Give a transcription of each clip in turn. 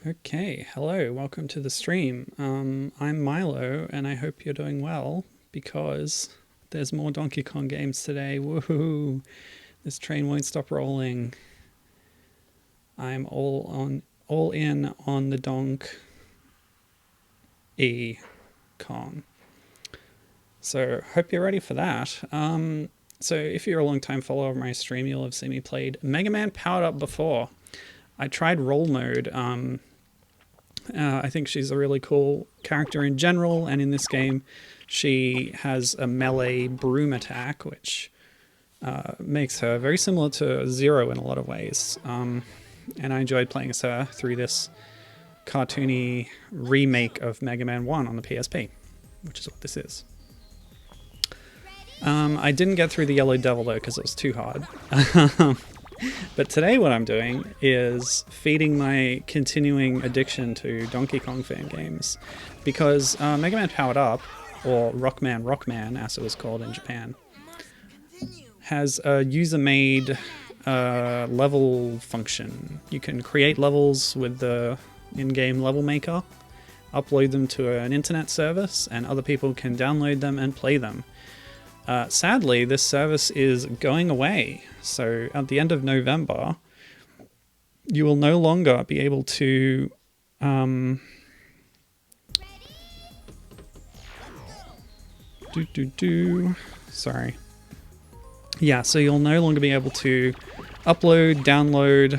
Okay, hello, welcome to the stream. I'm Milo, and I hope you're doing well because there's more Donkey Kong games today. Woohoo! This train won't stop rolling. I'm all in on the Donk E Kong. So hope you're ready for that. So if you're a long time follower of my stream, you'll have seen me played Megaman Powered Up before. I tried roll mode. I think she's a really cool character in general, and in this game, she has a melee broom attack, which makes her very similar to Zero in a lot of ways. And I enjoyed playing as her through this cartoony remake of Mega Man 1 on the PSP, which is what this is. I didn't get through the Yellow Devil though because it was too hard. But today what I'm doing is feeding my continuing addiction to Donkey Kong fan games, because Mega Man Powered Up, or Rockman as it was called in Japan, has a user-made level function. You can create levels with the in-game level maker, upload them to an internet service, and other people can download them and play them. Sadly, this service is going away, so at the end of November, you will no longer be able to sorry. Yeah, so you'll no longer be able to upload, download,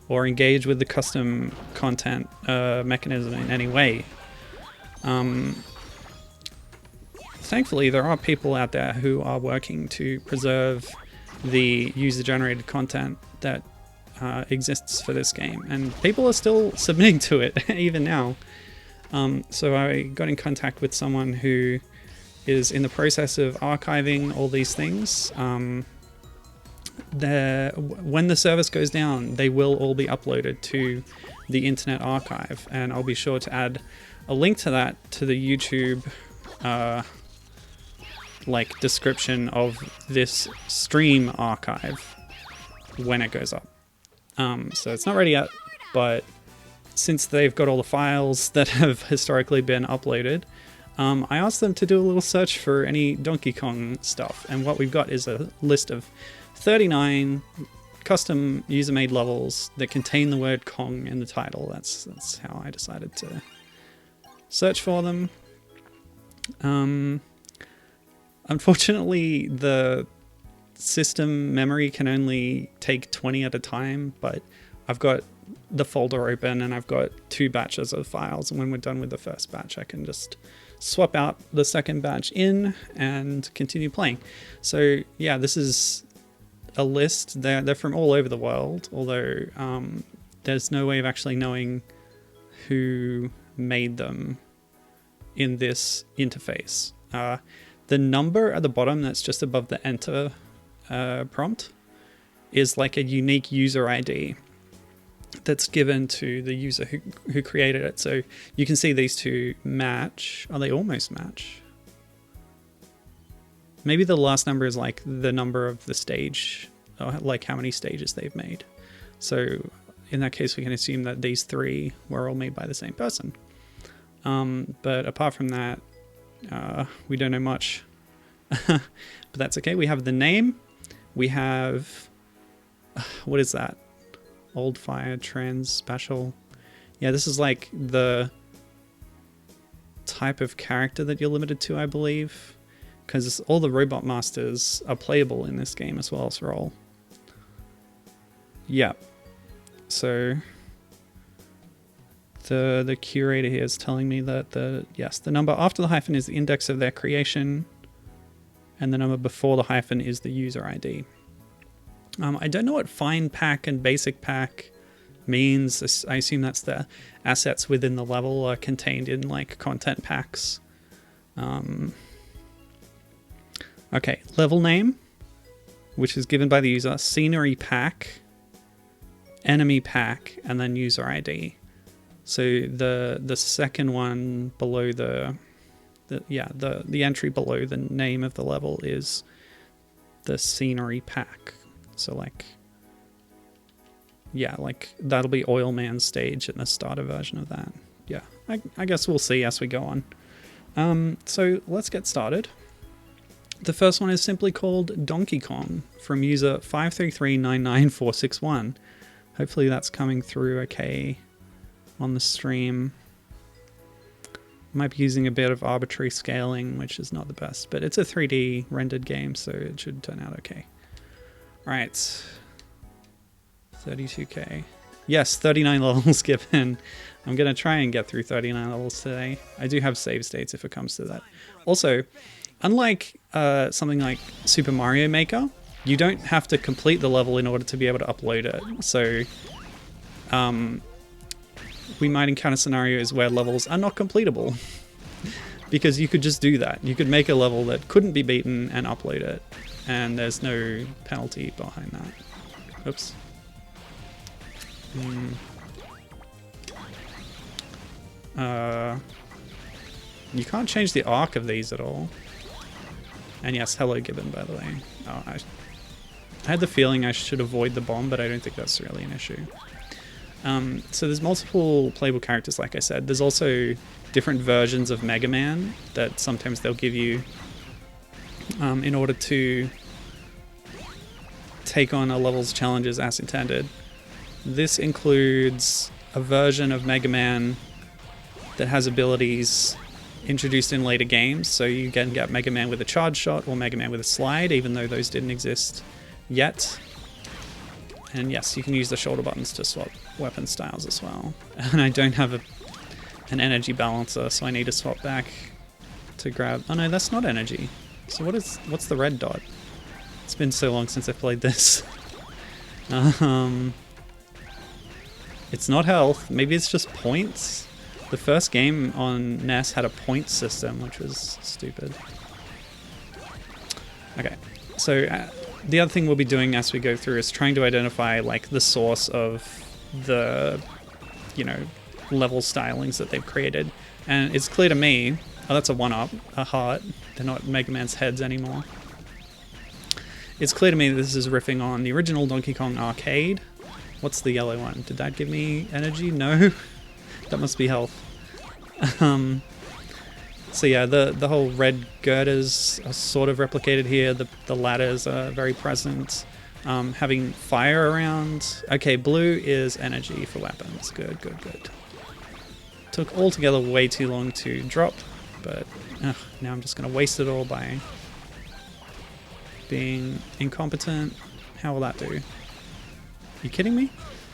or engage with the custom content mechanism in any way. Thankfully, there are people out there who are working to preserve the user-generated content that exists for this game, and people are still submitting to it even now. So I got in contact with someone who is in the process of archiving all these things. When the service goes down, they will all be uploaded to the Internet Archive, and I'll be sure to add a link to that to the YouTube description of this stream archive when it goes up. So it's not ready yet, but since they've got all the files that have historically been uploaded, I asked them to do a little search for any Donkey Kong stuff, and what we've got is a list of 39 custom user-made levels that contain the word Kong in the title. That's how I decided to search for them. Unfortunately, the system memory can only take 20 at a time, but I've got the folder open and I've got 2 batches of files, and when we're done with the first batch, I can just swap out the second batch in and continue playing. So yeah, this is a list. They're from all over the world, although there's no way of actually knowing who made them in this interface. The number at the bottom that's just above the enter prompt is like a unique user ID that's given to the user who created it. So you can see these two match. Oh, they almost match. Maybe the last number is like the number of the stage, or like how many stages they've made. So in that case, we can assume that these 3 were all made by the same person. But apart from that, we don't know much. But that's okay. We have the name. We have... what is that? Old Fire Trans Special. Yeah, this is like the type of character that you're limited to, I believe. Because all the Robot Masters are playable in this game as well as Roll. Yeah. So... The curator here is telling me that the number after the hyphen is the index of their creation, and the number before the hyphen is the user ID. I don't know what fine pack and basic pack means. I assume that's the assets within the level are contained in like content packs. Okay, level name, which is given by the user, scenery pack, enemy pack, and then user ID. So the second one below the entry below the name of the level is the scenery pack. So like yeah, like that'll be Oil Man's stage in the starter version of that. Yeah, I guess we'll see as we go on. So let's get started. The first one is simply called Donkey Kong from user 533999461. Hopefully that's coming through okay on the stream. Might be using a bit of arbitrary scaling, which is not the best, but it's a 3D rendered game, so it should turn out okay. Alright. 32k. Yes, 39 levels given. I'm going to try and get through 39 levels today. I do have save states if it comes to that. Also, unlike something like Super Mario Maker, you don't have to complete the level in order to be able to upload it. So, we might encounter scenarios where levels are not completable. Because you could just do that. You could make a level that couldn't be beaten and upload it. And there's no penalty behind that. Oops. You can't change the arc of these at all. And yes, hello Gibbon, by the way. Oh, I had the feeling I should avoid the bomb, but I don't think that's really an issue. So there's multiple playable characters, like I said. There's also different versions of Megaman that sometimes they'll give you in order to take on a level's challenges as intended. This includes a version of Megaman that has abilities introduced in later games, so you can get Mega Man with a charge shot or Mega Man with a slide, even though those didn't exist yet. And yes, you can use the shoulder buttons to swap weapon styles as well. And I don't have an energy balancer, so I need to swap back to grab... Oh no, that's not energy. So what's the red dot? It's been so long since I played this. It's not health. Maybe it's just points. The first game on NES had a point system, which was stupid. Okay, so the other thing we'll be doing as we go through is trying to identify like the source of the, you know, level stylings that they've created. And it's clear to me, oh, that's a 1-up, a heart. They're not Mega Man's heads anymore. It's clear to me that this is riffing on the original Donkey Kong arcade. What's the yellow one? Did that give me energy? No. That must be health. So yeah, the whole red girders are sort of replicated here. The ladders are very present. Having fire around. Okay, blue is energy for weapons. Good. Took altogether way too long to drop, but now I'm just going to waste it all by being incompetent. How will that do? You kidding me?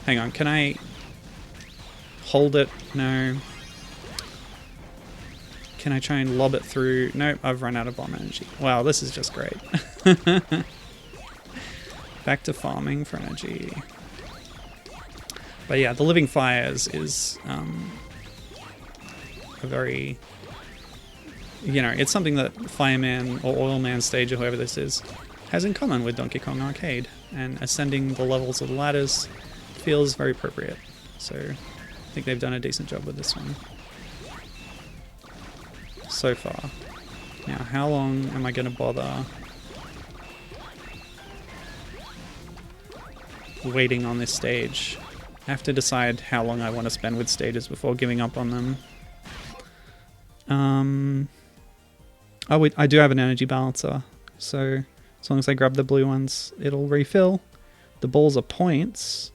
Hang on, can I hold it? No. Can I try and lob it through? Nope, I've run out of bomb energy. Wow, this is just great. Back to farming for energy. But yeah, the living fires is a very... You know, it's something that Fireman or Oil Man stage or whoever this is has in common with Donkey Kong Arcade. And ascending the levels of the ladders feels very appropriate. So I think they've done a decent job with this one so far. Now, how long am I going to bother waiting on this stage? I have to decide how long I want to spend with stages before giving up on them. Oh, wait, I do have an energy balancer, so as long as I grab the blue ones, it'll refill. The balls are points.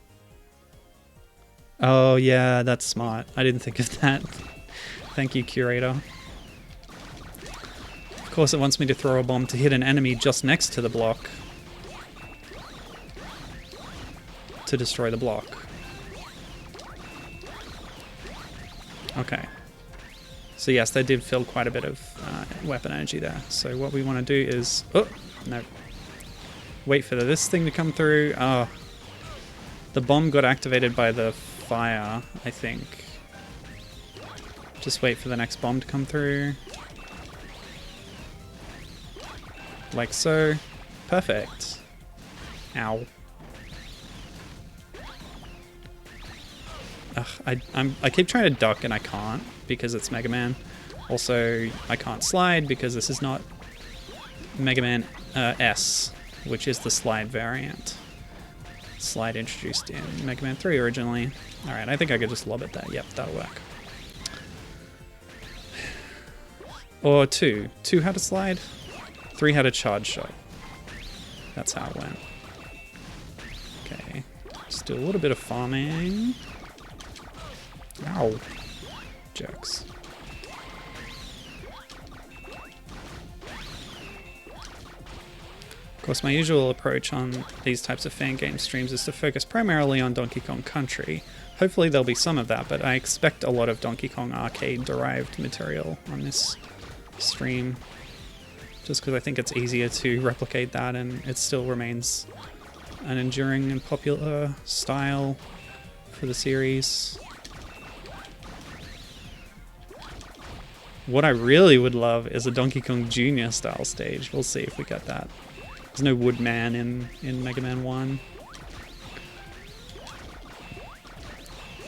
Oh yeah, that's smart. I didn't think of that. Thank you, curator. Of course it wants me to throw a bomb to hit an enemy just next to the block to destroy the block. Okay. So yes, they did fill quite a bit of weapon energy there. So what we want to do is... Oh, no. Wait for this thing to come through. Oh. The bomb got activated by the fire, I think. Just wait for the next bomb to come through. Like so. Perfect. Ow. Ugh, I keep trying to duck and I can't because it's Mega Man. Also, I can't slide because this is not Mega Man S, which is the slide variant. slide introduced in Mega Man 3 originally. Alright, I think I could just lob it there. Yep, that'll work. Or 2. 2 had a slide, 3 had a charge shot. That's how it went. Okay, just do a little bit of farming. Ow. Jerks. Of course, my usual approach on these types of fan game streams is to focus primarily on Donkey Kong Country. Hopefully there'll be some of that, but I expect a lot of Donkey Kong arcade-derived material on this stream. Just because I think it's easier to replicate that, and it still remains an enduring and popular style for the series. What I really would love is a Donkey Kong Jr. style stage. We'll see if we get that. There's no Woodman in Mega Man 1.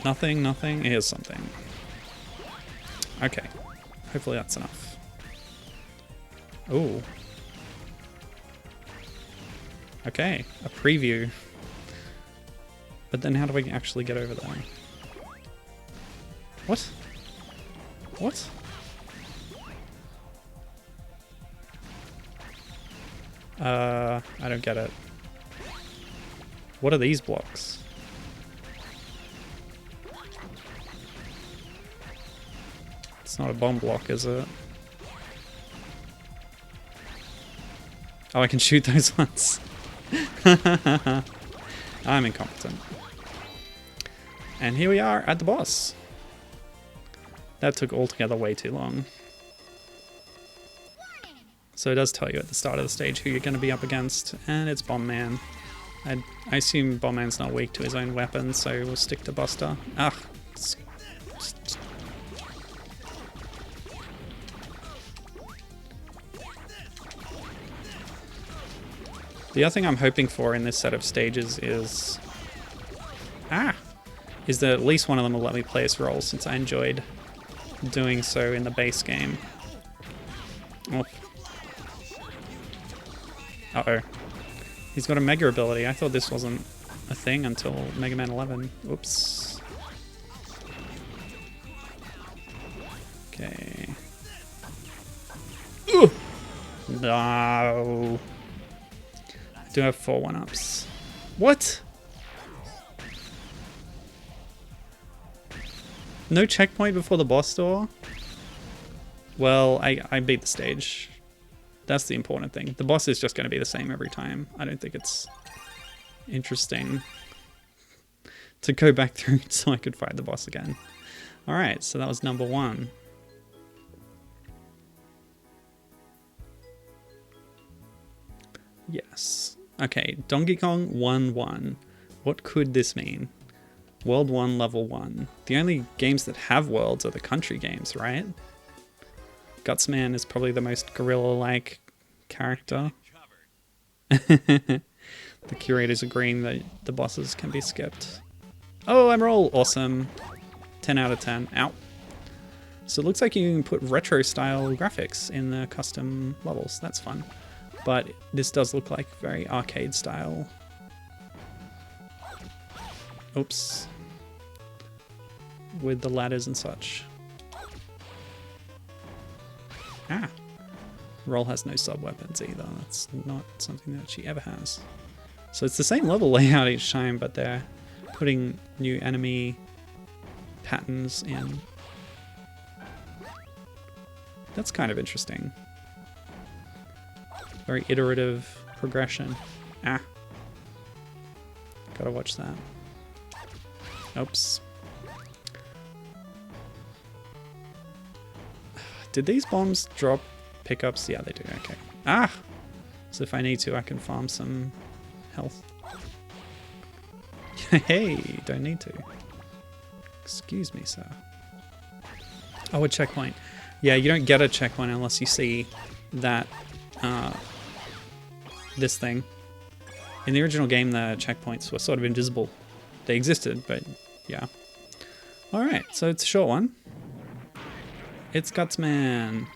Nothing, nothing. Here's something. Okay. Hopefully that's enough. Ooh. Okay, a preview. But then how do we actually get over there? What? What? I don't get it. What are these blocks? It's not a bomb block, is it? Oh, I can shoot those ones. I'm incompetent. And here we are at the boss. That took altogether way too long. So it does tell you at the start of the stage who you're going to be up against, and it's Bomb Man. I assume Bomb Man's not weak to his own weapon, so we'll stick to Buster. Ah. The other thing I'm hoping for in this set of stages is... is that at least one of them will let me play as Roll, since I enjoyed doing so in the base game. Oh. Uh-oh. He's got a Mega ability. I thought this wasn't a thing until Mega Man 11. Oops. Okay. Ooh! No. I do have 4 1-ups. What? No checkpoint before the boss door? Well, I beat the stage. That's the important thing. The boss is just going to be the same every time. I don't think it's interesting to go back through so I could fight the boss again. Alright, so that was number 1. Yes. Okay, Donkey Kong 1-1. What could this mean? World 1, Level 1. The only games that have worlds are the country games, right? Gutsman is probably the most gorilla-like character. The curator's agreeing that the bosses can be skipped. Oh, I'm Roll! Awesome. 10 out of 10. Ow. So it looks like you can put retro-style graphics in the custom levels. That's fun. But this does look like very arcade-style. Oops. With the ladders and such. Ah. Roll has no sub-weapons either. That's not something that she ever has. So it's the same level layout each time, but they're putting new enemy patterns in. That's kind of interesting. Very iterative progression. Ah. Gotta watch that. Oops. Did these bombs drop pickups? Yeah, they do. Okay. Ah! So if I need to, I can farm some health. Hey, don't need to. Excuse me, sir. Oh, a checkpoint. Yeah, you don't get a checkpoint unless you see that, this thing. In the original game, the checkpoints were sort of invisible. They existed, but yeah. Alright, so it's a short one. It's Gutsman.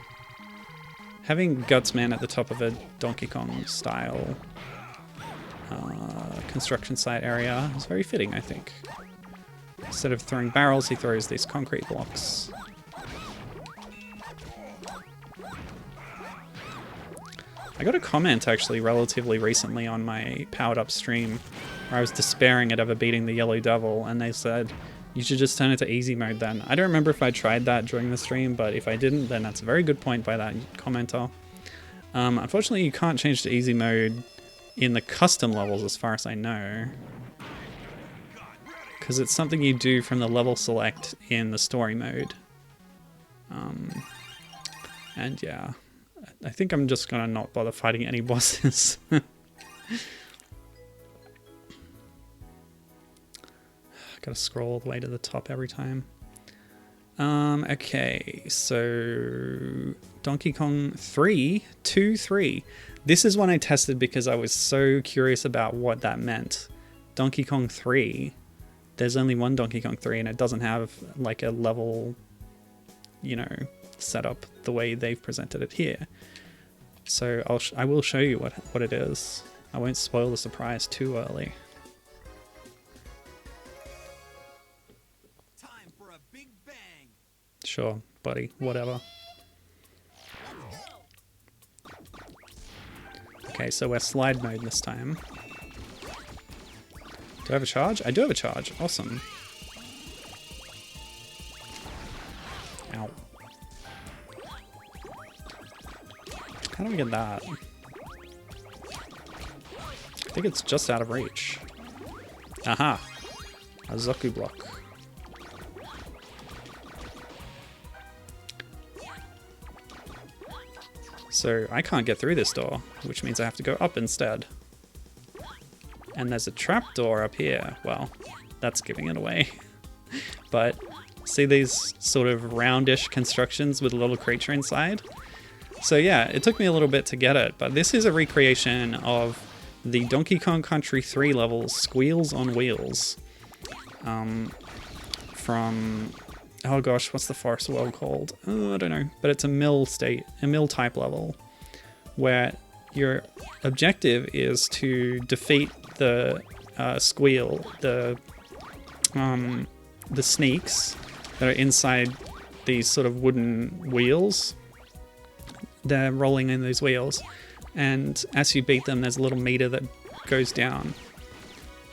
Having Gutsman at the top of a Donkey Kong style construction site area is very fitting, I think. Instead of throwing barrels, he throws these concrete blocks. I got a comment actually relatively recently on my powered up stream where I was despairing at ever beating the Yellow Devil, and they said, you should just turn it to easy mode then. I don't remember if I tried that during the stream, but if I didn't, then that's a very good point by that commenter. Unfortunately, you can't change to easy mode in the custom levels as far as I know, because it's something you do from the level select in the story mode. And yeah, I think I'm just gonna not bother fighting any bosses. Gotta scroll all the way to the top every time. Okay, so Donkey Kong 3, 2, 3. This is one I tested because I was so curious about what that meant. Donkey Kong 3. There's only one Donkey Kong 3 and it doesn't have like a level, you know, set up the way they've presented it here. So I will show you what it is. I won't spoil the surprise too early. Time for a big bang. Sure, buddy, whatever. Okay, so we're slide mode this time. Do I have a charge? I do have a charge. Awesome. Ow. How do we get that? I think it's just out of reach. Aha! A Zoku block. So I can't get through this door, which means I have to go up instead. And there's a trapdoor up here. Well, that's giving it away. But see these sort of roundish constructions with a little creature inside? So yeah, it took me a little bit to get it, but this is a recreation of the Donkey Kong Country 3 levels Squeals on Wheels. From, oh gosh, what's the forest world called? Oh, I don't know, but it's a mill type level where your objective is to defeat the Squeal, the sneaks that are inside these sort of wooden wheels. They're rolling in these wheels, and as you beat them, there's a little meter that goes down,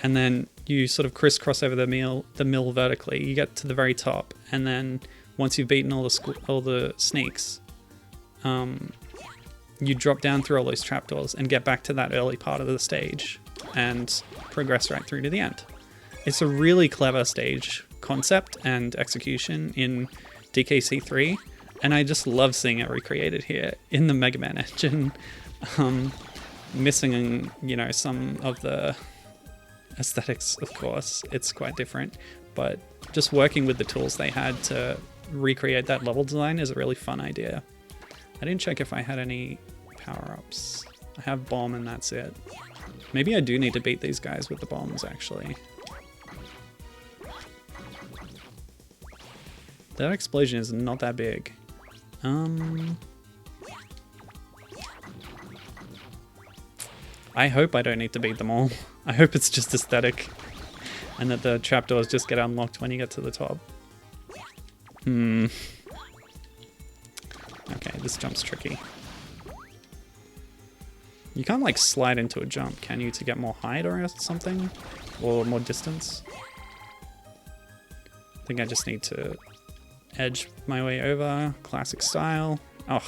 and then you sort of crisscross over the mill vertically. You get to the very top, and then once you've beaten all the sneaks, you drop down through all those trapdoors and get back to that early part of the stage and progress right through to the end. It's a really clever stage concept and execution in DKC3, and I just love seeing it recreated here in the Megaman engine. Missing, you know, some of the aesthetics, of course. It's quite different, but just working with the tools they had to recreate that level design is a really fun idea. I didn't check if I had any power-ups. I have bomb and that's it. Maybe I do need to beat these guys with the bombs, actually. That explosion is not that big. I hope I don't need to beat them all. I hope it's just aesthetic and that the trapdoors just get unlocked when you get to the top. Okay, this jump's tricky. You can't like slide into a jump, can you, to get more height or something? Or more distance? I think I just need to edge my way over, classic style. Oh.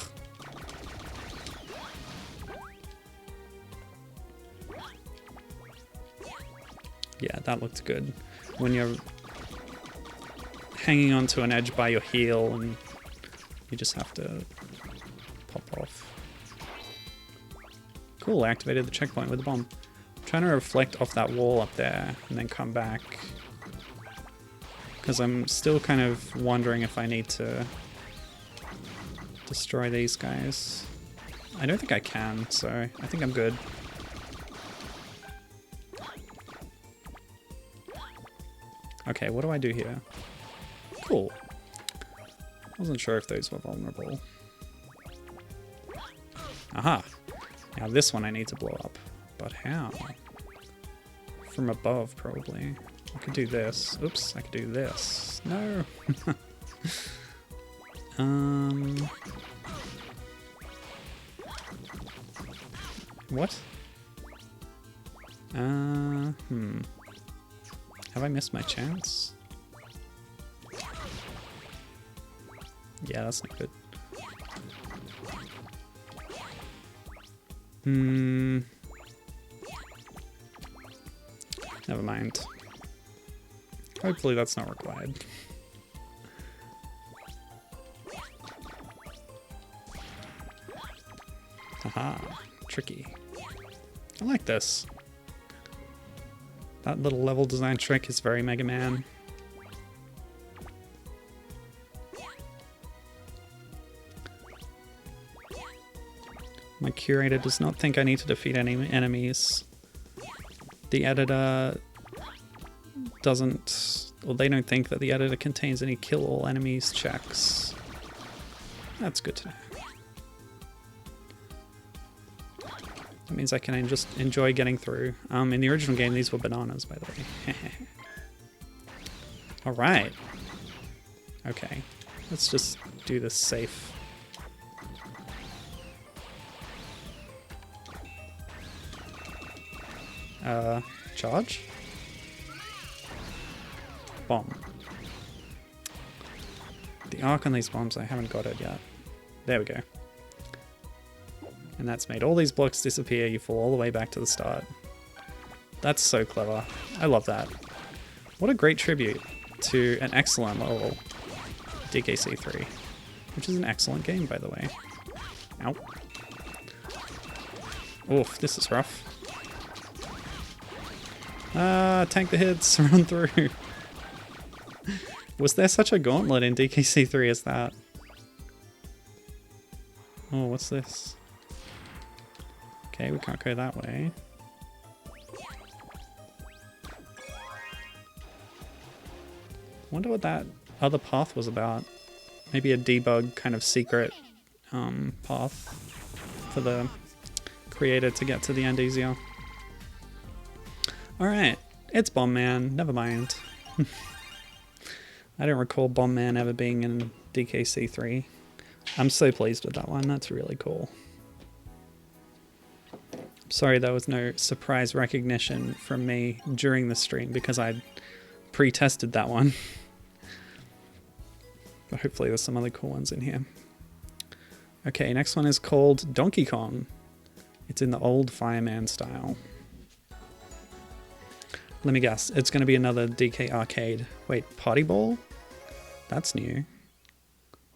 Yeah, that looked good. When you're hanging onto an edge by your heel and you just have to pop off. Cool, I activated the checkpoint with the bomb. I'm trying to reflect off that wall up there and then come back, because I'm still kind of wondering if I need to destroy these guys. I don't think I can, so I think I'm good. Okay, what do I do here? Cool. Wasn't sure if those were vulnerable. Aha! Now this one I need to blow up. But how? from above, probably. I could do this. Oops, I could do this. No. What? Have I missed my chance? Yeah, that's not good. Never mind. Hopefully that's not required. Haha, tricky. I like this. That little level design trick is very Mega Man. My curator does not think I need to defeat any enemies. The editor doesn't, or they don't think that the editor contains any kill all enemies checks. That's good to know. That means I can just enjoy getting through. In the original game, these were bananas, by the way. Alright. Okay. Let's just do this safe. Charge? Bomb. The arc on these bombs, I haven't got it yet. There we go. And that's made all these blocks disappear, you fall all the way back to the start. That's so clever. I love that. What a great tribute to an excellent level, DKC3. Which is an excellent game, by the way. Ow. Oof, this is rough. Tank the hits, run through. Was there such a gauntlet in DKC3 as that? Oh, what's this? Okay, we can't go that way. Wonder what that other path was about. Maybe a debug kind of secret path for the creator to get to the end easier. Alright, it's Bomb Man, never mind. I don't recall Bomb Man ever being in DKC3. I'm so pleased with that one, that's really cool. Sorry there was no surprise recognition from me during the stream because I'd pre-tested that one. But hopefully there's some other cool ones in here. Okay, next one is called Donkey Kong. It's in the old Fireman style. Let me guess, it's going to be another DK arcade. Wait, Party Ball? That's new.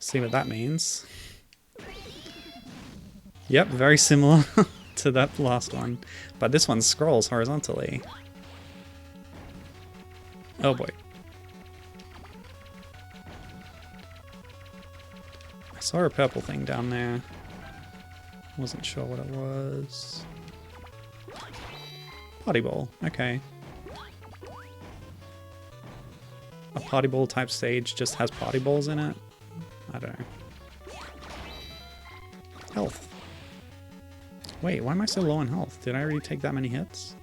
See what that means. Yep, very similar to that last one. But this one scrolls horizontally. Oh boy. I saw a purple thing down there. Wasn't sure what it was. Party Ball, okay. A Party Ball type stage just has party balls in it? I don't know. Health. Wait, why am I so low on health? Did I already take that many hits?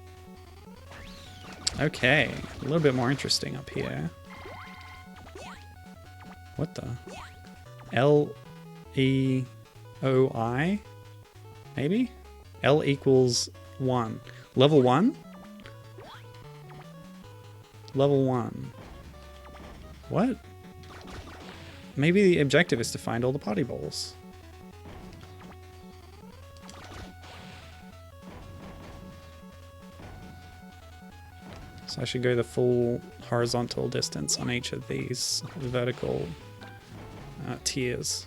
Okay, a little bit more interesting up here. What the? L-E-O-I? Maybe? L equals 1. Level 1? Level 1. What? Maybe the objective is to find all the party balls. So I should go the full horizontal distance on each of these vertical tiers.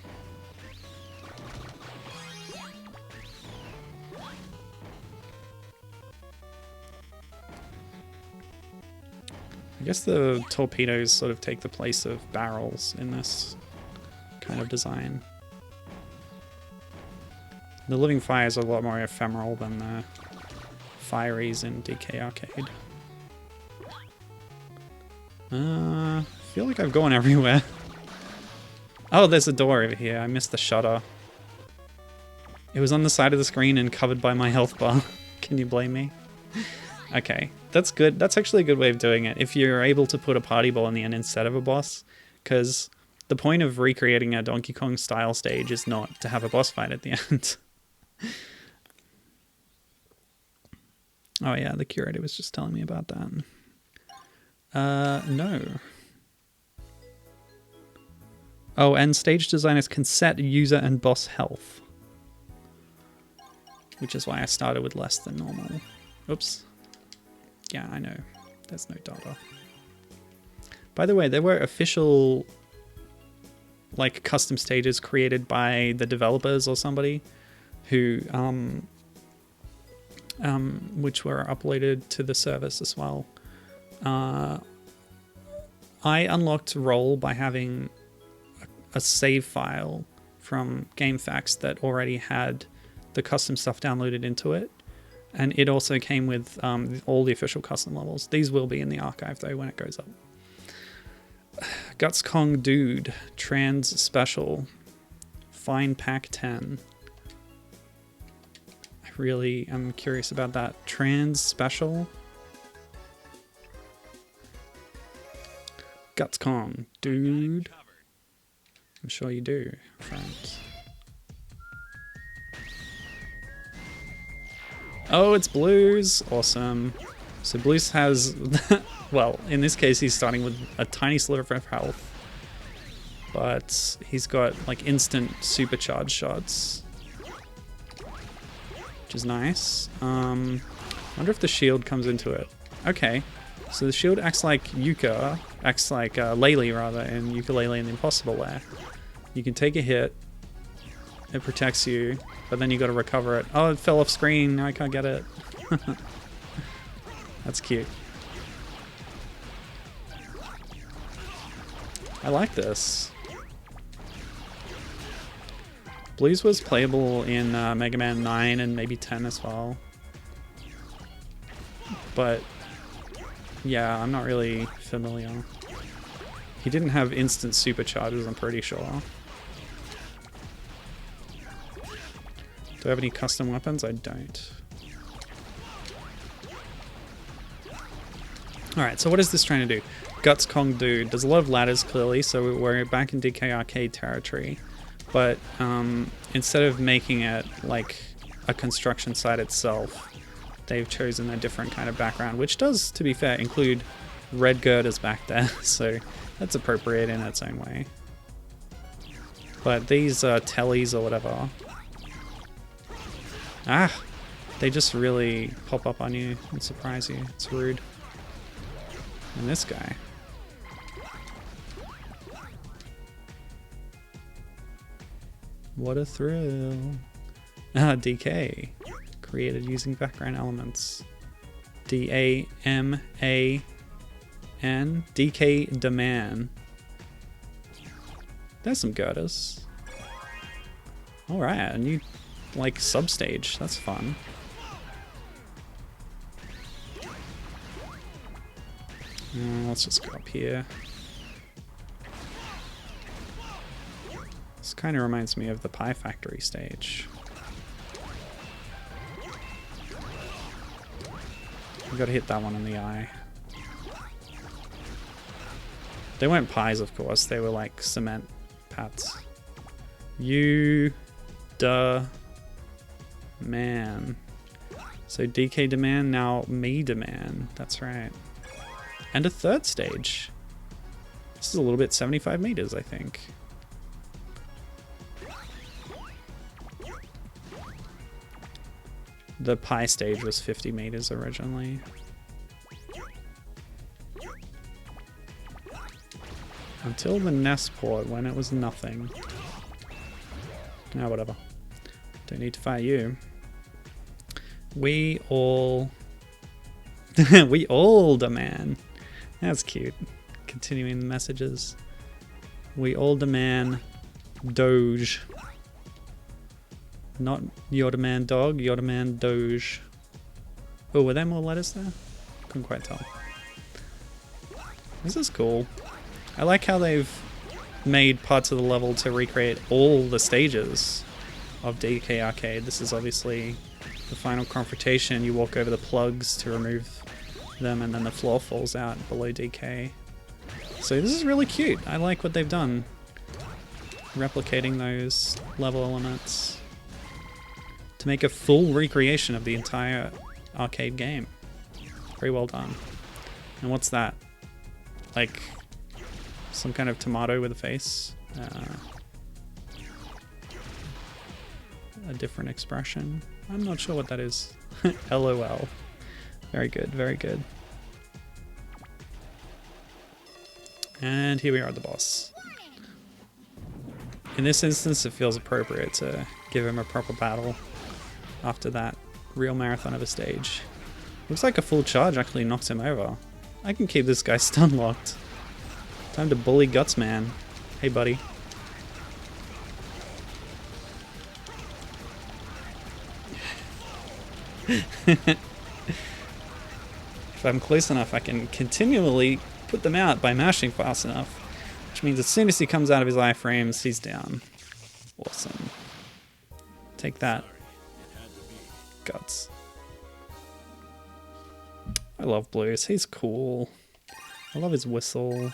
I guess the torpedoes sort of take the place of barrels in this kind of design. The living fires are a lot more ephemeral than the fireys in DK Arcade. I feel like I've gone everywhere. Oh, there's a door over here. I missed the shutter. It was on the side of the screen and covered by my health bar. Can you blame me? Okay. That's good. That's actually a good way of doing it. If you're able to put a party ball in the end instead of a boss, because the point of recreating a Donkey Kong style stage is not to have a boss fight at the end. Oh yeah, the curator was just telling me about that. No. Oh, and stage designers can set user and boss health. Which is why I started with less than normal. Oops. Yeah, I know. There's no data. By the way, there were official like custom stages created by the developers or somebody who which were uploaded to the service as well. I unlocked Roll by having a save file from GameFAQs that already had the custom stuff downloaded into it, and it also came with all the official custom levels. These will be in the archive though when it goes up. Guts Kong Dude, Trans Special, Fine Pack 10. I really am curious about that. Trans Special? Guts Kong Dude. I'm sure you do, friends. Oh, it's Blues. Awesome. So Blues has, well, in this case, he's starting with a tiny sliver of health. But he's got like instant supercharge shots, which is nice. Wonder if the shield comes into it. Okay. So the shield acts like Yuka, acts like Laylee rather, in Yooka-Laylee and the Impossible Lair. You can take a hit, it protects you, but then you got to recover it. Oh, it fell off screen, now I can't get it. That's cute. I like this. Blues was playable in Mega Man 9 and maybe 10 as well. But yeah, I'm not really familiar. He didn't have instant supercharges, I'm pretty sure. Do I have any custom weapons? I don't. Alright, so what is this trying to do? Guts Kong Dude. There's a lot of ladders clearly, so we're back in DK Arcade territory. But instead of making it like a construction site itself, they've chosen a different kind of background, which does, to be fair, include red girders back there, so that's appropriate in its own way. But these tellies or whatever, they just really pop up on you and surprise you. It's rude. And this guy. What a thrill. DK. Created using background elements. D-A-M-A-N. DK Demand. There's some girders. Alright, a new, like, substage. That's fun. Let's just go up here. This kind of reminds me of the Pie Factory stage. We gotta hit that one in the eye. They weren't pies, of course. They were like cement pats. You, duh, man. So DK demand, now me demand. That's right. And a third stage. This is a little bit 75 meters, I think. The pie stage was 50 meters originally. Until the nest port, when it was nothing. Ah, whatever. Don't need to fight you. We all... we all demand. That's cute. Continuing the messages. We all demand Doge. Not your demand dog, your demand Doge. Oh, were there more letters there? Couldn't quite tell. This is cool. I like how they've made parts of the level to recreate all the stages of DK Arcade. This is obviously the final confrontation. You walk over the plugs to remove them and then the floor falls out below DK. So this is really cute. I like what they've done. Replicating those level elements to make a full recreation of the entire arcade game. Very well done. And what's that? Like some kind of tomato with a face? A different expression. I'm not sure what that is. LOL. Very good, very good. And here we are at the boss. In this instance, it feels appropriate to give him a proper battle after that real marathon of a stage. Looks like a full charge actually knocks him over. I can keep this guy stun locked. Time to bully Guts Man. Hey buddy. If I'm close enough, I can continually put them out by mashing fast enough. Which means as soon as he comes out of his iframes, he's down. Awesome. Take that. Guts. I love Blues. He's cool. I love his whistle.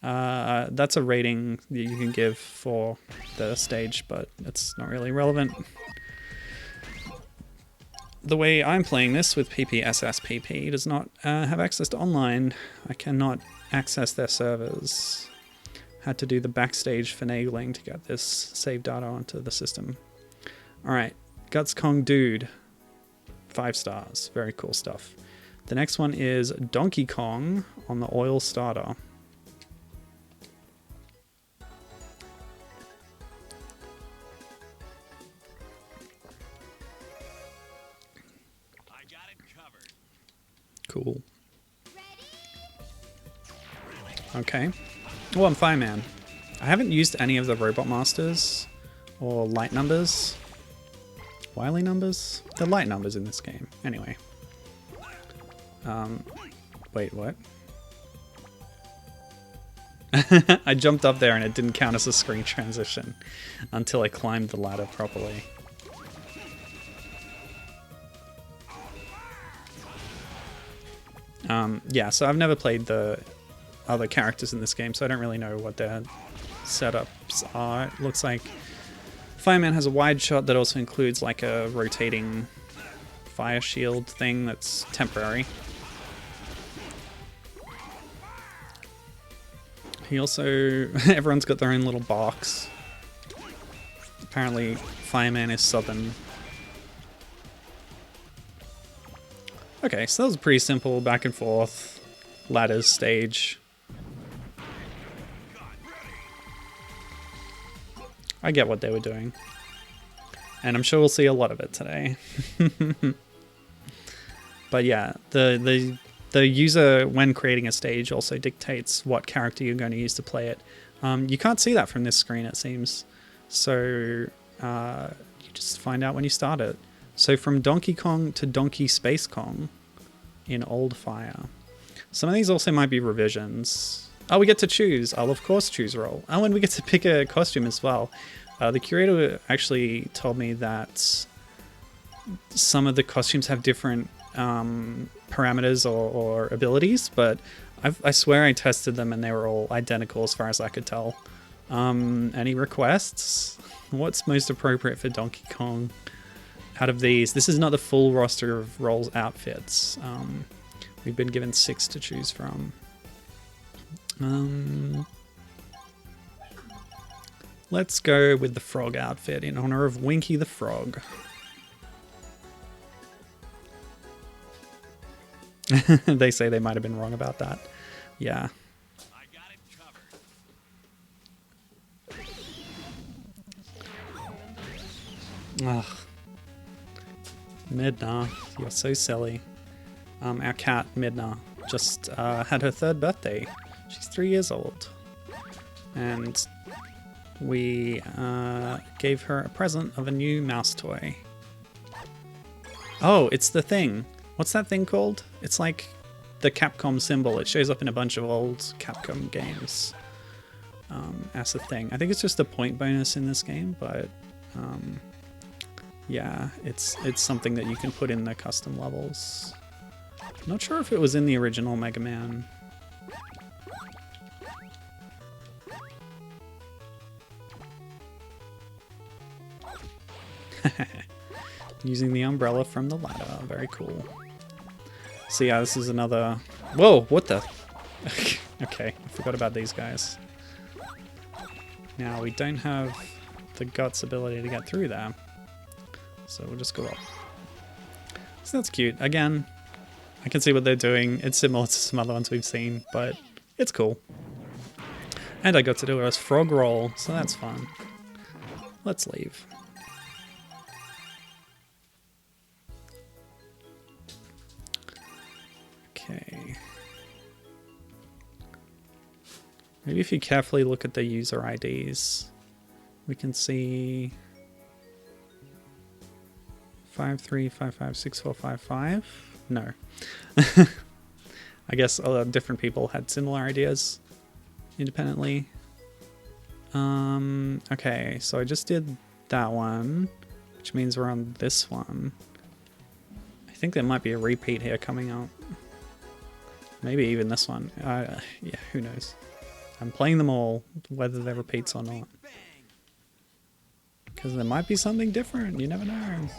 That's a rating that you can give for the stage, but it's not really relevant. The way I'm playing this with PPSSPP does not have access to online. I cannot access their servers. Had to do the backstage finagling to get this save data onto the system. Alright, Guts Kong Dude. 5 stars. Very cool stuff. The next one is Donkey Kong on the oil starter. Cool. Okay. Oh, I'm Fireman. I haven't used any of the Robot Masters or light numbers. Wily numbers? They're light numbers in this game. Anyway. Wait, what? I jumped up there and it didn't count as a screen transition until I climbed the ladder properly. Yeah, so I've never played the other characters in this game, so I don't really know what their setups are. It looks like Fireman has a wide shot that also includes like a rotating fire shield thing that's temporary. He also... everyone's got their own little box. Apparently Fireman is southern. Okay, so that was a pretty simple back and forth ladders stage. I get what they were doing. And I'm sure we'll see a lot of it today. But yeah, the user, when creating a stage, also dictates what character you're going to use to play it. You can't see that from this screen, it seems. So you just find out when you start it. So from Donkey Kong to Donkey Space Kong in Old Fire. Some of these also might be revisions. Oh, we get to choose. I'll of course choose role. Oh, and we get to pick a costume as well. The curator actually told me that some of the costumes have different parameters or abilities, but I swear I tested them and they were all identical as far as I could tell. Any requests? What's most appropriate for Donkey Kong? Out of these, this is not the full roster of roles outfits. We've been given 6 to choose from. Let's go with the frog outfit in honor of Winky the Frog. They say they might have been wrong about that. Yeah. I got it covered. Ugh. Midna, you're so silly. Our cat, Midna, just had her 3rd birthday. She's 3 years old. And we gave her a present of a new mouse toy. Oh, it's the thing. What's that thing called? It's like the Capcom symbol. It shows up in a bunch of old Capcom games as a thing. I think it's just a point bonus in this game, but yeah, it's something that you can put in the custom levels. Not sure if it was in the original Mega Man. Using the umbrella from the ladder. Very cool. So yeah, this is another... Whoa, what the... Okay, I forgot about these guys. Now, we don't have the guts ability to get through there. So we'll just go up. So that's cute. Again, I can see what they're doing. It's similar to some other ones we've seen, but it's cool. And I got to do a frog roll, so that's fun. Let's leave. Okay. Maybe if you carefully look at the user IDs, we can see 53556455. No. I guess different people had similar ideas independently. Okay, so I just did that one, which means we're on this one. I think there might be a repeat here coming up. Maybe even this one. Yeah, who knows? I'm playing them all, whether they're repeats or not. Because there might be something different, you never know.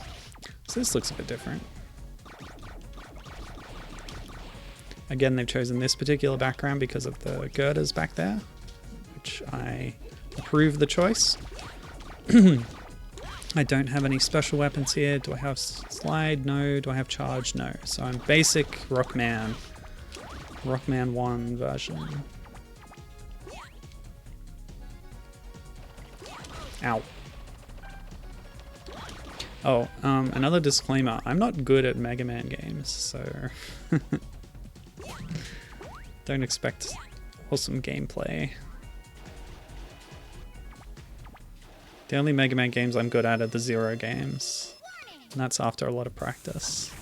So this looks a bit different. Again, they've chosen this particular background because of the girders back there, which I approve the choice. I don't have any special weapons here. Do I have slide? No. Do I have charge? No. So I'm basic Rockman. Rockman 1 version. Ow. Oh, another disclaimer. I'm not good at Mega Man games, so don't expect awesome gameplay. The only Mega Man games I'm good at are the Zero games, and that's after a lot of practice.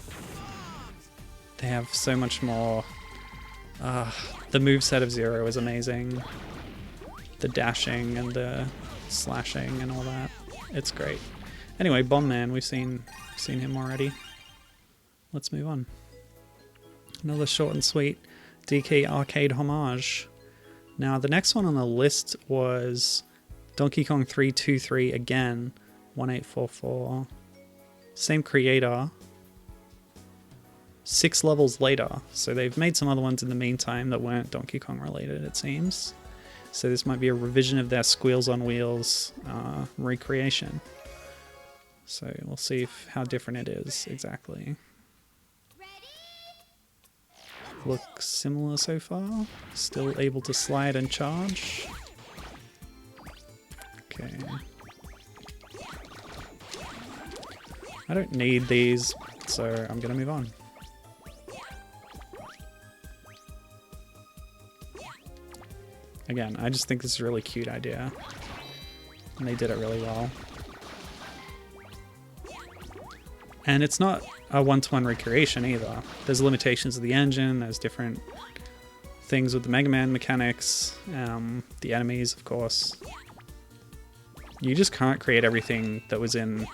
They have so much more. The moveset of Zero is amazing. The dashing and the slashing and all that. It's great. Anyway, Bomb Man, we've seen him already. Let's move on. Another short and sweet DK arcade homage. Now the next one on the list was Donkey Kong 323 again, 1844. Same creator. 6 levels later. So they've made some other ones in the meantime that weren't Donkey Kong related, it seems. So this might be a revision of their Squeals on Wheels recreation. So we'll see how different it is exactly. Looks similar so far. Still able to slide and charge. Okay. I don't need these, so I'm gonna move on. Again, I just think this is a really cute idea. And they did it really well. And it's not a one-to-one recreation either. There's limitations of the engine, there's different things with the Mega Man mechanics, the enemies, of course. You just can't create everything that was in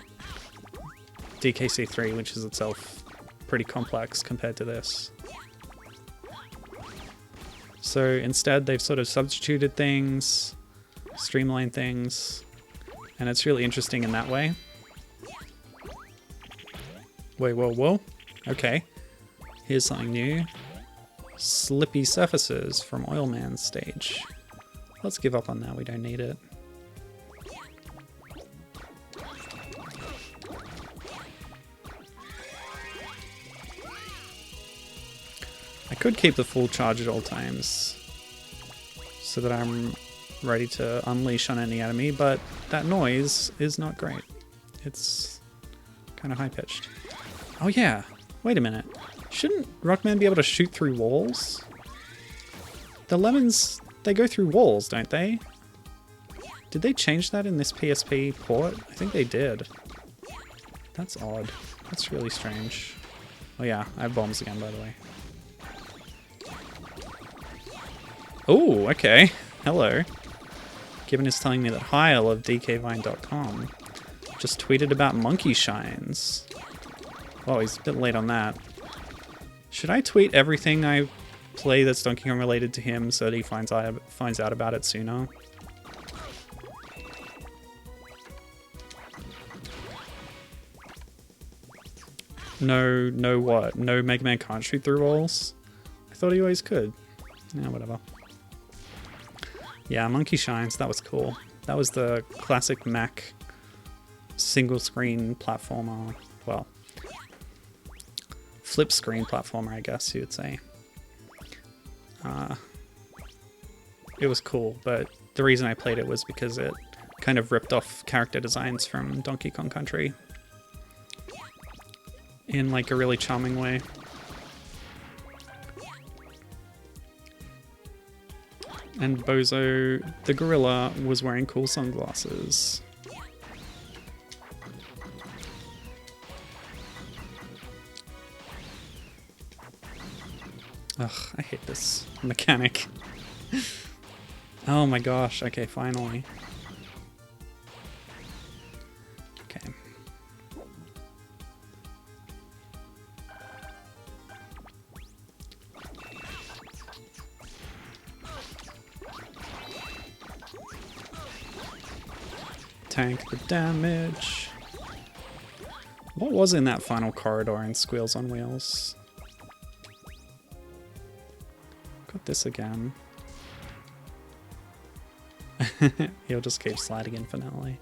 DKC3, which is itself pretty complex compared to this. So instead, they've sort of substituted things, streamlined things, and it's really interesting in that way. Wait, whoa, whoa. Okay. Here's something new. Slippy surfaces from Oil Man's stage. Let's give up on that, we don't need it. I could keep the full charge at all times so that I'm ready to unleash on any enemy, but that noise is not great. It's kind of high-pitched. Oh yeah, wait a minute. Shouldn't Rockman be able to shoot through walls? The lemons, they go through walls, don't they? Did they change that in this PSP port? I think they did. That's odd. That's really strange. Oh yeah, I have bombs again, by the way. Oh, okay. Hello. Gibbon is telling me that Heil of DKVine.com just tweeted about monkey shines. Oh, he's a bit late on that. Should I tweet everything I play that's Donkey Kong related to him so that he finds out about it sooner? No what? No Mega Man can't shoot through walls? I thought he always could. Yeah, whatever. Yeah, Monkey Shines, that was cool. That was the classic Mac single screen platformer. Well, flip screen platformer, I guess you would say. It was cool, but the reason I played it was because it kind of ripped off character designs from Donkey Kong Country in like a really charming way. And Bozo the gorilla was wearing cool sunglasses. Ugh, I hate this mechanic. Oh my gosh, okay, finally. Okay. Tank the damage. What was in that final corridor in Squeals on Wheels? Got this again. He'll just keep sliding infinitely.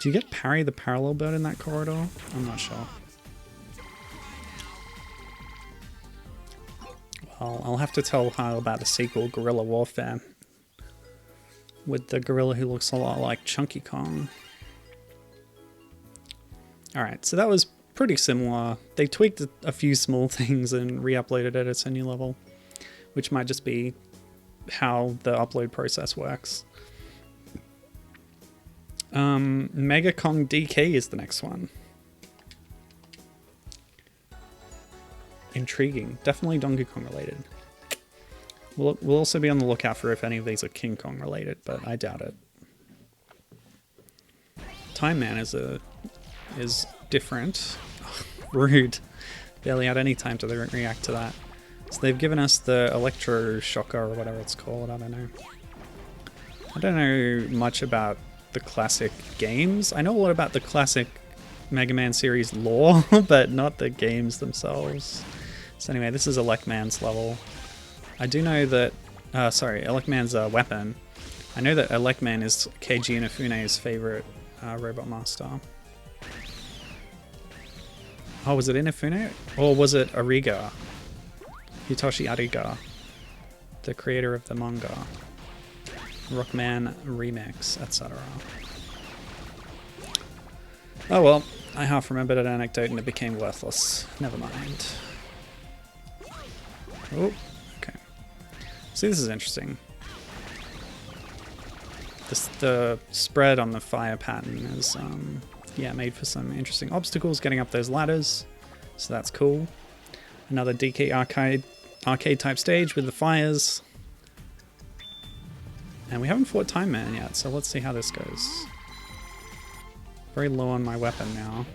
Do you get parry the parallel bird in that corridor? I'm not sure. Well, I'll have to tell Hal about the sequel, Guerrilla Warfare, with the gorilla who looks a lot like Chunky Kong. Alright, so that was pretty similar. They tweaked a few small things and re-uploaded it at a new level, which might just be how the upload process works. Mega Kong DK is the next one. Intriguing. Definitely Donkey Kong related. We'll also be on the lookout for if any of these are King Kong related, but I doubt it. Time Man is different. Ugh, rude. Barely had any time to react to that. So they've given us the Electro Shocker or whatever it's called. I don't know. I don't know much about the classic games. I know a lot about the classic Mega Man series lore, but not the games themselves. So anyway, this is Elecman's level. I do know that, Elecman's weapon. I know that Elecman is Keiji Inafune's favorite robot master. Oh, was it Inafune? Or was it Ariga? Hitoshi Ariga, the creator of the manga. Rockman remix, etc. Oh well, I half remembered an anecdote and it became worthless. Never mind. Oh, okay. See, this is interesting. The spread on the fire pattern is, yeah, made for some interesting obstacles getting up those ladders, so that's cool. Another DK arcade type stage with the fires. And we haven't fought Time Man yet, so let's see how this goes. Very low on my weapon now.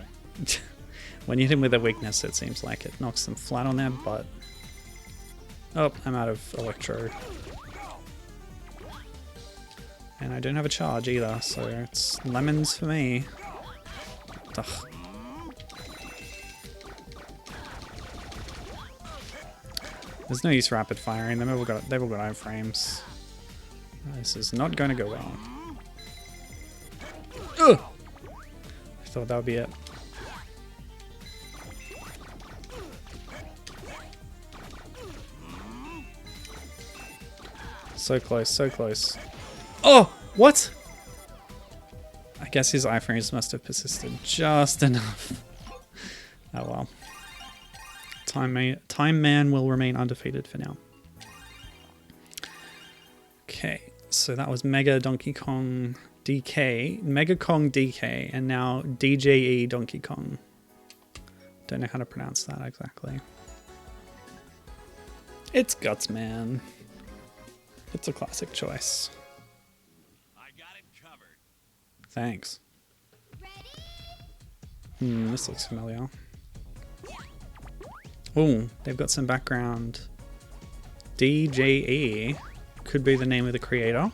When you hit him with a weakness, it seems like it knocks them flat on their butt. Oh, I'm out of Electro. And I don't have a charge either, so it's lemons for me. Ugh. There's no use rapid firing, they've all got iframes. This is not going to go well. Ugh! I thought that would be it. So close, so close. Oh! What? I guess his iframes must have persisted just enough. Oh well. Time Man will remain undefeated for now. Okay, so that was Mega Donkey Kong DK, Mega Kong DK, and now DJE Donkey Kong. Don't know how to pronounce that exactly. It's Guts Man. It's a classic choice. Thanks. This looks familiar. Oh, they've got some background. DJE could be the name of the creator.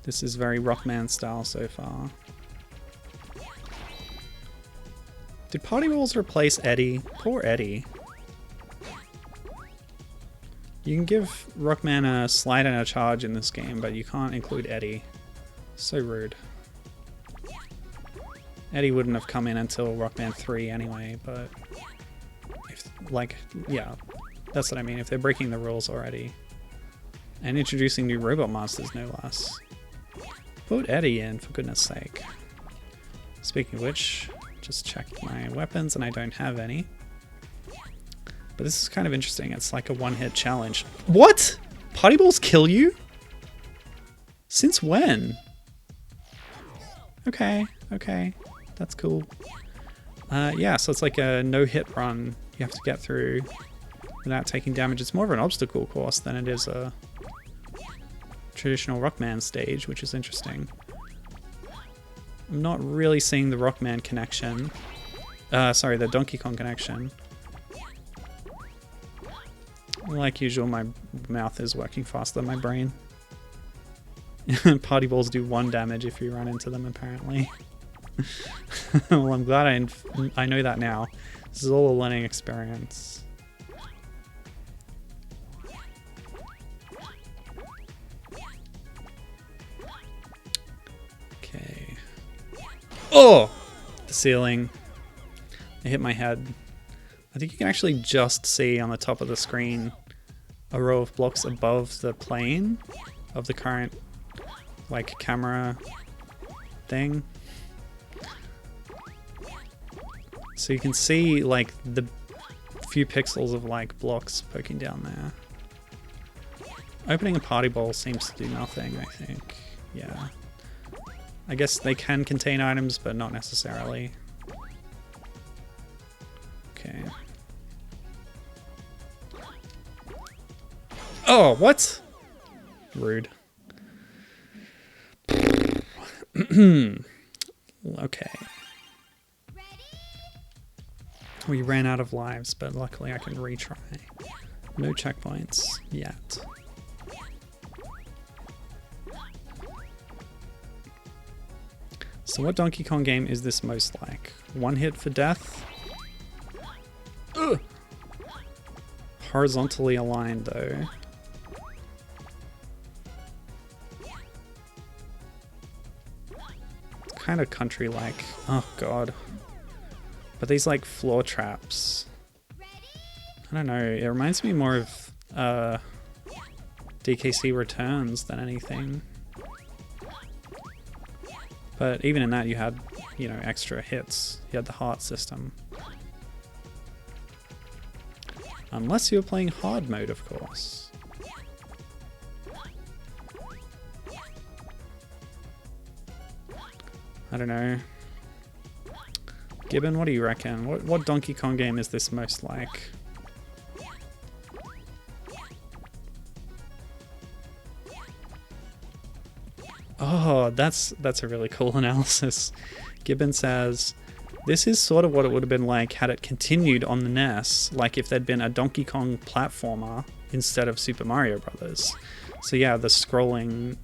This is very Rockman style so far. Did Party Balls replace Eddie? Poor Eddie. You can give Rockman a slide and a charge in this game, but you can't include Eddie. So rude. Eddie wouldn't have come in until Rockman 3 anyway, but if, like, yeah, that's what I mean. If they're breaking the rules already and introducing new robot masters, no less. Put Eddie in, for goodness sake. Speaking of which, just checked my weapons and I don't have any. But this is kind of interesting. It's like a one-hit challenge. What? Party Balls kill you? Since when? Okay, okay. That's cool. Yeah, so it's like a no-hit run you have to get through without taking damage. It's more of an obstacle course than it is a traditional Rockman stage, which is interesting. I'm not really seeing the Rockman connection. Sorry, the Donkey Kong connection. Like usual, my mouth is working faster than my brain. Party Balls do 1 damage if you run into them, apparently. Well, I'm glad I know that now. This is all a learning experience. Okay. Oh! The ceiling. I hit my head. I think you can actually just see on the top of the screen a row of blocks above the plane of the current, like, camera thing. So you can see, like, the few pixels of, like, blocks poking down there. Opening a party ball seems to do nothing, I think. Yeah. I guess they can contain items, but not necessarily. Okay. Oh, what? Rude. Okay. We ran out of lives, but luckily I can retry. No checkpoints yet. So what Donkey Kong game is this most like? One hit for death? Ugh. Horizontally aligned though. Kind of country-like. Oh god. But these like floor traps. I don't know, it reminds me more of DKC Returns than anything. But even in that you had, you know, extra hits. You had the heart system. Unless you were playing hard mode, of course. I don't know. Gibbon, what do you reckon? What Donkey Kong game is this most like? Oh, that's a really cool analysis. Gibbon says, this is sort of what it would have been like had it continued on the NES, like if there'd been a Donkey Kong platformer instead of Super Mario Brothers. So yeah, the scrolling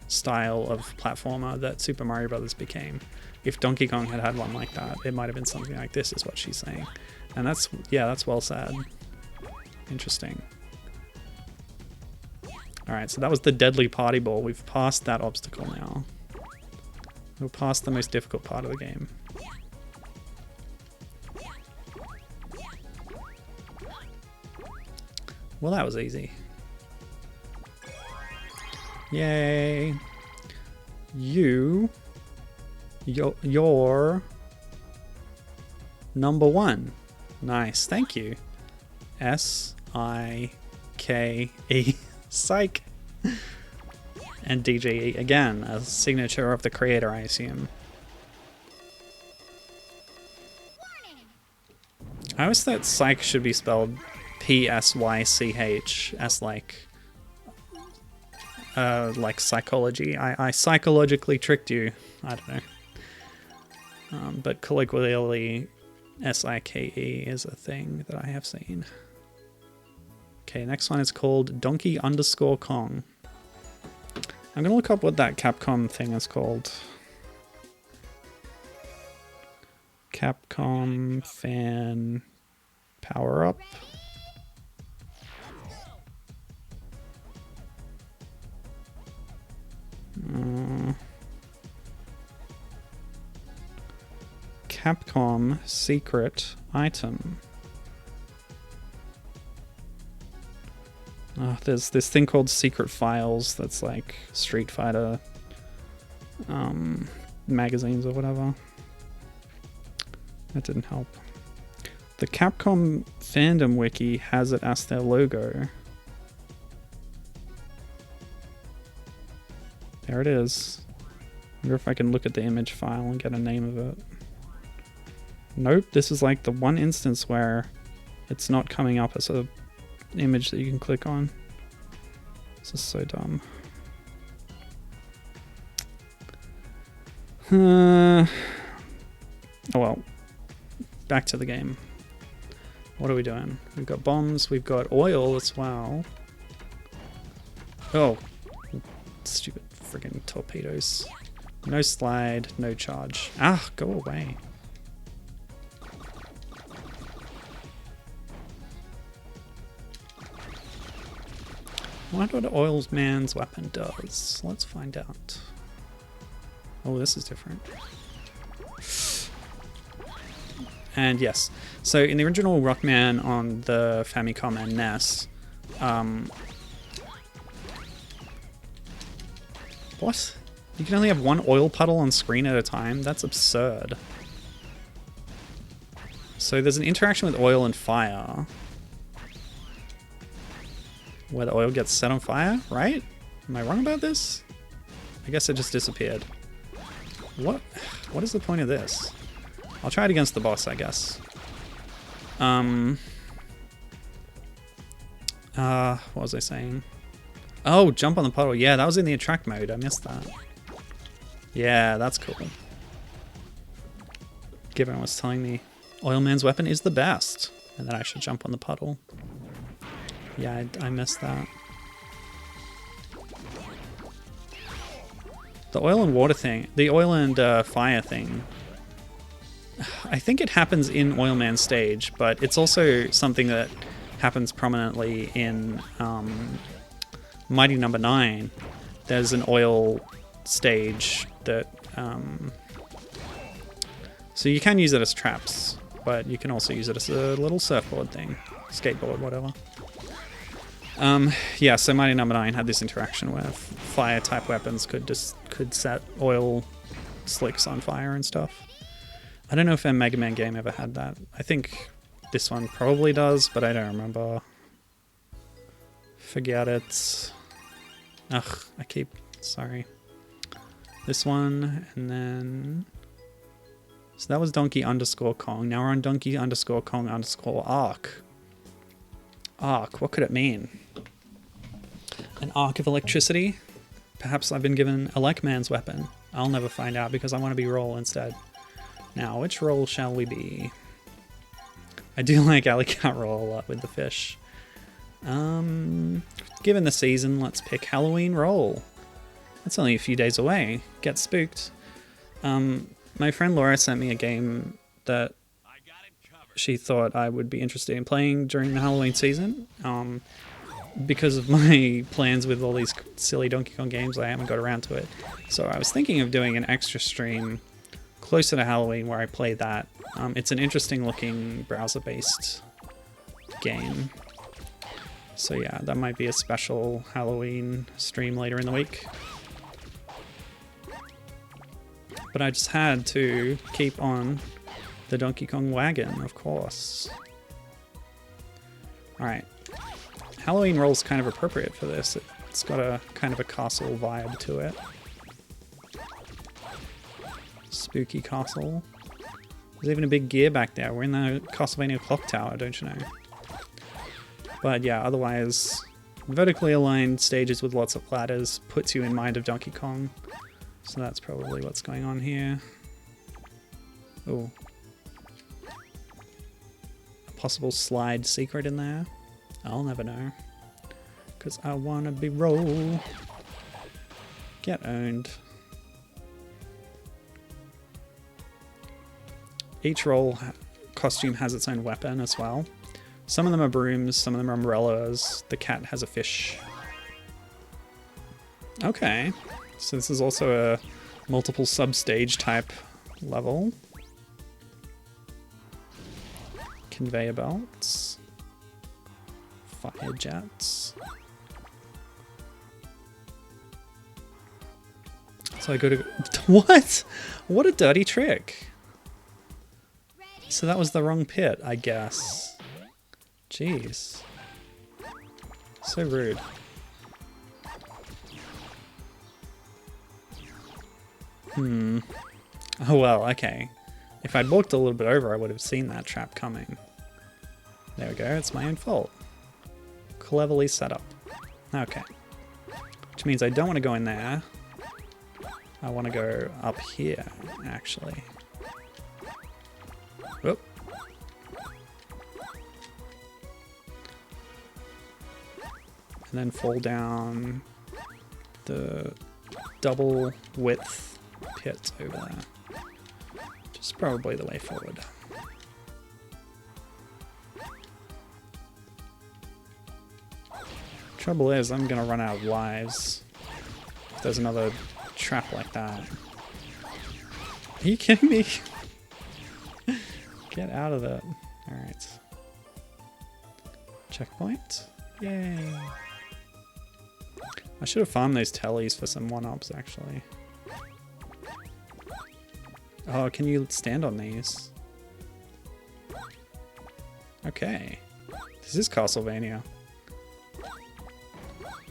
style of platformer that Super Mario Brothers became. If Donkey Kong had had one like that, it might have been something like this, is what she's saying. And that's, yeah, that's well said. Interesting. Alright, so that was the deadly party ball. We've passed that obstacle now. We're past the most difficult part of the game. Well, that was easy. Yay! You're number 1. Nice, thank you. S-I-K-E. Psych! And DJE, again, a signature of the creator, I assume. I always thought psych should be spelled P-S-Y-C-H, as like like psychology. I psychologically tricked you. I don't know. But colloquially, SIKE is a thing that I have seen. Okay, next one is called Donkey_Kong. I'm gonna look up what that Capcom thing is called. Capcom fan power up. Capcom secret item. There's this thing called secret files that's like Street Fighter magazines or whatever. That didn't help. The Capcom fandom wiki has it as their logo. There it is. Wonder if I can look at the image file and get a name of it. Nope, this is like the one instance where it's not coming up as a image that you can click on. This is so dumb. Oh well. Back to the game. What are we doing? We've got bombs, we've got oil as well. Oh. Stupid friggin' torpedoes. No slide, no charge. Ah, go away. I wonder what Oil Man's weapon does. Let's find out. Oh, this is different. And yes, so in the original Rockman on the Famicom and NES, what? You can only have one oil puddle on screen at a time? That's absurd. So there's an interaction with oil and fire, where the oil gets set on fire, right? Am I wrong about this? I guess it just disappeared. What is the point of this? I'll try it against the boss, I guess. What was I saying? Oh, jump on the puddle. Yeah, that was in the attract mode. I missed that. Yeah, that's cool. Given was telling me Oil Man's weapon is the best, and that I should jump on the puddle. Yeah, I missed that. The oil and water thing, the oil and fire thing, I think it happens in Oil Man's stage, but it's also something that happens prominently in Mighty Number 9. There's an oil stage that... so you can use it as traps, but you can also use it as a little surfboard thing. Skateboard, whatever. Yeah, so Mighty Number 9 had this interaction where fire-type weapons could set oil slicks on fire and stuff. I don't know if a Megaman game ever had that. I think this one probably does, but I don't remember. Forget it. Ugh, sorry. This one, and then... So that was Donkey_Kong. Now we're on Donkey_Kong_Arc. Arc, what could it mean? An arc of electricity? Perhaps I've been given a Man's weapon. I'll never find out because I want to be Roll instead. Now, which Roll shall we be? I do like Alley Cat Roll a lot with the fish. Given the season, let's pick Halloween Roll. That's only a few days away. Get spooked. My friend Laura sent me a game that she thought I would be interested in playing during the Halloween season. Because of my plans with all these silly Donkey Kong games, I haven't got around to it. So I was thinking of doing an extra stream closer to Halloween where I play that. It's an interesting looking browser-based game. So yeah, that might be a special Halloween stream later in the week. But I just had to keep on the Donkey Kong wagon, of course. Alright. Halloween Roll's kind of appropriate for this. It's got a kind of a castle vibe to it. Spooky castle. There's even a big gear back there. We're in the Castlevania clock tower, don't you know? But yeah, otherwise, Vertically aligned stages with lots of ladders puts you in mind of Donkey Kong. So that's probably what's going on here. Oh. A possible slide secret in there? I'll never know. Because I want to be roll. Get owned. Each roll costume has its own weapon as well. Some of them are brooms, some of them are umbrellas. The cat has a fish. Okay. So this is also a multiple sub-stage type level. Conveyor belts. Fire jets. So I go to... What? What a dirty trick. So that was the wrong pit, I guess. Jeez. So rude. Oh well, okay. If I'd walked a little bit over, I would have seen that trap coming. There we go, it's my own fault. Cleverly set up. Okay. Which means I don't want to go in there. I want to go up here, actually. Whoop. And then fall down the double width pit over there. Which is probably the way forward. Trouble is, I'm gonna run out of lives if there's another trap like that. Are you kidding me? Get out of that. Alright. Checkpoint. Yay. I should have farmed those tellies for some one-ups, actually. Oh, can you stand on these? Okay. This is Castlevania.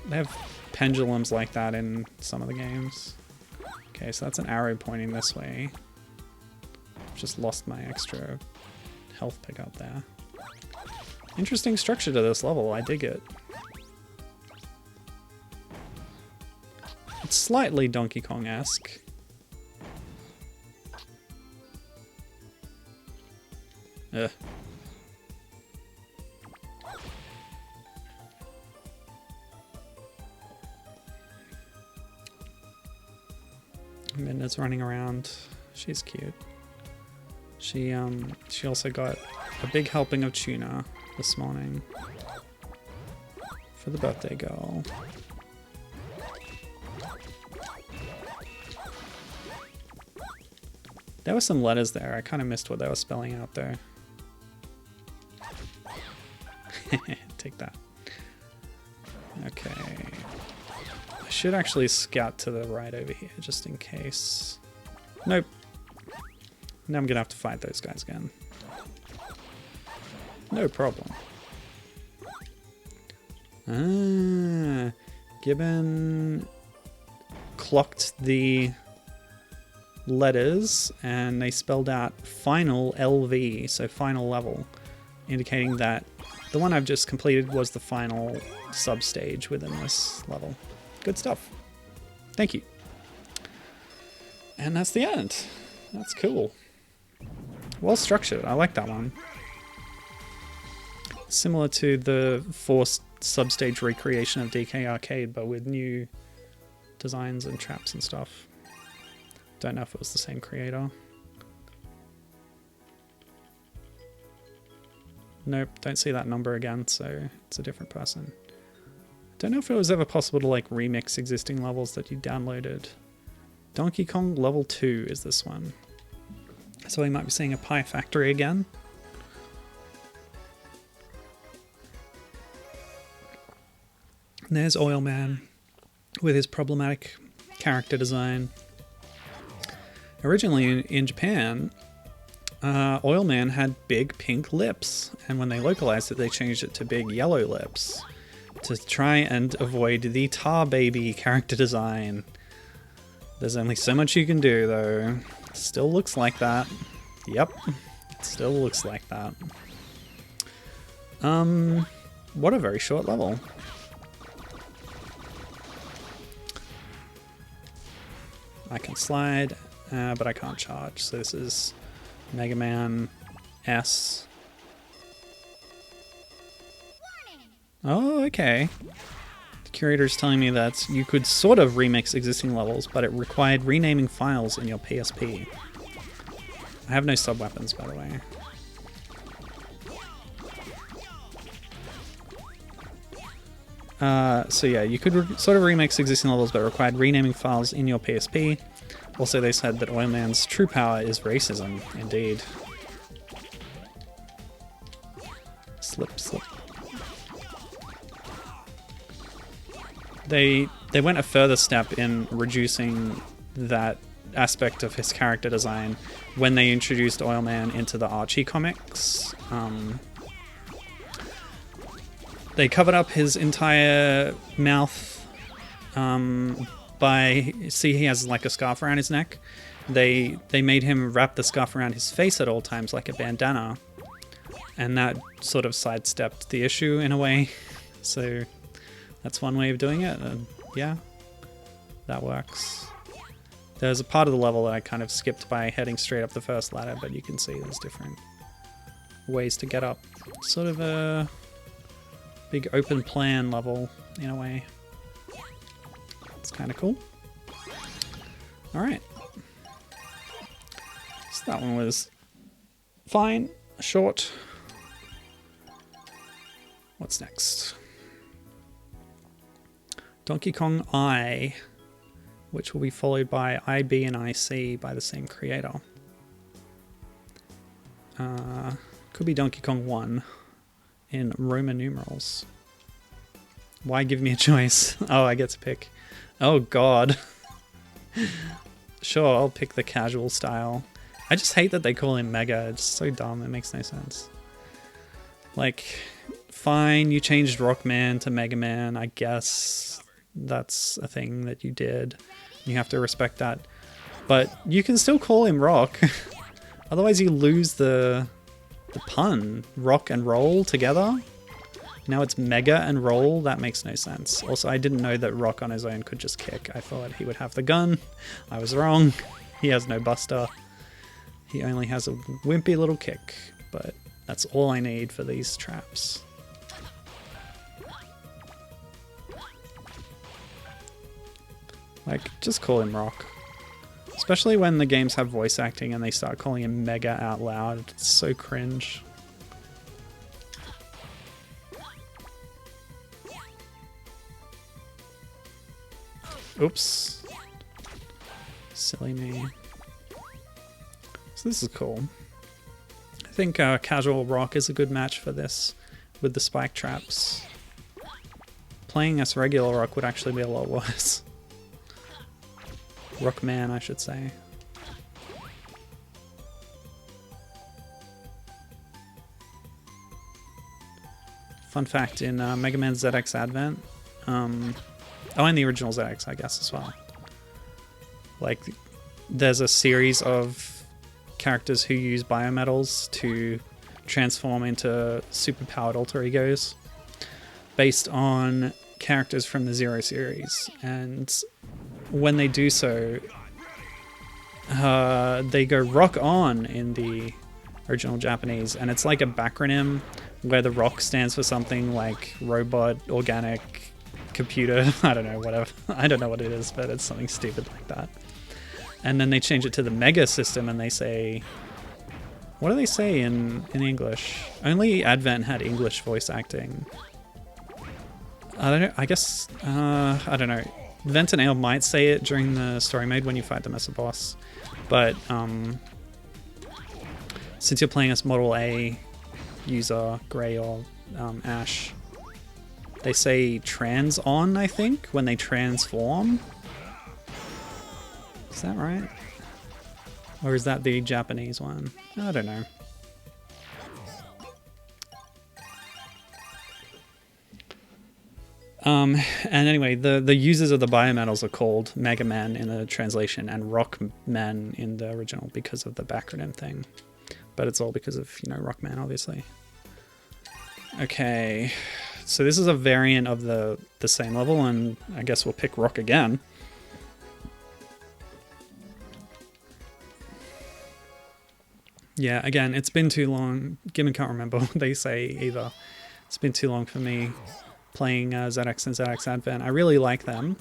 They have pendulums like that in some of the games. Okay, so that's an arrow pointing this way. Just lost my extra health pickup there. Interesting structure to this level, I dig it. It's slightly Donkey Kong-esque. Ugh. Midna's running around. She's cute. She also got a big helping of tuna this morning for the birthday girl. There were some letters there. I kind of missed what they were spelling out there. Take that. Okay. I should actually scout to the right over here just in case. Nope. Now I'm gonna have to fight those guys again. No problem. Ah, Gibbon clocked the letters and they spelled out final LV, so final level, indicating that the one I've just completed was the final sub-stage within this level. Good stuff. Thank you. And that's the end. That's cool. Well structured. I like that one. Similar to the forced sub-stage recreation of DK Arcade, but with new designs and traps and stuff. Don't know if it was the same creator. Nope, don't see that number again, so it's a different person. Don't know if it was ever possible to like remix existing levels that you downloaded. Donkey Kong Level 2 is this one. So we might be seeing a Pie Factory again. And there's Oil Man with his problematic character design. Originally in Japan, Oil Man had big pink lips, and when they localized it, they changed it to big yellow lips to try and avoid the Tar Baby character design. There's only so much you can do, though. Still looks like that. Yep, it still looks like that. What a very short level. I can slide, but I can't charge. So this is Megaman S. Oh, okay. The curator's telling me that you could sort of remix existing levels, but it required renaming files in your PSP. I have no sub-weapons, by the way. So yeah, you could sort of remix existing levels, but it required renaming files in your PSP. Also, they said that Oilman's true power is racism, indeed. Slip, slip. They went a further step in reducing that aspect of his character design when they introduced Oilman into the Archie comics. They covered up his entire mouth see, he has like a scarf around his neck. They made him wrap the scarf around his face at all times like a bandana, and that sort of sidestepped the issue in a way. So that's one way of doing it, and yeah, that works. There's a part of the level that I kind of skipped by heading straight up the first ladder, but you can see there's different ways to get up. Sort of a big open plan level in a way. It's kind of cool. Alright. So that one was fine, short. What's next? Donkey Kong I, which will be followed by IB and IC by the same creator. Could be Donkey Kong 1 in Roman numerals. Why give me a choice? Oh, I get to pick. Oh god. Sure, I'll pick the casual style. I just hate that they call him Mega. It's so dumb, it makes no sense. Like, fine, you changed Rockman to Megaman, I guess that's a thing that you did. You have to respect that. But you can still call him Rock. Otherwise you lose the pun. Rock and roll together. Now it's Mega and roll. That makes no sense. Also, I didn't know that Rock on his own could just kick. I thought he would have the gun. I was wrong. He has no buster. He only has a wimpy little kick. But that's all I need for these traps. Like, just call him Rock. Especially when the games have voice acting and they start calling him Mega out loud. It's so cringe. Oops. Silly me. So this is cool. I think Casual Rock is a good match for this with the spike traps. Playing as regular Rock would actually be a lot worse. Rockman, I should say. Fun fact, in Mega Man ZX Advent, oh, and the original ZX, I guess, as well. Like, there's a series of characters who use biometals to transform into superpowered alter egos based on characters from the Zero series. And when they do so, they go rock on in the original Japanese, and it's like a backronym where the rock stands for something like robot, organic, computer, I don't know, whatever. I don't know what it is, but it's something stupid like that. And then they change it to the Mega system and they say, what do they say in English? Only Advent had English voice acting. I don't know, I guess, I don't know. Vent and Ale might say it during the story mode when you fight them as a boss, but since you're playing as Model A user, Grey or Ash, they say trans on, I think, when they transform. Is that right? Or is that the Japanese one? I don't know. And anyway, the users of the biometals are called Megaman in the translation and Rockman in the original because of the backronym thing. But it's all because of, you know, Rockman, obviously. Okay, so this is a variant of the same level, and I guess we'll pick Rock again. Yeah, again, it's been too long. Gimme can't remember what they say either. It's been too long for me playing ZX and ZX Advent. I really like them.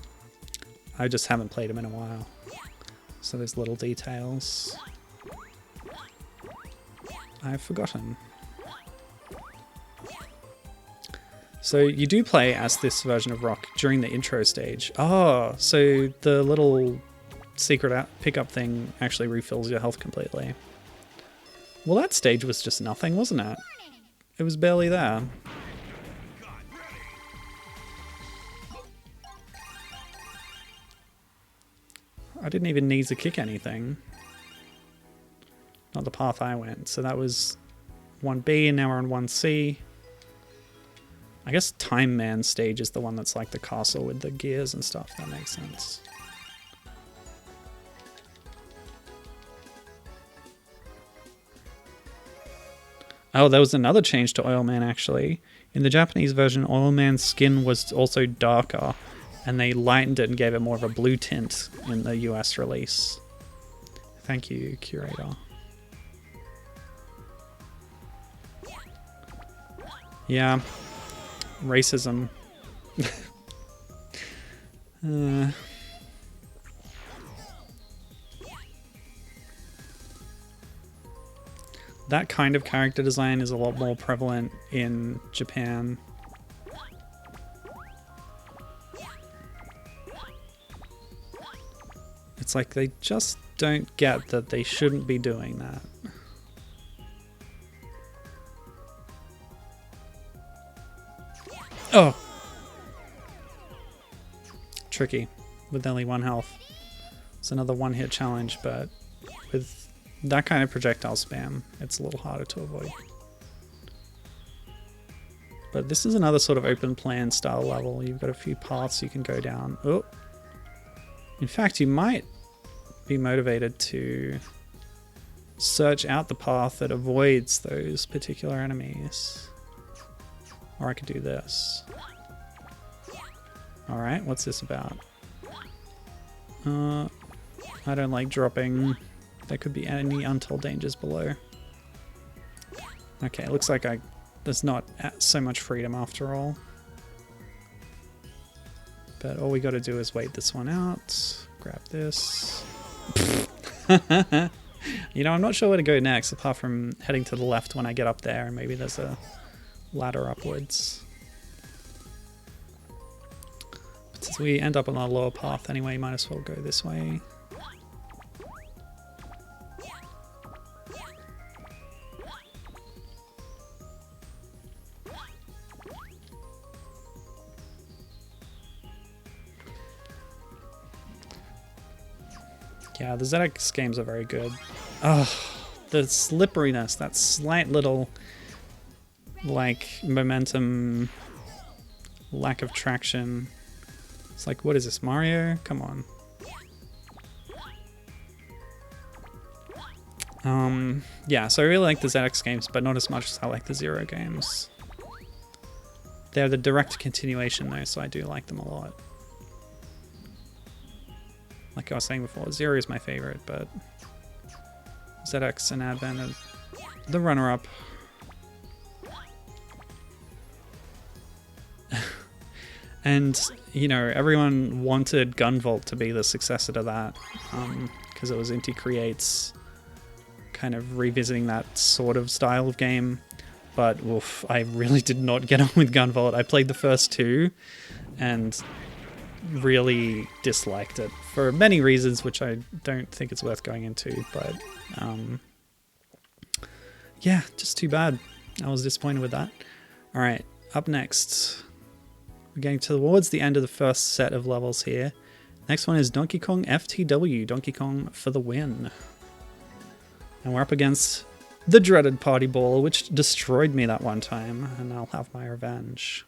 I just haven't played them in a while. So there's little details I've forgotten. So you do play as this version of Rock during the intro stage. Oh, so the little secret pickup thing actually refills your health completely. Well, that stage was just nothing, wasn't it? It was barely there. I didn't even need to kick anything. Not the path I went. So that was 1B and now we're on 1C. I guess Time Man stage is the one that's like the castle with the gears and stuff. That makes sense. Oh, there was another change to Oil Man actually. In the Japanese version, Oil Man's skin was also darker, and they lightened it and gave it more of a blue tint in the US release. Thank you, curator. Yeah, racism. That kind of character design is a lot more prevalent in Japan. It's like they just don't get that they shouldn't be doing that. Oh! Tricky. With only 1 health. It's another one-hit challenge, but with that kind of projectile spam, it's a little harder to avoid. But this is another sort of open plan style level. You've got a few paths you can go down. Oh! In fact, you might be motivated to search out the path that avoids those particular enemies. Or I could do this. Alright, what's this about? I don't like dropping. There could be any untold dangers below. Okay, it looks like there's not so much freedom after all. But all we gotta do is wait this one out. Grab this. You know, I'm not sure where to go next, apart from heading to the left when I get up there, and maybe there's a ladder upwards. But since we end up on the lower path anyway, might as well go this way. Yeah, the ZX games are very good. Oh, the slipperiness, that slight little, like, momentum, lack of traction. It's like, what is this, Mario? Come on. Yeah, so I really like the ZX games, but not as much as I like the Zero games. They're the direct continuation though, so I do like them a lot. Like I was saying before, Zero is my favorite, but ZX and Advent are the runner-up. And, you know, everyone wanted Gunvolt to be the successor to that, because it was Inti Creates kind of revisiting that sort of style of game. But, oof, I really did not get on with Gunvolt. I played the first two, and really disliked it for many reasons, which I don't think it's worth going into, but yeah, just too bad. I was disappointed with that. Alright, up next, we're getting towards the end of the first set of levels here. Next one is Donkey Kong FTW, Donkey Kong for the win. And we're up against the dreaded Party Ball, which destroyed me that one time, and I'll have my revenge.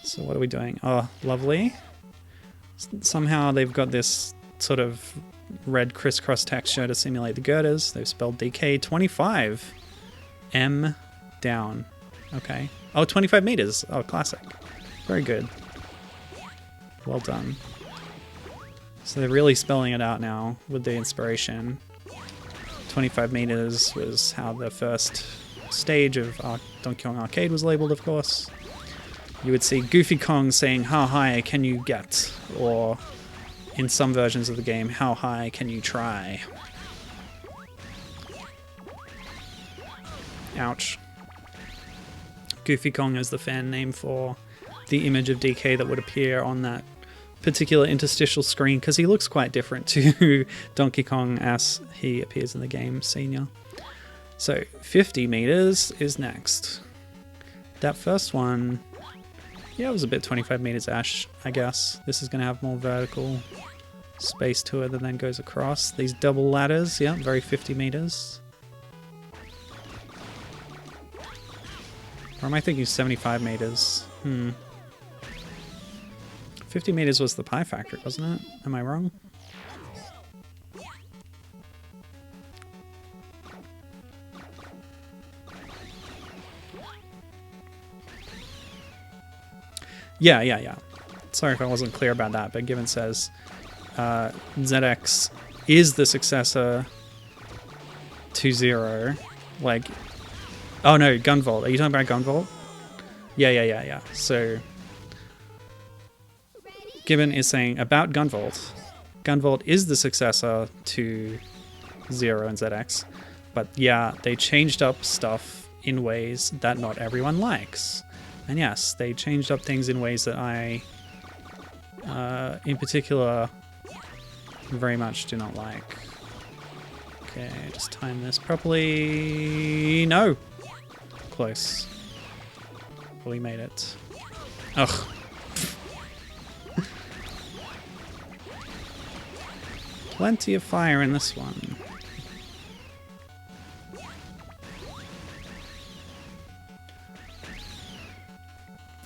So what are we doing? Oh, lovely. Somehow they've got this sort of red crisscross texture to simulate the girders. They've spelled DK25. M down. Okay. Oh, 25 meters. Oh, classic. Very good. Well done. So they're really spelling it out now with the inspiration. 25 meters was how the first stage of Donkey Kong Arcade was labeled, of course. You would see Goofy Kong saying, "How high can you get?" Or in some versions of the game, "How high can you try?" Ouch. Goofy Kong is the fan name for the image of DK that would appear on that particular interstitial screen, because he looks quite different to Donkey Kong as he appears in the game senior. So 50 meters is next. That first one, yeah, it was a bit 25 meters ash, I guess. This is going to have more vertical space to it that then goes across. These double ladders, yeah, very 50 meters. Or am I thinking 75 meters? 50 meters was the Pi Factory, wasn't it? Am I wrong? Yeah. Sorry if I wasn't clear about that, but Given says ZX is the successor to Zero. Like, oh no, Gunvolt. Are you talking about Gunvolt? Yeah. So Gibbon is saying about Gunvolt. Gunvolt is the successor to Zero and ZX, but yeah, they changed up stuff in ways that not everyone likes. And yes, they changed up things in ways that I, in particular, very much do not like. Okay, just time this properly. No! Close. Well, we made it. Ugh. Plenty of fire in this one.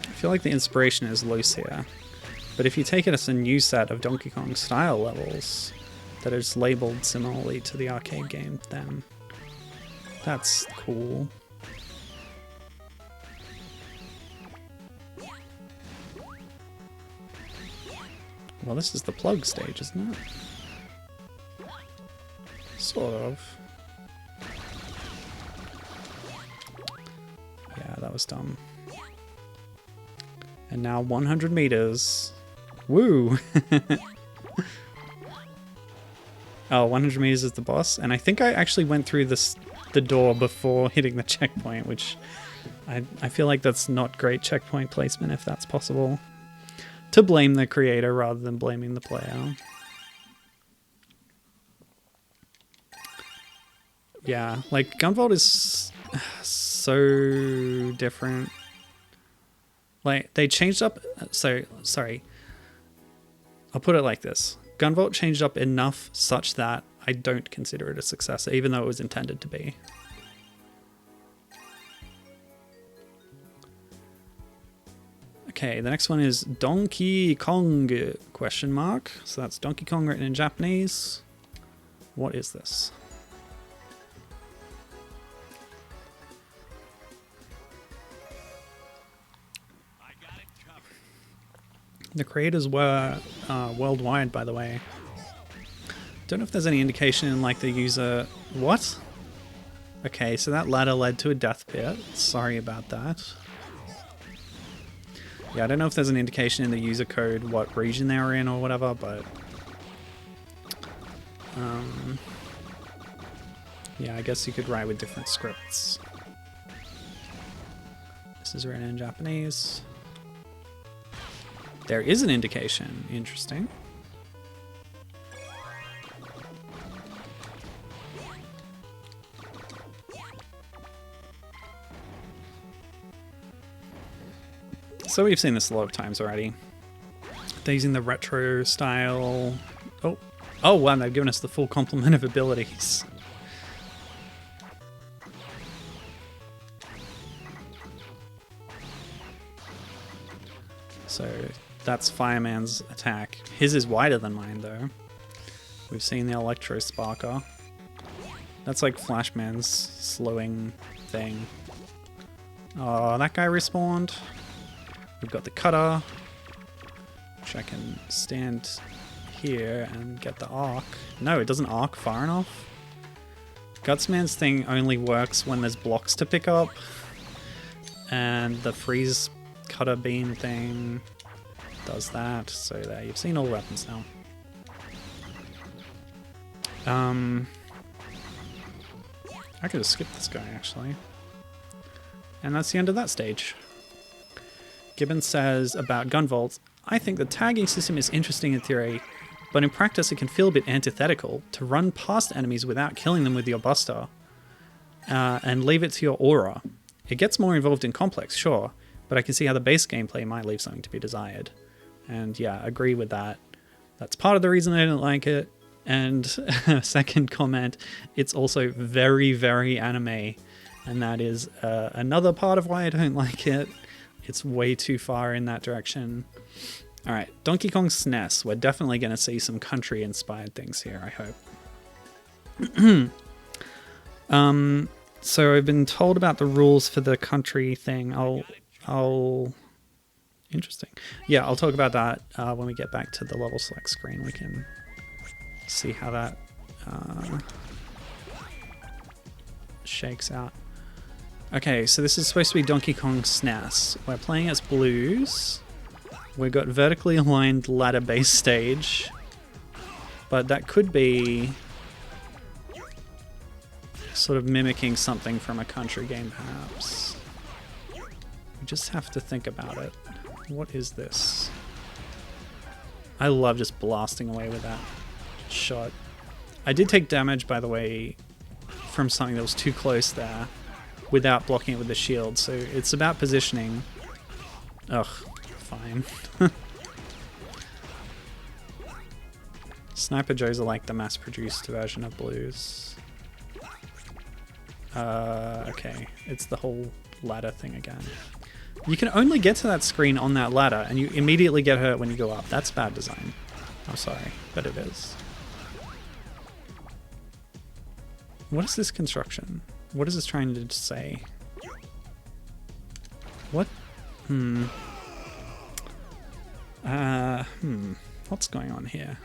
I feel like the inspiration is loose here, but if you take it as a new set of Donkey Kong style levels that is labeled similarly to the arcade game, then that's cool. Well, this is the plug stage, isn't it? Sort of. Yeah, that was dumb. And now 100 meters. Woo! Oh, 100 meters is the boss. And I think I actually went through the door before hitting the checkpoint, which I feel like that's not great checkpoint placement if that's possible. To blame the creator rather than blaming the player. Yeah, like Gunvolt is so different. Like they changed up. So sorry. I'll put it like this: Gunvolt changed up enough such that I don't consider it a successor, even though it was intended to be. Okay, the next one is Donkey Kong ? So that's Donkey Kong written in Japanese. What is this? The creators were worldwide, by the way. Don't know if there's any indication in like the user... What? Okay, so that ladder led to a death pit. Sorry about that. Yeah, I don't know if there's an indication in the user code what region they were in or whatever, but... yeah, I guess you could write with different scripts. This is written in Japanese. There is an indication. Interesting. So we've seen this a lot of times already. They're using the retro style. Oh wow, they've given us the full complement of abilities. So that's Fireman's attack. His is wider than mine though. We've seen the Electro Sparker. That's like Flashman's slowing thing. Oh, that guy respawned. We've got the cutter, which I can stand here and get the arc. No, it doesn't arc far enough. Gutsman's thing only works when there's blocks to pick up, and the freeze cutter beam thing does that. So there, you've seen all the weapons now. I could have skipped this guy actually. And that's the end of that stage. Gibbons says about gun vaults, I think the tagging system is interesting in theory, but in practice it can feel a bit antithetical to run past enemies without killing them with your buster and leave it to your aura. It gets more involved in complex, sure, but I can see how the base gameplay might leave something to be desired. And yeah, agree with that. That's part of the reason I didn't like it. And second comment, it's also very, very anime. And that is another part of why I don't like it. It's way too far in that direction. All right, Donkey Kong SNES. We're definitely going to see some country-inspired things here, I hope. So I've been told about the rules for the country thing. Interesting. Yeah, I'll talk about that when we get back to the level select screen. We can see how that shakes out. Okay, so this is supposed to be Donkey Kong SNES. We're playing as Blues. We've got vertically aligned ladder-based stage, but that could be sort of mimicking something from a country game, perhaps. We just have to think about it. What is this? I love just blasting away with that shot. I did take damage, by the way, from something that was too close there without blocking it with the shield, so it's about positioning. Ugh, fine. Sniper Joes are like the mass-produced version of Blues. Okay, it's the whole ladder thing again. You can only get to that screen on that ladder, and you immediately get hurt when you go up. That's bad design. I'm sorry, but it is. What is this construction? What is this trying to say? What? What's going on here?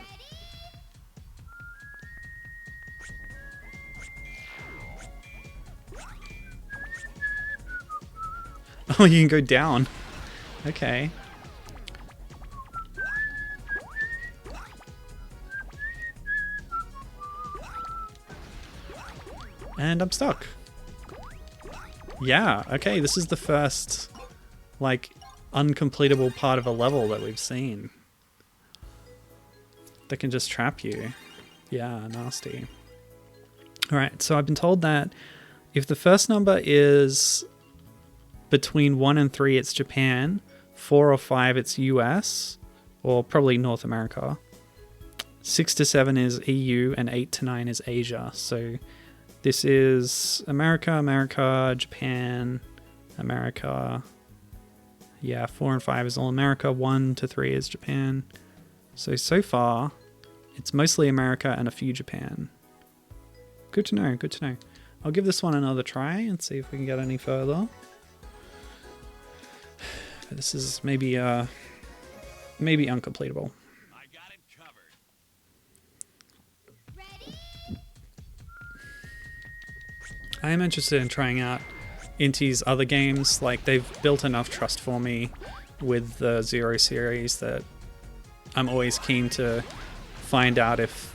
Oh, you can go down. Okay. And I'm stuck. Yeah, okay, this is the first, like, uncompletable part of a level that we've seen. That can just trap you. Yeah, nasty. Alright, so I've been told that if the first number is between 1 and 3, it's Japan. 4 or 5, it's US, or probably North America. 6 to 7 is EU, and 8 to 9 is Asia. So this is America, America, Japan, America. Yeah, 4 and 5 is all America. 1 to 3 is Japan. So far, it's mostly America and a few Japan. Good to know, good to know. I'll give this one another try and see if we can get any further. But this is maybe uncompletable. I got it covered. I am interested in trying out Inti's other games. Like, they've built enough trust for me with the Zero series that I'm always keen to find out if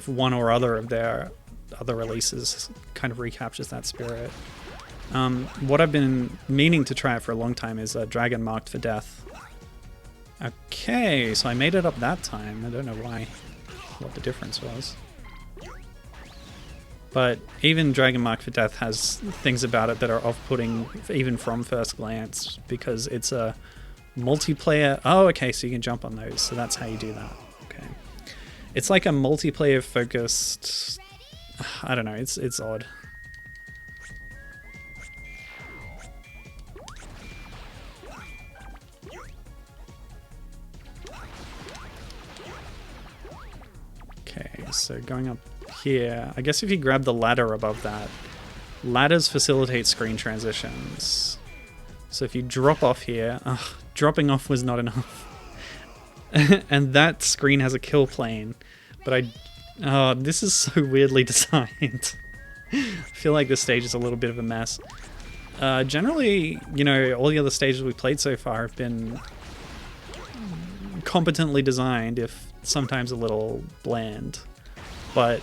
one or other of their other releases kind of recaptures that spirit. What I've been meaning to try out for a long time is Dragon Marked for Death. Okay, so I made it up that time. I don't know what the difference was. But even Dragon Marked for Death has things about it that are off-putting even from first glance, because it's a multiplayer... Oh, okay, so you can jump on those, so that's how you do that. Okay. It's like a multiplayer focused... I don't know, it's odd. Okay, so going up here, I guess if you grab the ladder above that, ladders facilitate screen transitions. So if you drop off here, dropping off was not enough. And that screen has a kill plane, but this is so weirdly designed. I feel like this stage is a little bit of a mess. Generally, you know, all the other stages we played so far have been competently designed, if sometimes a little bland. But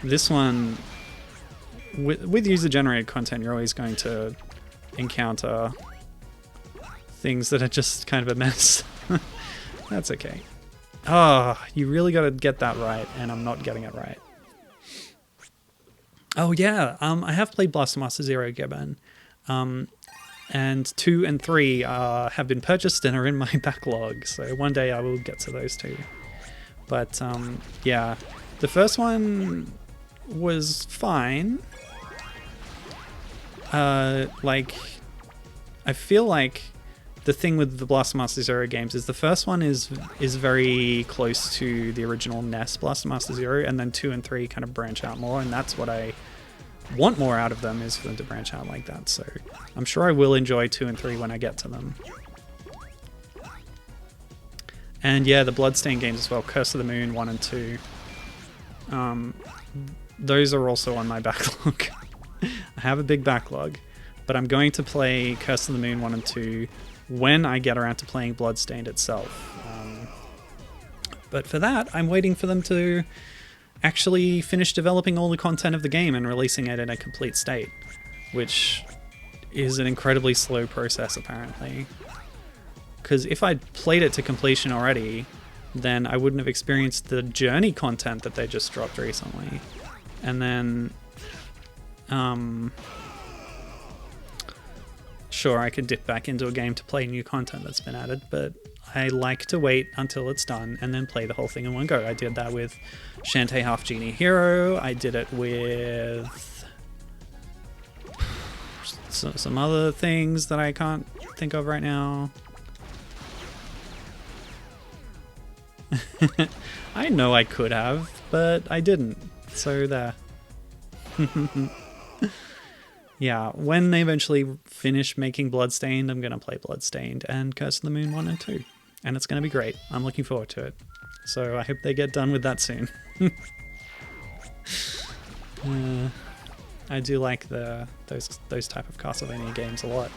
this one, with user-generated content, you're always going to encounter things that are just kind of a mess. That's okay. Oh, you really got to get that right, and I'm not getting it right. Oh yeah, I have played Blaster Master Zero Geban, and 2 and 3 have been purchased and are in my backlog, so one day I will get to those two. But yeah, the first one was fine. Like, I feel like the thing with the Blaster Master Zero games is the first one is very close to the original NES Blaster Master Zero, and then 2 and 3 kind of branch out more, and that's what I want more out of them, is for them to branch out like that. So I'm sure I will enjoy 2 and 3 when I get to them. And yeah, the Bloodstained games as well, Curse of the Moon 1 and 2. Those are also on my backlog. I have a big backlog, but I'm going to play Curse of the Moon 1 and 2 when I get around to playing Bloodstained itself. But for that, I'm waiting for them to actually finish developing all the content of the game and releasing it in a complete state, which is an incredibly slow process apparently. Because if I'd played it to completion already, then I wouldn't have experienced the journey content that they just dropped recently. And then sure, I could dip back into a game to play new content that's been added, but I like to wait until it's done and then play the whole thing in one go. I did that with Shantae Half Genie Hero. I did it with some other things that I can't think of right now. I know I could have, but I didn't. So there. Yeah, when they eventually finish making Bloodstained, I'm going to play Bloodstained and Curse of the Moon 1 and 2. And it's going to be great. I'm looking forward to it. So I hope they get done with that soon. I do like those type of Castlevania games a lot.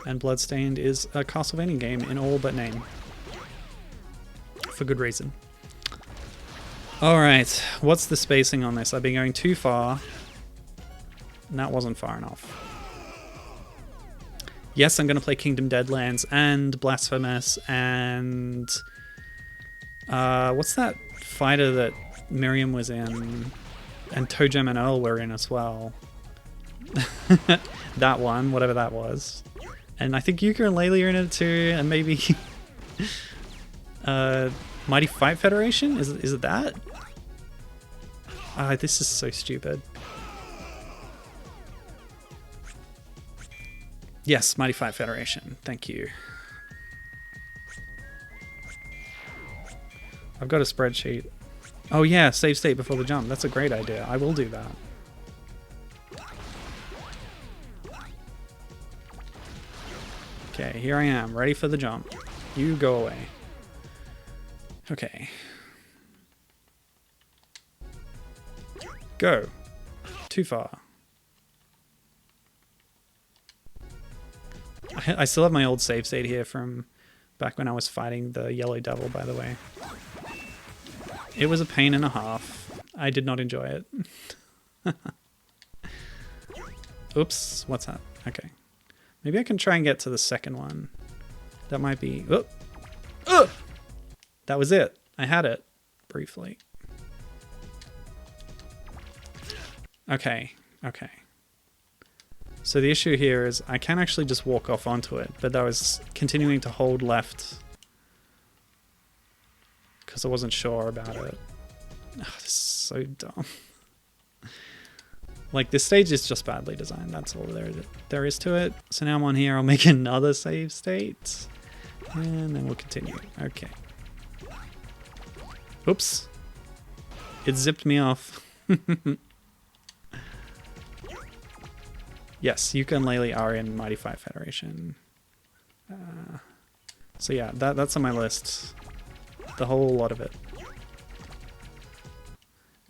And Bloodstained is a Castlevania game in all but name. For good reason. Alright, what's the spacing on this? I've been going too far. And that wasn't far enough. Yes, I'm going to play Kingdom Deadlands and Blasphemous and... what's that fighter that Miriam was in? And Toe Jam and Earl were in as well. That one, whatever that was. And I think Yuka and Laylee are in it too, and maybe... Mighty Fight Federation? Is it that? This is so stupid. Yes, Mighty Fight Federation. Thank you. I've got a spreadsheet. Oh yeah, save state before the jump. That's a great idea. I will do that. Okay, here I am, ready for the jump. You go away. Okay. Go. Too far. I still have my old save state here from back when I was fighting the Yellow Devil, by the way. It was a pain and a half. I did not enjoy it. Oops, what's that? Okay. Maybe I can try and get to the second one. That might be... Oh! That was it. I had it. Briefly. Okay. Okay. So the issue here is I can actually just walk off onto it, but I was continuing to hold left because I wasn't sure about it. Oh, this is so dumb. Like, this stage is just badly designed. That's all there is to it. So now I'm on here. I'll make another save state. And then we'll continue. Okay. Oops. It zipped me off. Yes, Yuka and Laylee are in Mighty Fight Federation. So yeah, that's on my list. The whole lot of it.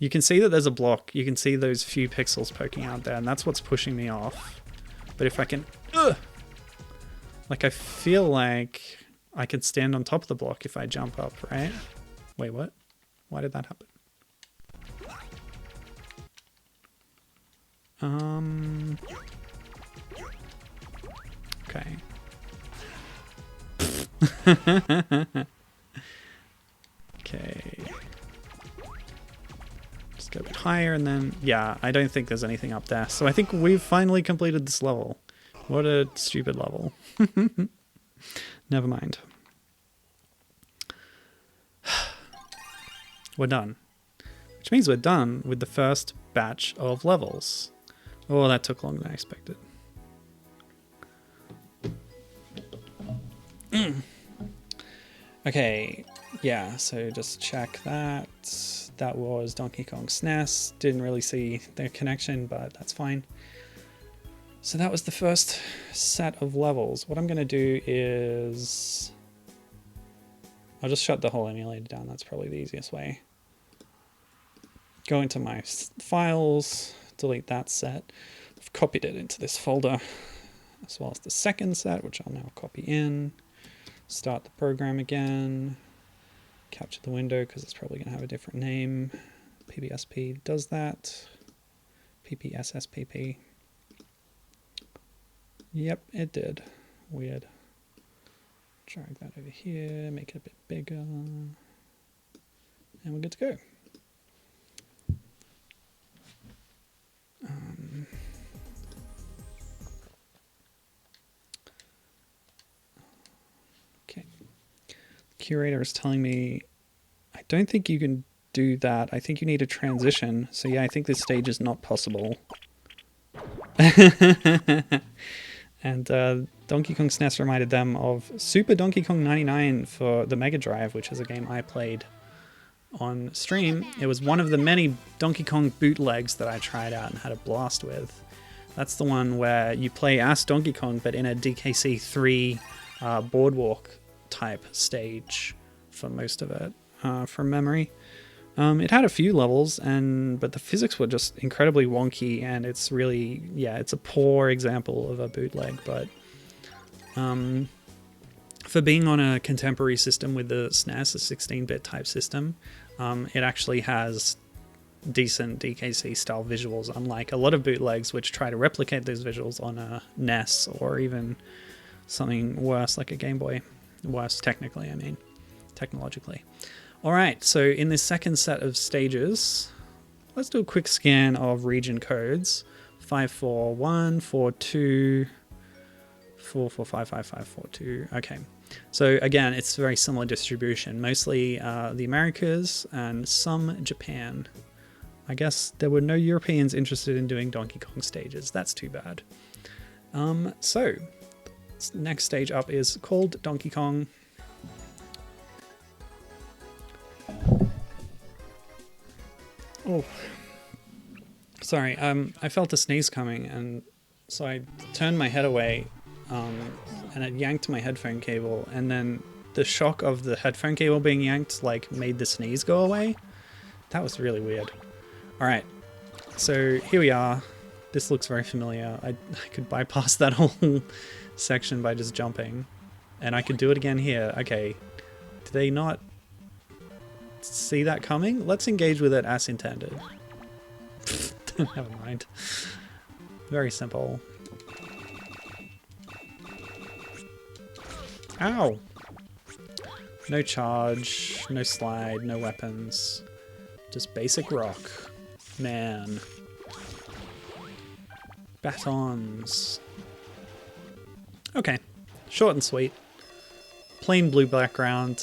You can see that there's a block. You can see those few pixels poking out there, and that's what's pushing me off. But if I can... Like, I feel like I could stand on top of the block if I jump up, right? Wait, what? Why did that happen? Okay. Okay. Just go a bit higher and then... Yeah, I don't think there's anything up there. So I think we've finally completed this level. What a stupid level. Never mind. We're done. Which means we're done with the first batch of levels. Oh, that took longer than I expected. Okay, yeah, so just check that. That was Donkey Kong SNES. Didn't really see the connection, but that's fine. So that was the first set of levels. What I'm going to do is... I'll just shut the whole emulator down. That's probably the easiest way. Go into my files, delete that set. I've copied it into this folder, as well as the second set, which I'll now copy in. Start the program again. Capture the window because it's probably going to have a different name. PBSP does that. PPSSPP. Yep, it did. Weird. Drag that over here, make it a bit bigger. And we're good to go. Okay. The curator is telling me, I don't think you can do that. I think you need a transition. So yeah, I think this stage is not possible. And Donkey Kong SNES reminded them of Super Donkey Kong 99 for the Mega Drive, which is a game I played on stream. It was one of the many Donkey Kong bootlegs that I tried out and had a blast with. That's the one where you play as Donkey Kong, but in a DKC 3 boardwalk type stage for most of it, from memory. It had a few levels, but the physics were just incredibly wonky, and it's really, yeah, it's a poor example of a bootleg, but for being on a contemporary system with the SNES, a 16-bit type system, it actually has decent DKC style visuals, unlike a lot of bootlegs which try to replicate those visuals on a NES or even something worse like a Game Boy. Worse technically, I mean, technologically. Alright, so in this second set of stages, let's do a quick scan of region codes. 541, 42, 445542. Okay, so again, it's very similar distribution. Mostly the Americas and some Japan. I guess there were no Europeans interested in doing Donkey Kong stages. That's too bad. So, next stage up is called Donkey Kong. Oh, sorry. I felt a sneeze coming, and so I turned my head away, and it yanked my headphone cable, and then the shock of the headphone cable being yanked, like, made the sneeze go away. That was really weird. Alright, so here we are. This looks very familiar. I could bypass that whole section by just jumping, and I could do it again here. Okay, did they not see that coming? Let's engage with it as intended. Never mind. Very simple. Ow! No charge, no slide, no weapons. Just basic rock. Man. Batons. Okay. Short and sweet. Plain blue background.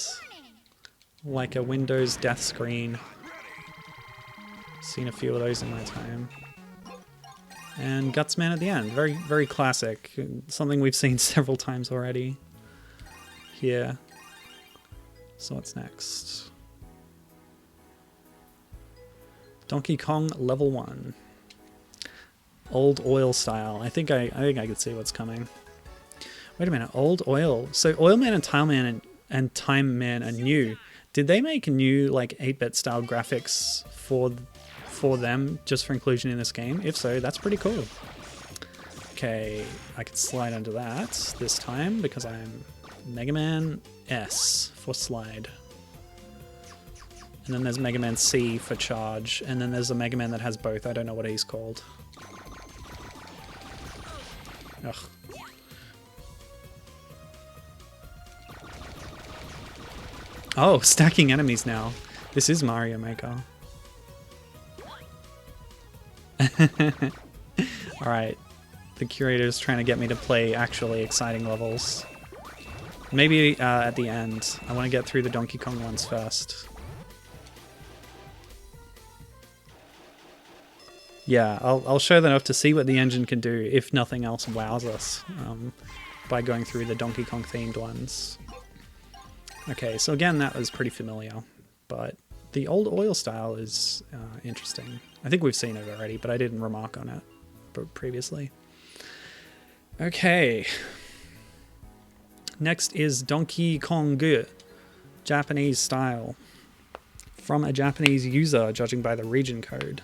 Like a Windows death screen. Seen a few of those in my time. And Gutsman at the end. Very, very classic. Something we've seen several times already. Here. So what's next? Donkey Kong level 1. Old oil style. I think I could see what's coming. Wait a minute. Old oil. So Oil Man and Tile Man and Time Man are new. Did they make new, like, 8-bit style graphics for for them, just for inclusion in this game? If so, that's pretty cool. Okay, I can slide under that this time because I'm Megaman S for slide. And then there's Megaman C for charge, and then there's a Megaman that has both. I don't know what he's called. Ugh. Oh, stacking enemies now. This is Mario Maker. Alright. The curator is trying to get me to play actually exciting levels. Maybe at the end. I want to get through the Donkey Kong ones first. Yeah, I'll show that off to see what the engine can do if nothing else wows us by going through the Donkey Kong themed ones. Okay, so again, that was pretty familiar, but the old oil style is interesting. I think we've seen it already, but I didn't remark on it previously. Okay. Next is Donkey Kong Japanese style. From a Japanese user, judging by the region code.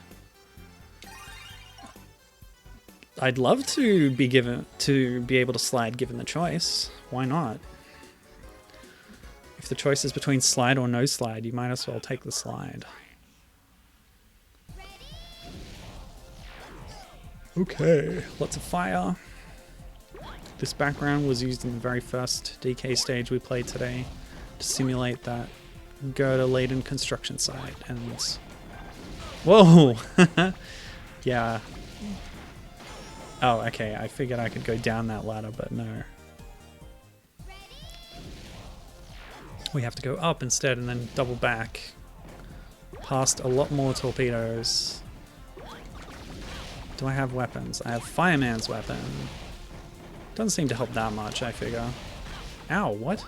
I'd love to be able to slide given the choice. Why not? If the choice is between slide or no slide, you might as well take the slide. Okay, lots of fire. This background was used in the very first DK stage we played today to simulate that girder-laden construction site. And whoa! Yeah. Oh, okay, I figured I could go down that ladder, but no. We have to go up instead and then double back. Past a lot more torpedoes. Do I have weapons? I have Fireman's weapon. Doesn't seem to help that much, I figure. Ow, what?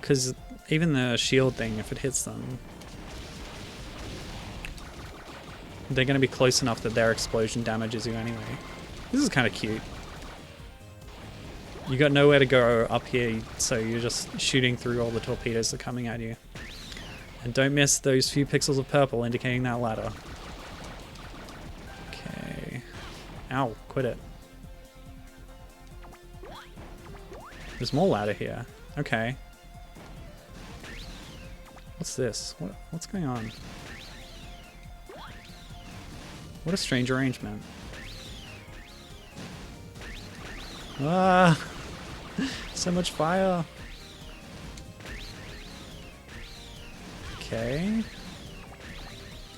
Because even the shield thing, if it hits them, they're going to be close enough that their explosion damages you anyway. This is kind of cute. You got nowhere to go up here, so you're just shooting through all the torpedoes that are coming at you. And don't miss those few pixels of purple indicating that ladder. Okay. Ow, quit it. There's more ladder here. Okay. What's this? What's going on? What a strange arrangement. Ah! So much fire! Okay.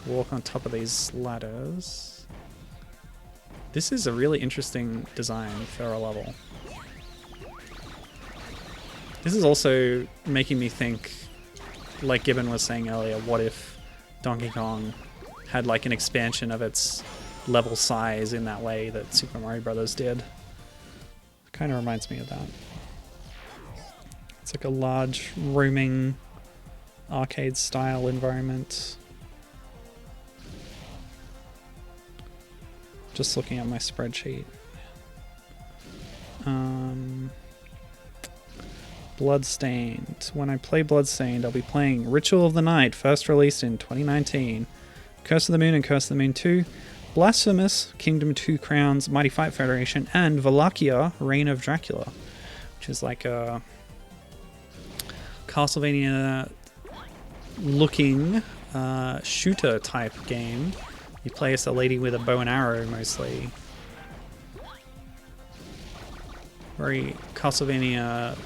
Walk on top of these ladders. This is a really interesting design for a level. This is also making me think, like Gibbon was saying earlier, what if Donkey Kong had like an expansion of its level size in that way that Super Mario Brothers did? It kind of reminds me of that. It's like a large roaming arcade style environment. Just looking at my spreadsheet. Bloodstained. When I play Bloodstained, I'll be playing Ritual of the Night, first released in 2019. Curse of the Moon and Curse of the Moon 2, Blasphemous, Kingdom 2 Crowns, Mighty Fight Federation, and Wallachia, Reign of Dracula, which is like a Castlevania-looking shooter type game. You play as a lady with a bow and arrow, mostly. Very Castlevania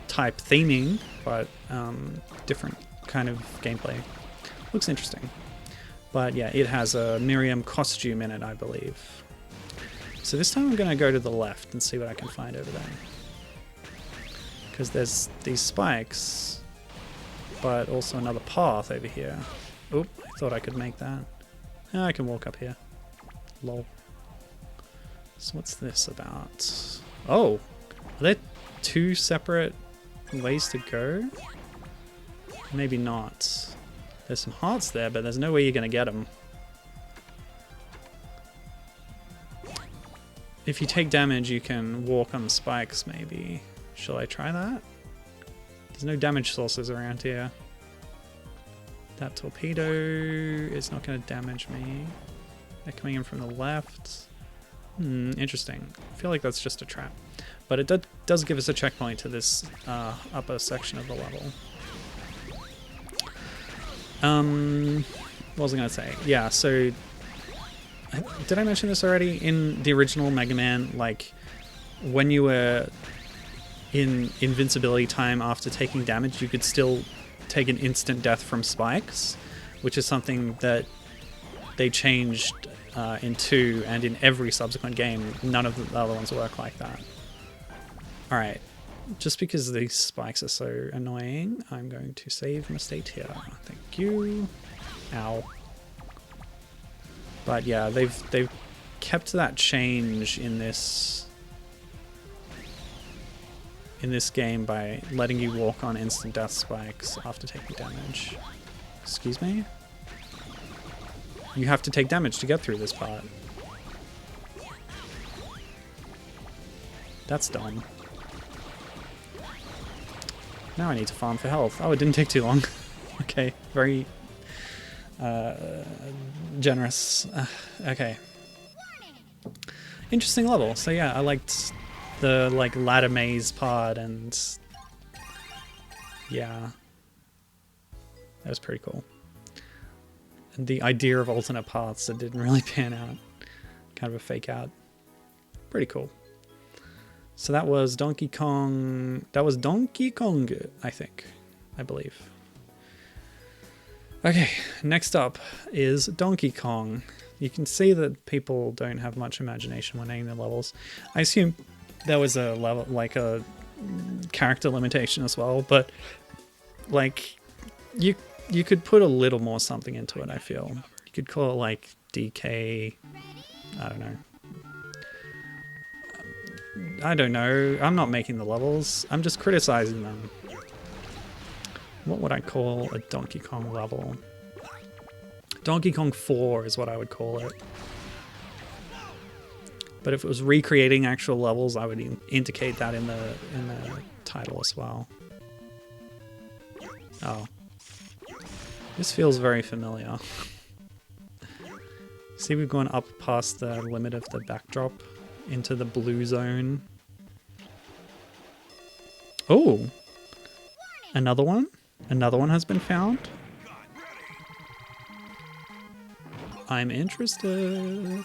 type theming, but different kind of gameplay. Looks interesting. But yeah, it has a Miriam costume in it, I believe. So this time I'm going to go to the left and see what I can find over there. Because there's these spikes, but also another path over here. Oop, I thought I could make that. Oh, I can walk up here. Lol. So what's this about? Oh, are there two separate ways to go? Maybe not. There's some hearts there, but there's no way you're going to get them. If you take damage, you can walk on the spikes, maybe. Shall I try that? There's no damage sources around here. That torpedo is not going to damage me. They're coming in from the left. Interesting. I feel like that's just a trap. But it does give us a checkpoint to this upper section of the level. What was I going to say? Yeah, so... Did I mention this already? In the original Mega Man, like, when you were in invincibility time after taking damage, you could still take an instant death from spikes, which is something that they changed in 2, and in every subsequent game, none of the other ones work like that. Alright, just because these spikes are so annoying, I'm going to save my state here. Thank you. Ow. But yeah, they've kept that change in this game by letting you walk on instant death spikes after taking damage. Excuse me? You have to take damage to get through this part. That's dumb. Now I need to farm for health. Oh, it didn't take too long. Okay, very generous. Okay. Interesting level. So yeah, I liked the like ladder maze part, and yeah, that was pretty cool. And the idea of alternate paths that didn't really pan out, kind of a fake out. Pretty cool. So that was Donkey Kong. That was Donkey Kong, I believe. Okay, next up is Donkey Kong. You can see that people don't have much imagination when naming the levels. I assume there was a level, like a character limitation as well, but like you could put a little more something into it, I feel. You could call it like DK, I don't know. I don't know. I'm not making the levels. I'm just criticizing them. What would I call a Donkey Kong level? Donkey Kong 4 is what I would call it. But if it was recreating actual levels, I would indicate that in the title as well. Oh. This feels very familiar. See, we've gone up past the limit of the backdrop into the blue zone. Oh! Another one? Another one has been found? I'm interested.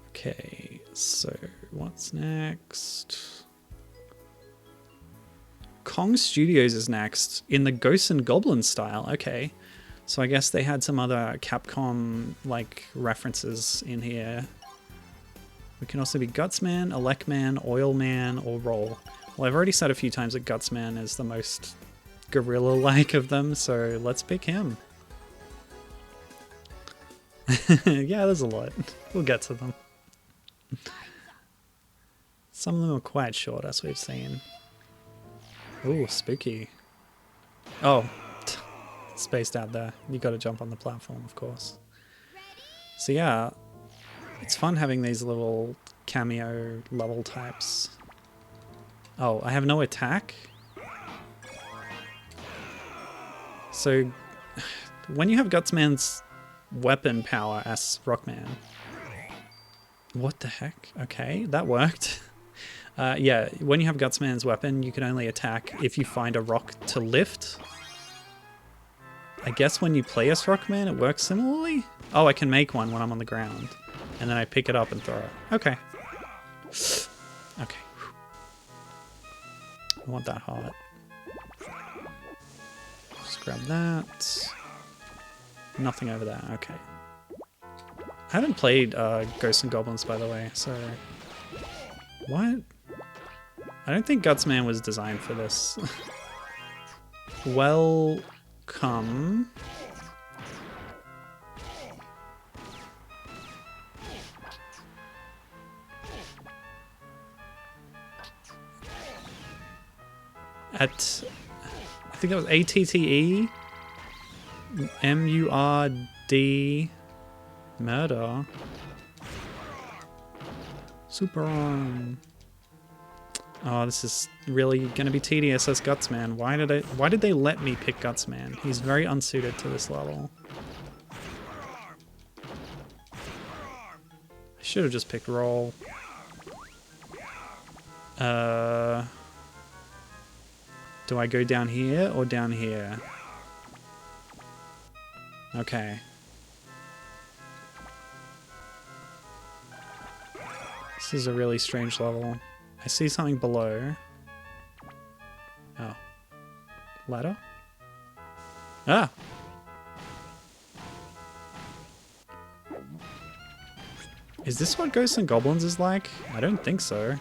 Okay, so what's next? Kong Studios is next in the Ghosts and Goblins style. Okay, so I guess they had some other Capcom like references in here. We can also be Gutsman, Elecman, Oilman, or Roll. Well, I've already said a few times that Gutsman is the most gorilla-like of them, so let's pick him. Yeah, there's a lot. We'll get to them. Some of them are quite short, as we've seen. Ooh, spooky. Oh, spaced out there. You gotta jump on the platform, of course. So yeah, it's fun having these little cameo level types. Oh, I have no attack? So, when you have Gutsman's weapon power as Rockman... What the heck? Okay, that worked. Yeah, when you have Gutsman's weapon, you can only attack if you find a rock to lift. I guess when you play as Rockman, it works similarly? Oh, I can make one when I'm on the ground. And then I pick it up and throw it. Okay. Okay. I want that heart. Just grab that. Nothing over there. Okay. I haven't played Ghosts and Goblins, by the way, so... What? I don't think Gutsman was designed for this. Welcome. At... I think that was ATTE? MURD... Murder. Super on. Oh, this is really gonna be tedious as Gutsman. Why did they let me pick Gutsman? He's very unsuited to this level. I should have just picked Roll. Do I go down here or down here? Okay. This is a really strange level. I see something below. Oh. Ladder? Ah! Is this what Ghosts and Goblins is like? I don't think so.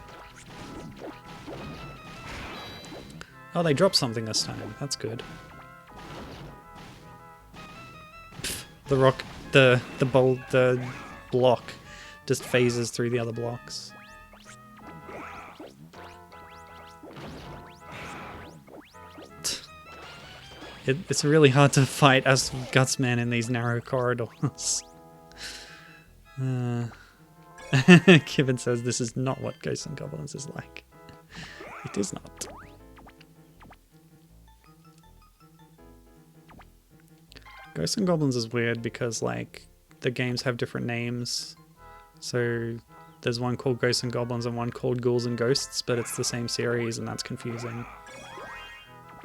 Oh, they dropped something this time. That's good. Pfft, the block just phases through the other blocks. It's really hard to fight as Gutsman in these narrow corridors. Kevin says this is not what Ghosts and Goblins is like. It is not. Ghosts and Goblins is weird because, like, the games have different names. So there's one called Ghosts and Goblins and one called Ghouls and Ghosts, but it's the same series and that's confusing.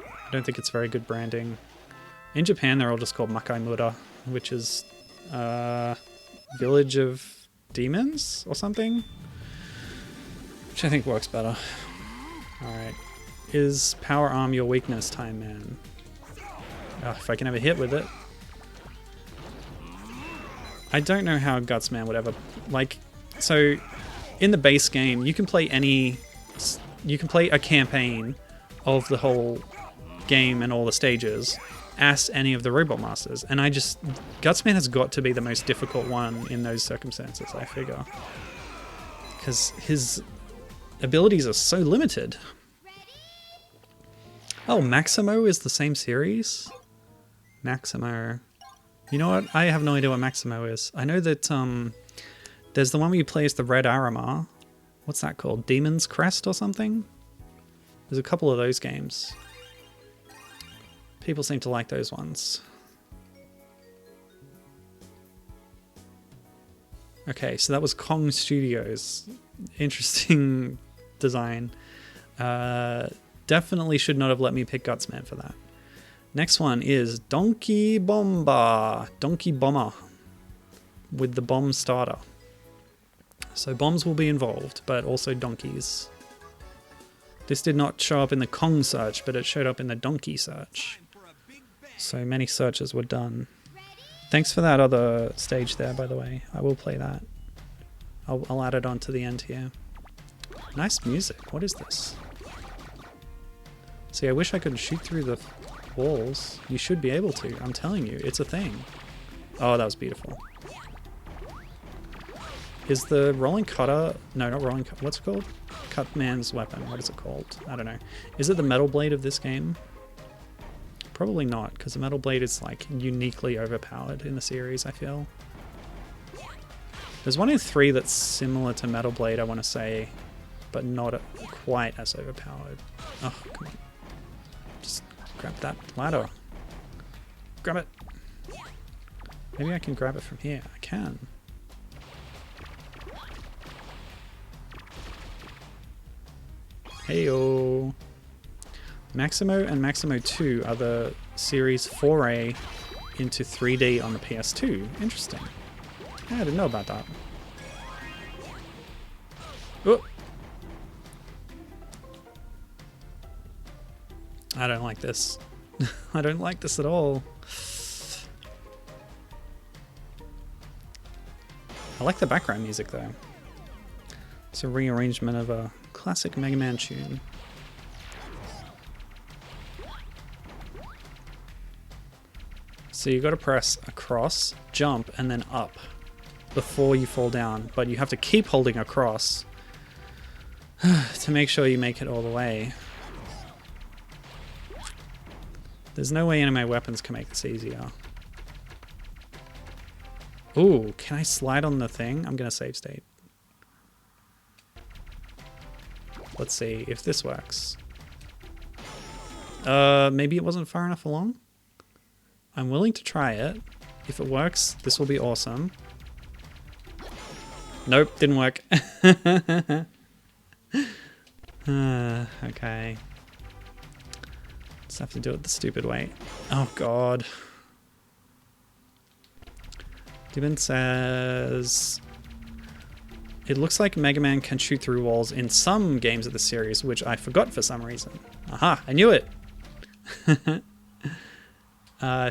I don't think it's very good branding. In Japan, they're all just called Makaimura, which is Village of Demons or something, which I think works better. Alright. Is Power Arm your weakness, Time Man? Oh, if I can have a hit with it. I don't know how Gutsman would ever, like, so in the base game, you can play a campaign of the whole game and all the stages as any of the Robot Masters, and Gutsman has got to be the most difficult one in those circumstances, I figure. Because his abilities are so limited. Oh, Maximo is the same series? Maximo. You know what? I have no idea what Maximo is. I know that there's the one where you play as the Red Aramar. What's that called? Demon's Crest or something? There's a couple of those games. People seem to like those ones. Okay, so that was Kong Studios. Interesting design. Definitely should not have let me pick Gutsman for that. Next one is Donkey Bomber. Donkey Bomber. With the bomb starter. So bombs will be involved, but also donkeys. This did not show up in the Kong search, but it showed up in the donkey search. So many searches were done. Thanks for that other stage there, by the way. I will play that. I'll add it on to the end here. Nice music. What is this? See, I wish I could shoot through the walls. You should be able to. I'm telling you, it's a thing. Oh, that was beautiful. Is the rolling cutter... No, not rolling cutter. What's it called? Cutman's weapon. What is it called? I don't know. Is it the metal blade of this game? Probably not, because the metal blade is like uniquely overpowered in the series, I feel. There's one in 3 that's similar to Metal Blade, I want to say, but not quite as overpowered. Oh, come on. Just grab that ladder. Grab it. Maybe I can grab it from here. I can. Heyo. Maximo and Maximo 2 are the series foray into 3D on the PS2. Interesting. I didn't know about that. Oh. I don't like this. I don't like this at all. I like the background music though. It's a rearrangement of a classic Megaman tune. So you got to press across, jump, and then up before you fall down. But you have to keep holding across to make sure you make it all the way. There's no way any of my weapons can make this easier. Ooh, can I slide on the thing? I'm going to save state. Let's see if this works. Maybe it wasn't far enough along. I'm willing to try it. If it works, this will be awesome. Nope, didn't work. Okay. Just have to do it the stupid way. Oh god. Gibbon says... It looks like Megaman can shoot through walls in some games of the series, which I forgot for some reason. Aha, I knew it!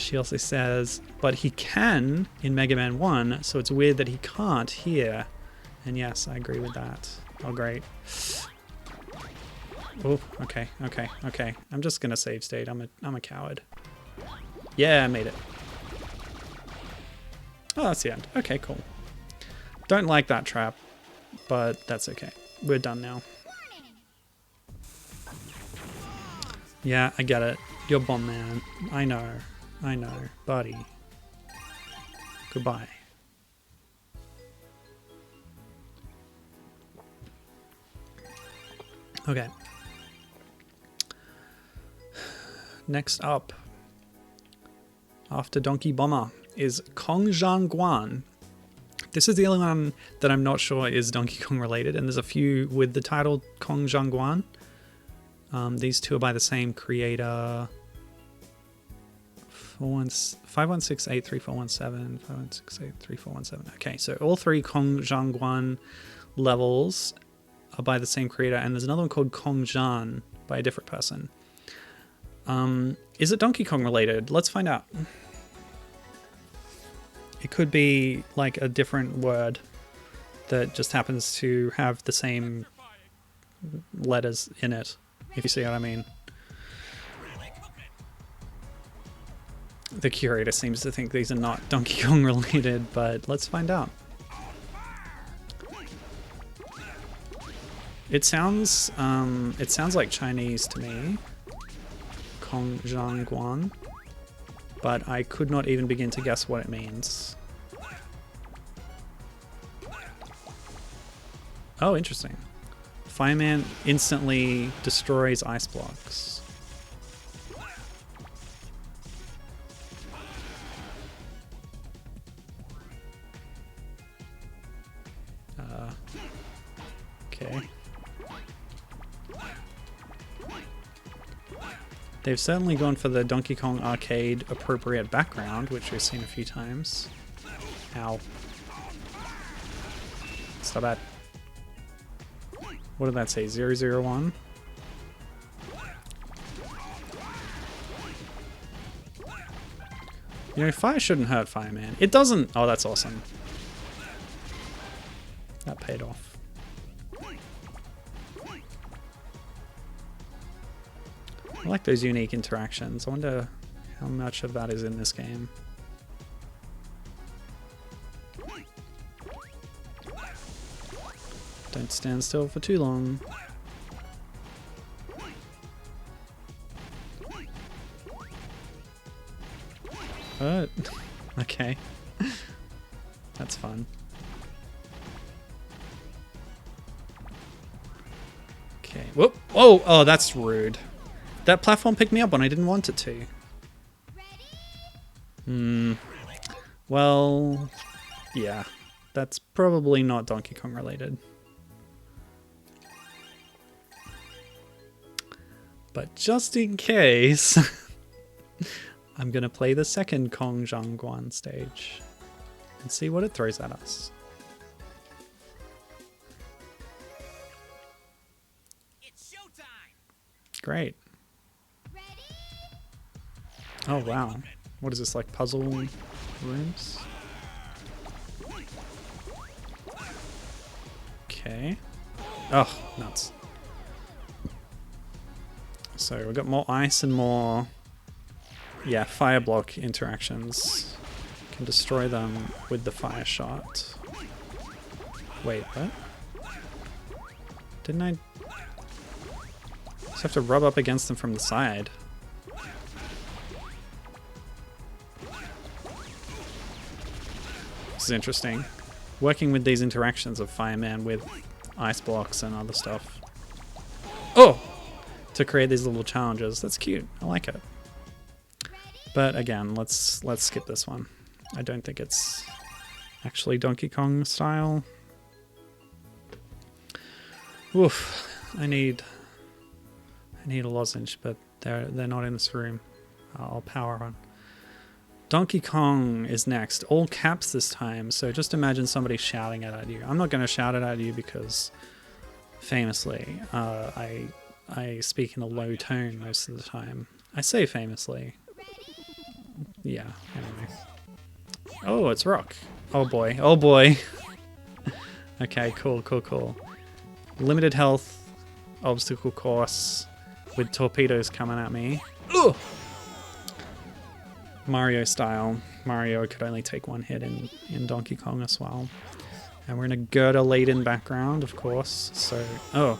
She also says, but he can in Mega Man 1, so it's weird that he can't here. And yes, I agree with that. Oh, great. Oh, okay. I'm just gonna save state. I'm a coward. Yeah, I made it. Oh, that's the end. Okay, cool. Don't like that trap, but that's okay. We're done now. Yeah, I get it. You're bomb man. I know, buddy. Goodbye. Okay. Next up, after Donkey Bomber, is Kong Guan. This is the only one that I'm not sure is Donkey Kong related, and there's a few with the title Kong Guan. These two are by the same creator. 51683417, 51683417. Okay, so all three Kong Guan levels are by the same creator, and there's another one called Kong Jan by a different person. Is it Donkey Kong related? Let's find out. It could be like a different word that just happens to have the same letters in it, if you see what I mean. The curator seems to think these are not Donkey Kong related, but let's find out. It sounds like Chinese to me. Kong Guan. But I could not even begin to guess what it means. Oh, interesting. Fireman instantly destroys ice blocks. Okay. They've certainly gone for the Donkey Kong arcade appropriate background, which we've seen a few times. Ow. Stop that. What did that say? 001? You know, fire shouldn't hurt Fireman. It doesn't. Oh, that's awesome. That paid off. I like those unique interactions. I wonder how much of that is in this game. Don't stand still for too long. Okay. That's fun. Okay. Whoop! Oh, oh, that's rude. That platform picked me up when I didn't want it to. Well, yeah. That's probably not Donkey Kong related. But just in case, I'm gonna play the second Kong Guan stage and see what it throws at us. It's showtime. Great. Oh wow. What is this, like puzzle rooms? Okay. Oh, nuts. So we've got more ice and more, yeah, fire block interactions. Can destroy them with the fire shot. Wait, what? Didn't I just have to rub up against them from the side? This is interesting. Working with these interactions of Fireman with ice blocks and other stuff. Oh! To create these little challenges. That's cute. I like it. But again, let's skip this one. I don't think it's actually Donkey Kong style. Oof. I need a lozenge, but they're not in this room. I'll power on. Donkey Kong is next. All caps this time, so just imagine somebody shouting it at you. I'm not going to shout it at you because, famously, I speak in a low tone most of the time. I say famously. Yeah, anyway. Oh, it's Rock. Oh boy, oh boy. Okay, cool. Limited health, obstacle course, with torpedoes coming at me. Ugh! Mario style. Mario could only take one hit in Donkey Kong as well. And we're in a girder-laden background, of course, so... Oh.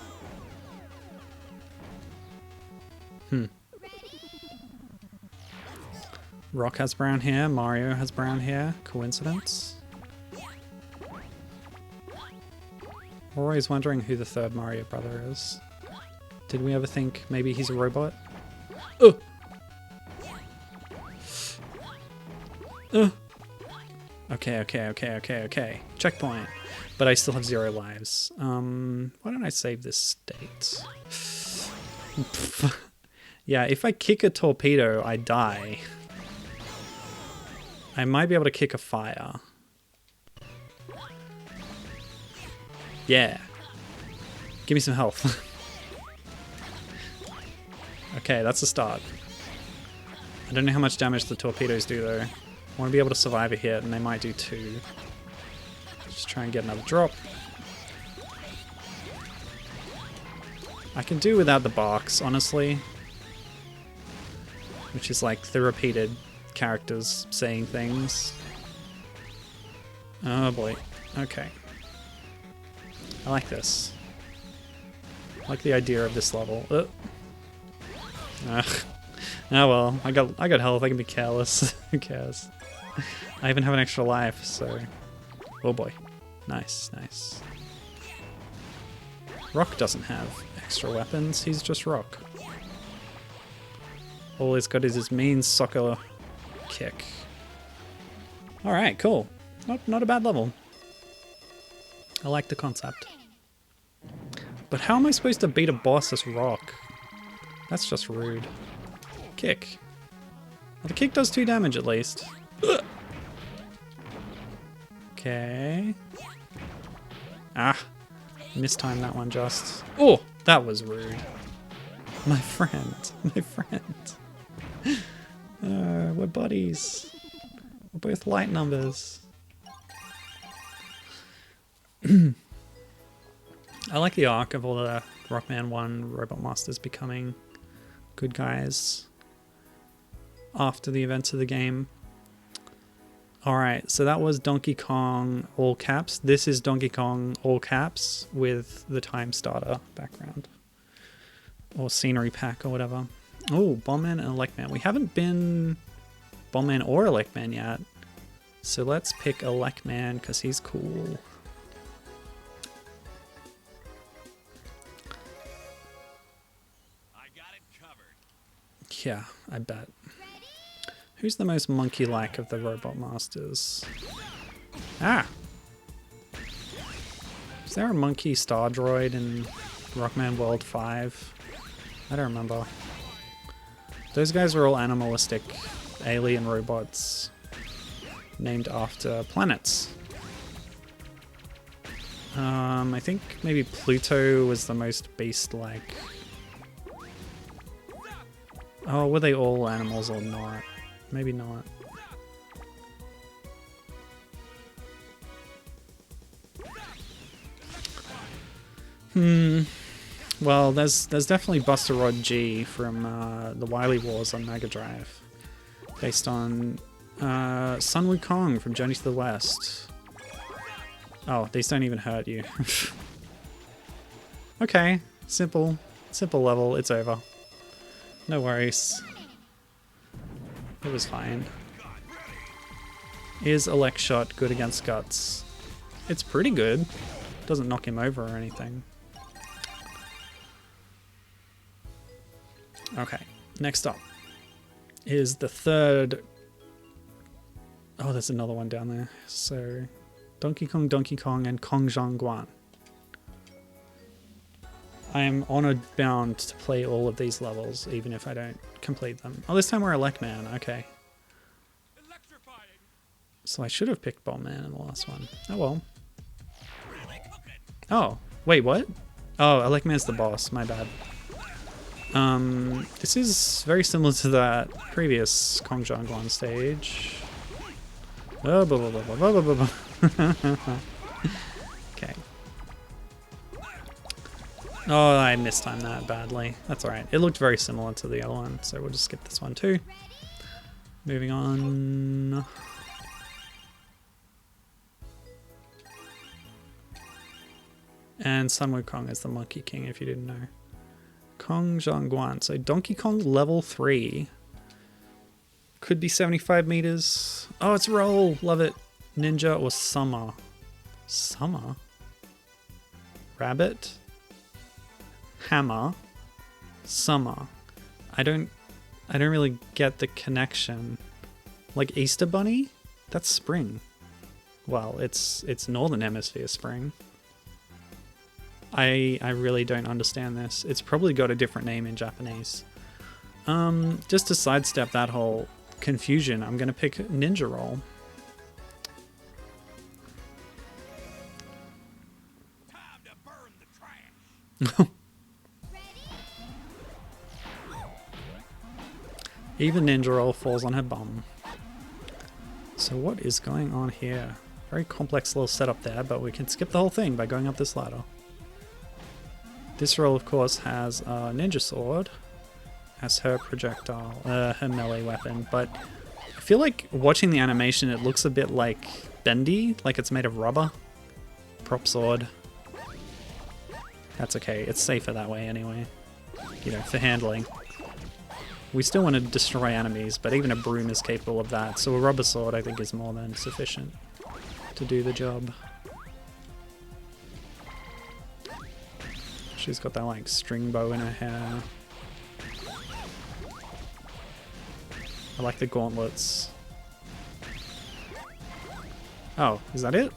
Rock has brown hair, Mario has brown hair. Coincidence? We're always wondering who the third Mario brother is. Did we ever think maybe he's a robot? Oh! Okay. Checkpoint. But I still have 0 lives. Why don't I save this state? Yeah, if I kick a torpedo, I die. I might be able to kick a fire. Yeah. Give me some health. Okay, that's a start. I don't know how much damage the torpedoes do though. I want to be able to survive a hit, and they might do 2. Just try and get another drop. I can do without the barks, honestly. Which is like the repeated characters saying things. Oh boy. Okay. I like this. I like the idea of this level. Ugh. Oh well, I got health, I can be careless. Who cares? I even have an extra life, so... Oh boy. Nice. Rock doesn't have extra weapons, he's just Rock. All he's got is his mean soccer kick. Alright, cool. Not a bad level. I like the concept. But how am I supposed to beat a boss as Rock? That's just rude. Kick. Well, the kick does 2 damage at least. Ugh. Okay. Ah. Mistimed that one just. Oh, that was rude. My friend. We're buddies. We're both light numbers. I like the arc of all the Rockman 1 Robot Masters becoming good guys after the events of the game. Alright, so that was Donkey Kong all caps. This is Donkey Kong all caps with the time starter background. Or scenery pack or whatever. Oh, Bombman and Elecman. We haven't been Bombman or Elecman yet. So let's pick Elecman because he's cool. I got it covered. Yeah, I bet. Who's the most monkey-like of the Robot Masters? Ah! Is there a monkey star droid in Rockman World 5? I don't remember. Those guys are all animalistic alien robots named after planets. I think maybe Pluto was the most beast-like. Oh, were they all animals or not? Maybe not. Well, there's definitely Buster Rod G from the Wily Wars on Mega Drive, based on Sun Wukong from Journey to the West. Oh, these don't even hurt you. Okay, simple level. It's over. No worries. It was fine. Is Elect Shot good against Guts? It's pretty good. Doesn't knock him over or anything. Okay, next up is the third. Oh, there's another one down there. So Donkey Kong, and Kong Zhangguan. I am honored bound to play all of these levels, even if I don't complete them. Oh, this time we're Rockman. Okay. So I should have picked Bombman in the last one. Oh well. Oh, wait, what? Oh, Rockman's the boss. My bad. This is very similar to that previous Kong Zhangguan stage. Oh, blah, blah, blah, blah, blah, blah, blah. Okay. Oh, I mistimed that badly. That's alright. It looked very similar to the other one, so we'll just skip this one too. Moving on. And Sun Wukong is the Monkey King, if you didn't know. Kong Zhangguan. So Donkey Kong level 3. Could be 75 meters. Oh, it's roll. Love it. Ninja or Summer. Summer? Rabbit? Hammer, summer. I don't really get the connection. Like Easter Bunny? That's spring. Well, it's Northern Hemisphere spring. I really don't understand this. It's probably got a different name in Japanese. Just to sidestep that whole confusion, I'm gonna pick Ninja Roll. Time to burn the trash. Even Ninja Roll falls on her bum. So what is going on here? Very complex little setup there, but we can skip the whole thing by going up this ladder. This roll, of course, has a ninja sword as her projectile, her melee weapon, but I feel like watching the animation, it looks a bit like bendy, like it's made of rubber. Prop sword. That's okay, it's safer that way anyway. You know, for handling. We still want to destroy enemies, but even a broom is capable of that, so a rubber sword I think is more than sufficient to do the job. She's got that like string bow in her hair. I like the gauntlets. Oh, is that it?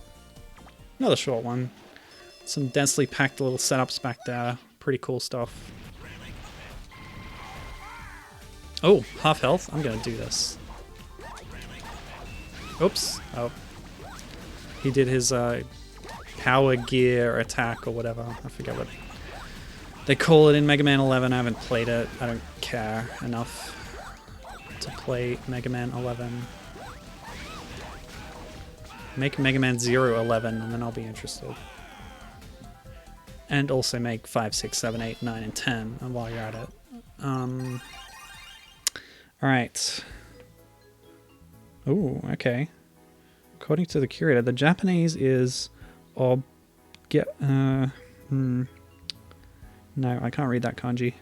Another short one. Some densely packed little setups back there. Pretty cool stuff. Oh, half health? I'm gonna do this. Oops. Oh. He did his power gear attack or whatever. I forget what they call it in Mega Man 11. I haven't played it. I don't care enough to play Mega Man 11. Make Mega Man 0 11 and then I'll be interested. And also make 5, 6, 7, 8, 9, and 10 and while you're at it. Alright. Ooh, okay. According to the curator, the Japanese is no, I can't read that kanji.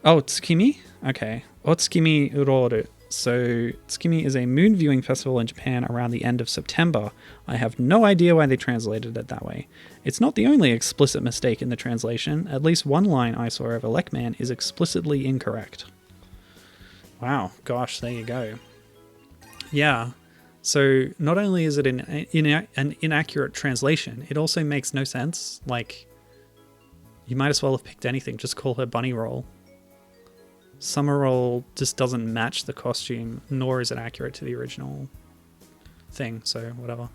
Oh, Tsukimi? Okay. Otsukimi Uroru. So, Tsukimi is a moon viewing festival in Japan around the end of September. I have no idea why they translated it that way. It's not the only explicit mistake in the translation. At least one line I saw of Rockman is explicitly incorrect. Wow, gosh, there you go. Yeah, so not only is it an inaccurate translation, it also makes no sense. Like, you might as well have picked anything, just call her Bunny Roll. Summer Roll just doesn't match the costume, nor is it accurate to the original thing, so whatever.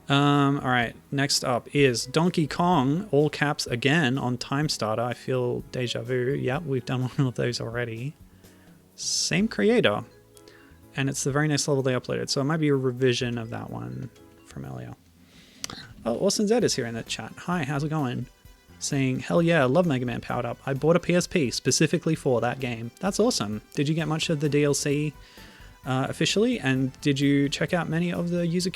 Alright, next up is Donkey Kong, all caps again on Time Starter. I feel deja vu. Yep, we've done one of those already. Same creator. And it's the very next level they uploaded, so it might be a revision of that one from earlier. Oh, Austin Zed is here in the chat. Hi, how's it going? Saying, hell yeah, I love Mega Man Powered Up. I bought a PSP specifically for that game. That's awesome. Did you get much of the DLC officially? And did you check out many of the user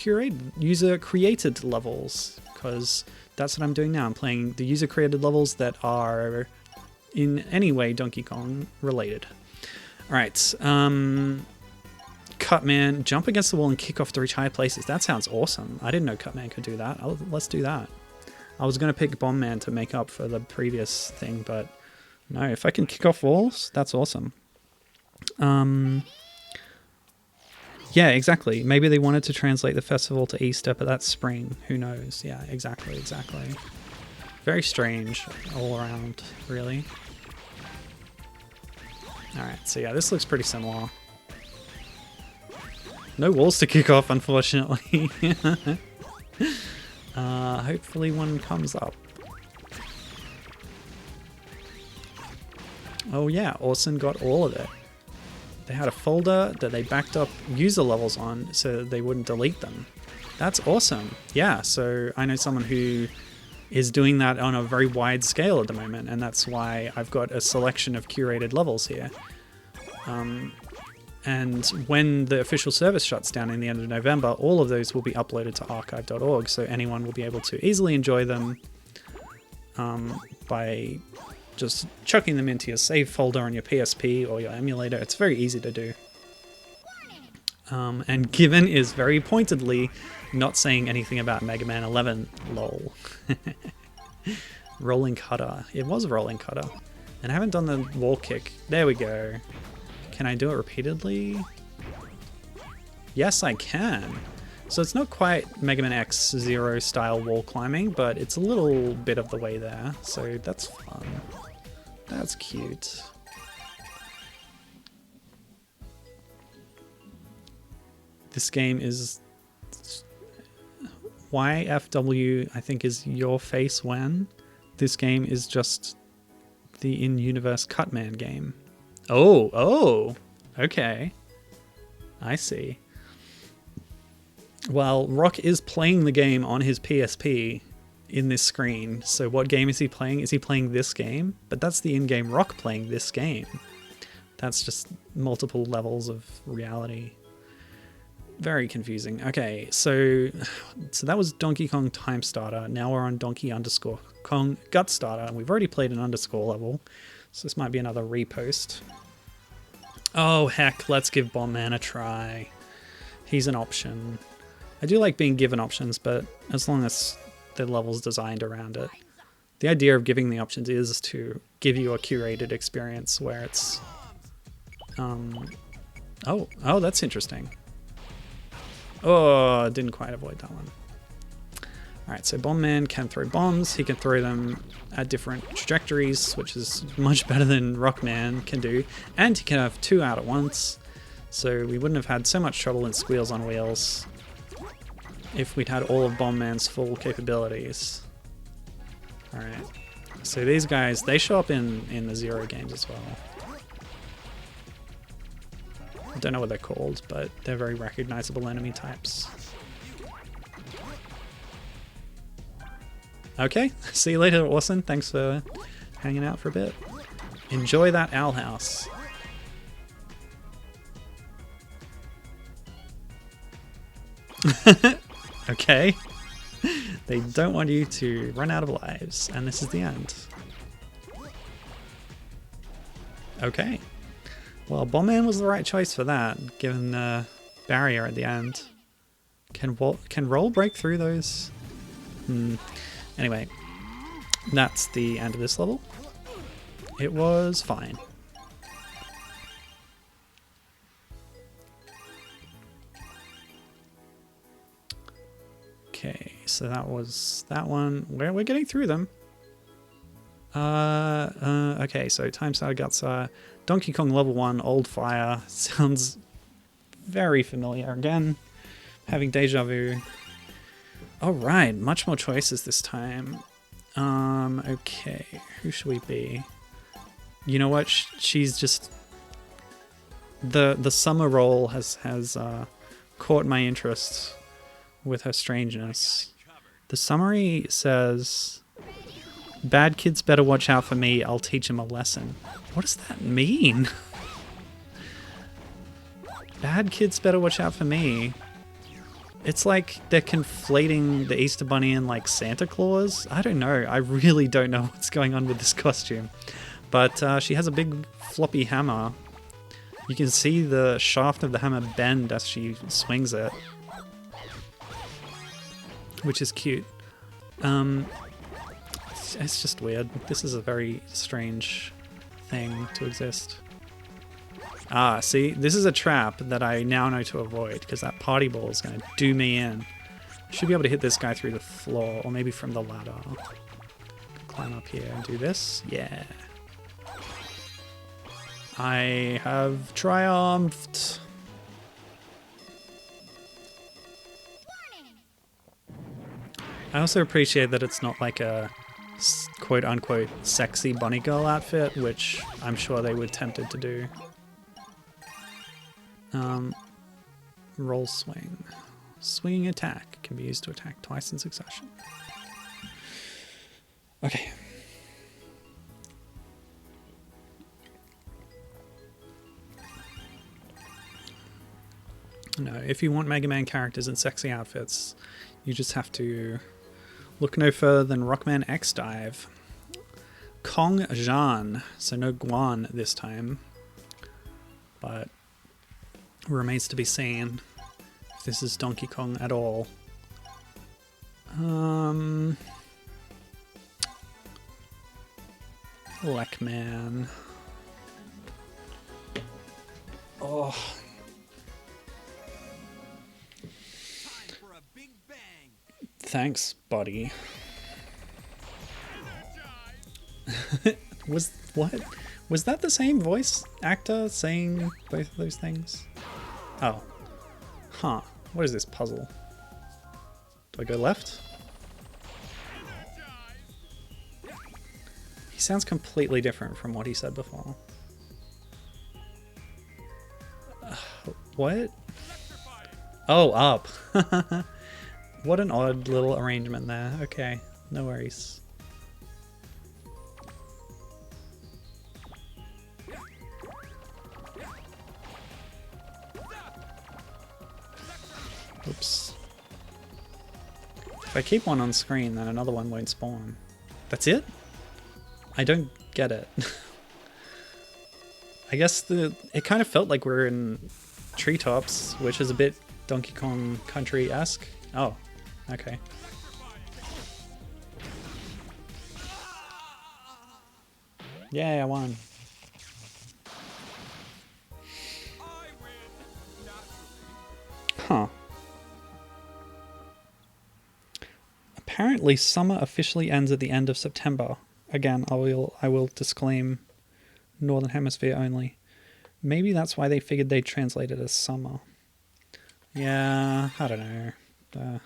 created levels? Because that's what I'm doing now. I'm playing the user created levels that are in any way Donkey Kong related. Alright, Cutman, jump against the wall and kick off to reach high places. That sounds awesome. I didn't know Cutman could do that. Let's do that. I was going to pick Bombman to make up for the previous thing, but No, if I can kick off walls, that's awesome. Yeah, exactly. Maybe they wanted to translate the festival to Easter, but that's spring. Who knows? Yeah, exactly. Very strange all around, really. Alright, so yeah, this looks pretty similar. No walls to kick off, unfortunately. Hopefully one comes up. Oh yeah, Orson got all of it. They had a folder that they backed up user levels on so that they wouldn't delete them. That's awesome. Yeah, so I know someone who is doing that on a very wide scale at the moment, and that's why I've got a selection of curated levels here. And when the official service shuts down in the end of November, all of those will be uploaded to archive.org, so anyone will be able to easily enjoy them by just chucking them into your save folder on your PSP or your emulator. It's very easy to do. And Given is very pointedly not saying anything about Mega Man 11. Lol. Rolling cutter. It was a rolling cutter. And I haven't done the wall kick. There we go. Can I do it repeatedly? Yes, I can. So it's not quite Mega Man X0 style wall climbing, but it's a little bit of the way there. So that's fun. That's cute. This game is YFW, I think, is your face when. This game is just the in-universe Cutman game. Oh, okay. I see. Well, Rock is playing the game on his PSP in this screen. So what game is he playing? Is he playing this game? But that's the in-game Rock playing this game. That's just multiple levels of reality. Very confusing. Okay, so that was Donkey Kong Time Starter. Now we're on Donkey _Kong Gut Starter, and we've already played an underscore level, so this might be another repost. Oh heck, let's give Bomb Man a try. He's an option. I do like being given options, but as long as the level's designed around it. The idea of giving the options is to give you a curated experience where it's... Oh, that's interesting. Oh, didn't quite avoid that one. Alright, so Bomb Man can throw bombs. He can throw them at different trajectories, which is much better than Rockman can do. And he can have two out at once. So we wouldn't have had so much trouble in Squeals on Wheels if we'd had all of Bomb Man's full capabilities. Alright, so these guys, they show up in the Zero games as well. I don't know what they're called, but they're very recognizable enemy types. Okay, see you later, Orson. Thanks for hanging out for a bit. Enjoy that owl house. Okay. They don't want you to run out of lives, and this is the end. Okay. Well, Bomb Man was the right choice for that, given the barrier at the end. Can Roll break through those? Anyway, that's the end of this level. It was fine. Okay, so that was that one. We're getting through them. Okay, so Time Starter Guts Donkey Kong Level 1, Old Fire. Sounds very familiar again. Having deja vu. Alright, much more choices this time. Okay, who should we be? You know what? She's just... The summer role has caught my interest with her strangeness. The summary says... Bad kids better watch out for me, I'll teach them a lesson. What does that mean? Bad kids better watch out for me. It's like they're conflating the Easter Bunny and like Santa Claus. I don't know. I really don't know what's going on with this costume. But she has a big floppy hammer. You can see the shaft of the hammer bend as she swings it. Which is cute. It's just weird. This is a very strange thing to exist. Ah, see? This is a trap that I now know to avoid, because that party ball is going to do me in. Should be able to hit this guy through the floor, or maybe from the ladder. Climb up here and do this. Yeah. I have triumphed. I also appreciate that it's not like a quote-unquote sexy bunny girl outfit, which I'm sure they were tempted to do. Roll swing. Swinging attack can be used to attack twice in succession. Okay. No, if you want Mega Man characters in sexy outfits, you just have to look no further than Rockman X Dive. Kong Jan, so no Guan this time, but remains to be seen if this is Donkey Kong at all. Rockman. Oh. Time for a big bang. Thanks, buddy. Was that the same voice actor saying both of those things? Oh. Huh. What is this puzzle? Do I go left? He sounds completely different from what he said before. What? Oh, up. What an odd little arrangement there. Okay, no worries. Oops. If I keep one on screen, then another one won't spawn. That's it? I don't get it. I guess it kind of felt like we're in treetops, which is a bit Donkey Kong Country-esque. Oh, okay. Yay, I won. Huh. Apparently, summer officially ends at the end of September. Again, I will disclaim Northern Hemisphere only. Maybe that's why they figured they'd translate it as summer. Yeah, I don't know.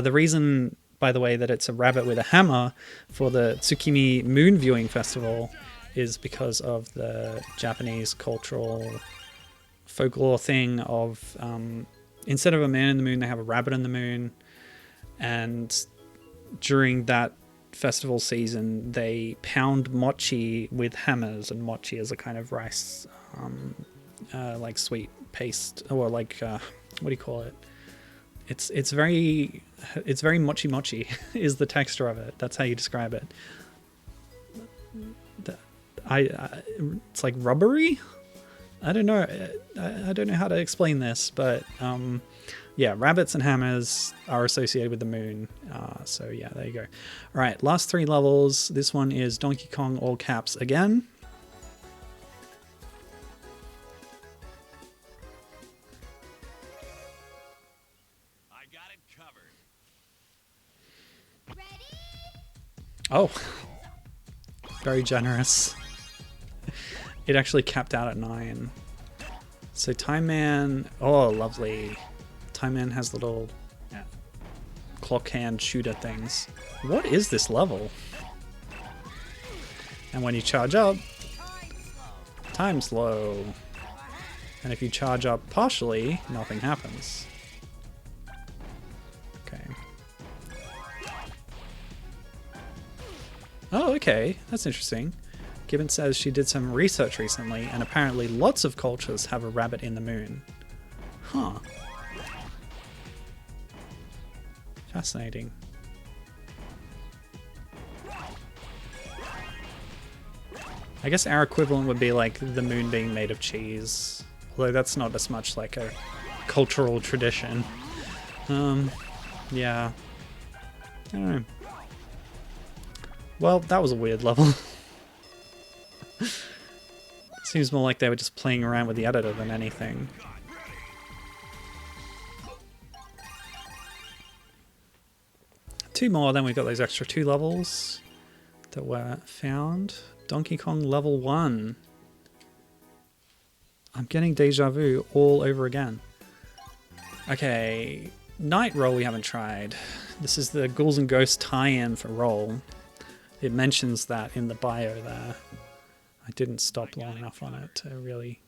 The reason, by the way, that it's a rabbit with a hammer for the Tsukimi Moon Viewing Festival is because of the Japanese cultural folklore thing of instead of a man in the moon, they have a rabbit in the moon. And during that festival season, they pound mochi with hammers, and mochi is a kind of rice, like sweet paste, or like what do you call it? It's very mochi is the texture of it. That's how you describe it. It's like rubbery. I don't know. I don't know how to explain this, but yeah, rabbits and hammers are associated with the moon. So yeah, there you go. All right, last 3 levels. This one is Donkey Kong all caps again. I got it covered. Oh, very generous. It actually capped out at 9. So Time Man, oh lovely. Time Man has little clock hand shooter things. What is this level? And when you charge up, time slow. And if you charge up partially, nothing happens. Okay. Oh, okay. That's interesting. Gibbon says she did some research recently, and apparently lots of cultures have a rabbit in the moon. Huh. Fascinating. I guess our equivalent would be like the moon being made of cheese, although that's not as much like a cultural tradition. Yeah. I don't know. Well, that was a weird level. Seems more like they were just playing around with the editor than anything. Two more, then we've got those extra 2 levels that were found. Donkey Kong level 1. I'm getting deja vu all over again. Okay, Night Roll we haven't tried. This is the Ghouls and Ghosts tie-in for Roll. It mentions that in the bio there. I didn't stop long enough on it to really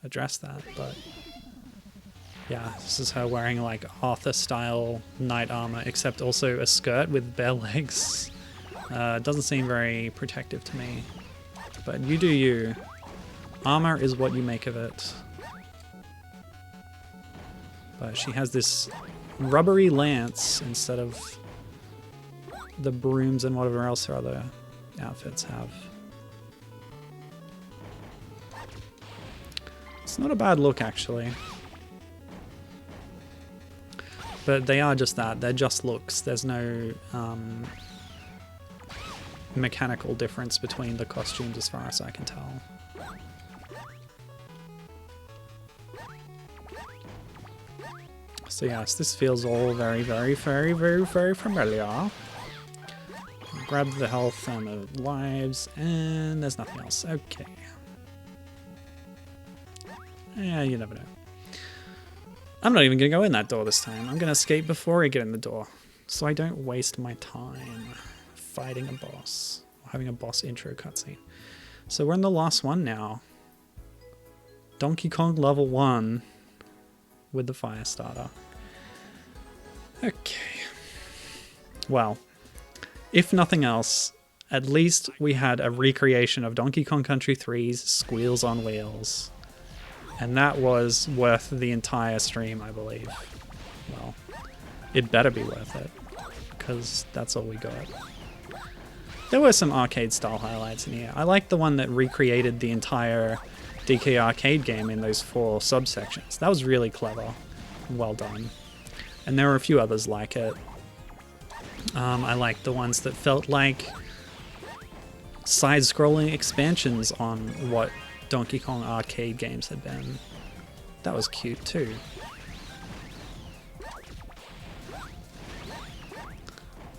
address that, but yeah, this is her wearing like Arthur-style knight armor, except also a skirt with bare legs. Doesn't seem very protective to me, but you do you. Armor is what you make of it. But she has this rubbery lance instead of the brooms and whatever else her other outfits have. It's not a bad look, actually. But they are just that. They're just looks. There's no mechanical difference between the costumes as far as I can tell. So yes, this feels all very, very, very, very, very familiar. Grab the health and the lives, and there's nothing else. Okay. Yeah, you never know. I'm not even going to go in that door this time. I'm going to escape before I get in the door, so I don't waste my time fighting a boss, or having a boss intro cutscene. So we're in the last one now. Donkey Kong level 1 with the fire starter. Okay. Well, if nothing else, at least we had a recreation of Donkey Kong Country 3's Squeals on Wheels. And that was worth the entire stream, I believe. Well, it better be worth it, because that's all we got. There were some arcade-style highlights in here. I like the one that recreated the entire DK arcade game in those 4 subsections. That was really clever. Well done. And there were a few others like it. I liked the ones that felt like side-scrolling expansions on what Donkey Kong arcade games had been. That was cute too.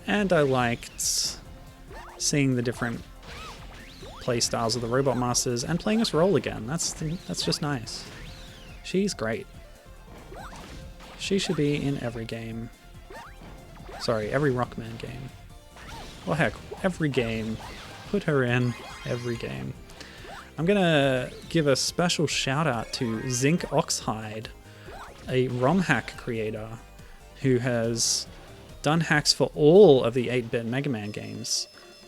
And I liked seeing the different playstyles of the Robot Masters and playing as Roll again. That's just nice. She's great. She should be in every game. Sorry, every Rockman game. Well, heck, every game. Put her in every game. I'm gonna give a special shout out to Zinc Oxhide, a ROM hack creator who has done hacks for all of the 8-bit Megaman games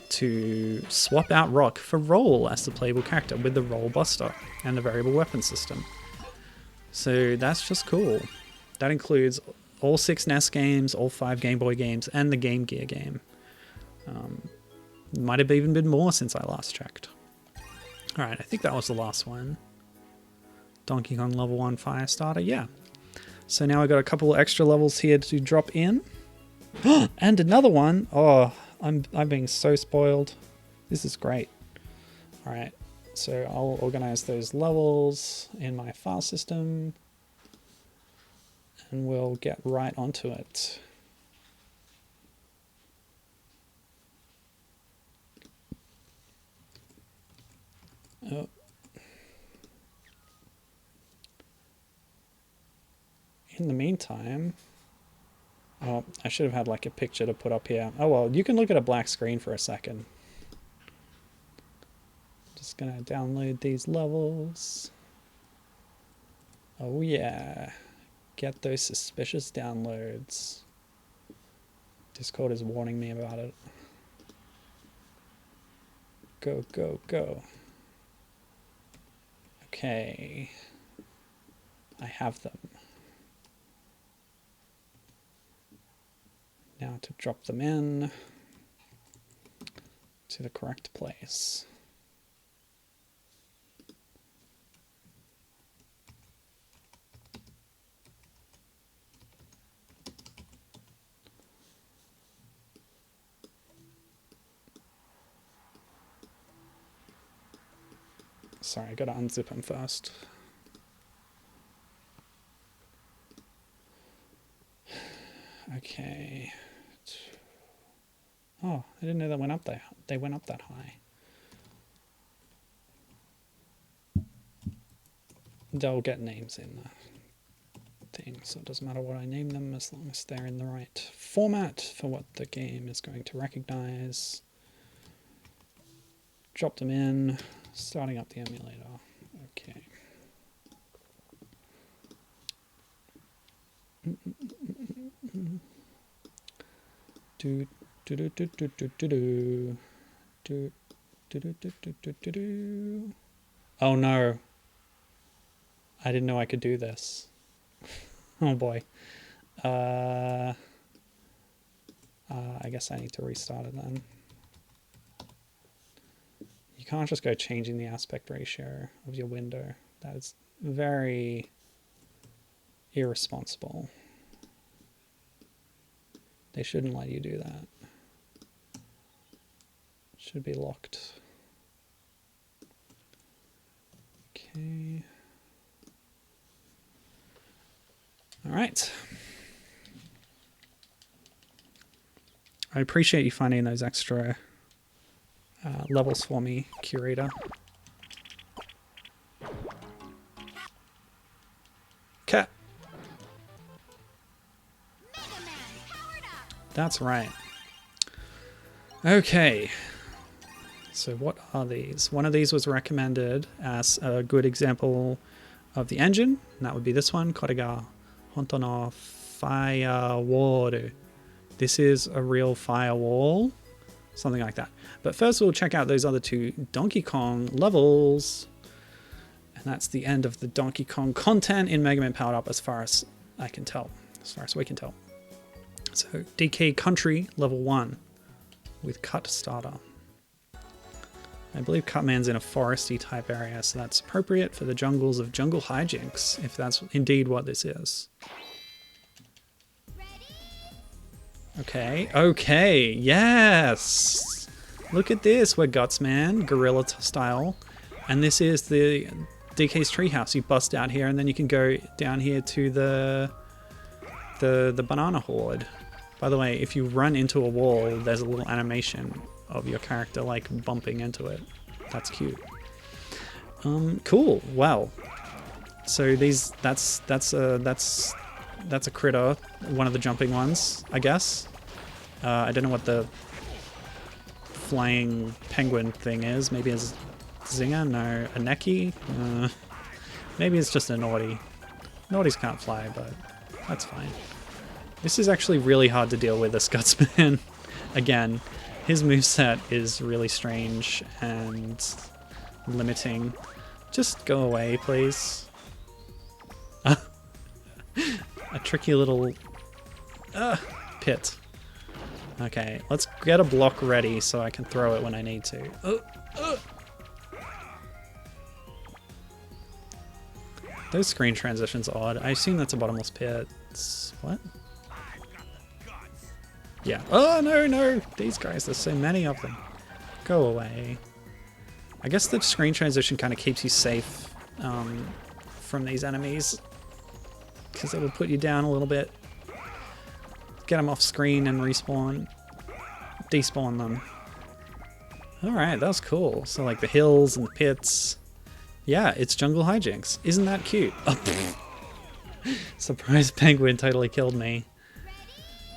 to swap out Rock for Roll as the playable character with the Roll Buster and the variable weapon system. So that's just cool. That includes all 6 NES games, all 5 Game Boy games, and the Game Gear game. Might have even been more since I last checked. Alright, I think that was the last one. Donkey Kong level 1 Firestarter, yeah. So now I've got a couple extra levels here to drop in. And another one! Oh, I'm being so spoiled. This is great. Alright, so I'll organize those levels in my file system. And we'll get right onto it. Oh. In the meantime, oh, I should have had like a picture to put up here. Oh well, you can look at a black screen for a second. Just gonna download these levels. Oh yeah, get those suspicious downloads. Discord is warning me about it. Go, go, go. Okay, I have them. Now to drop them in to the correct place. Sorry, I gotta unzip him first. Okay. Oh, I didn't know that went up there. They went up that high. They'll get names in the thing, so it doesn't matter what I name them as long as they're in the right format for what the game is going to recognize. Drop them in, starting up the emulator. Okay. Do do do do do do do do do do do do do do do. Oh no! I didn't know I could do this. Oh boy. I guess I need to restart it then. You can't just go changing the aspect ratio of your window. That is very irresponsible. They shouldn't let you do that. Should be locked. Okay. All right. I appreciate you finding those extra levels for me, curator. Cat. That's right. Okay. So what are these? One of these was recommended as a good example of the engine, and that would be this one, Korega Honto no Firewall. This is a real firewall, something like that. But first we'll check out those other two Donkey Kong levels, and that's the end of the Donkey Kong content in Mega Man Powered Up as far as I can tell, as far as we can tell. So DK Country level 1 with Cut Starter. I believe Cutman's in a foresty type area, so that's appropriate for the jungles of Jungle Hijinxs, if that's indeed what this is. Okay, okay, yes! Look at this, we're Gutsman, gorilla style. And this is the DK's treehouse. You bust out here and then you can go down here to the banana horde. By the way, if you run into a wall, there's a little animation of your character like bumping into it. That's cute. Cool. Wow. So that's a critter, one of the jumping ones, I guess. I don't know what the flying penguin thing is. Maybe it's Zinger? No, a Neki? Maybe it's just a Naughty. Naughties can't fly, but that's fine. This is actually really hard to deal with, this Gutsman. Again, his moveset is really strange and limiting. Just go away, please. A tricky little pit. Okay, let's get a block ready so I can throw it when I need to. Those screen transitions are odd. I assume that's a bottomless pit. What? Yeah. Oh, no, no. These guys, there's so many of them. Go away. I guess the screen transition kind of keeps you safe from these enemies, because it will put you down a little bit. Get them off screen and respawn. Despawn them. Alright, that was cool. So like the hills and the pits. Yeah, it's Jungle Hijinxs. Isn't that cute? Oh, surprise penguin totally killed me.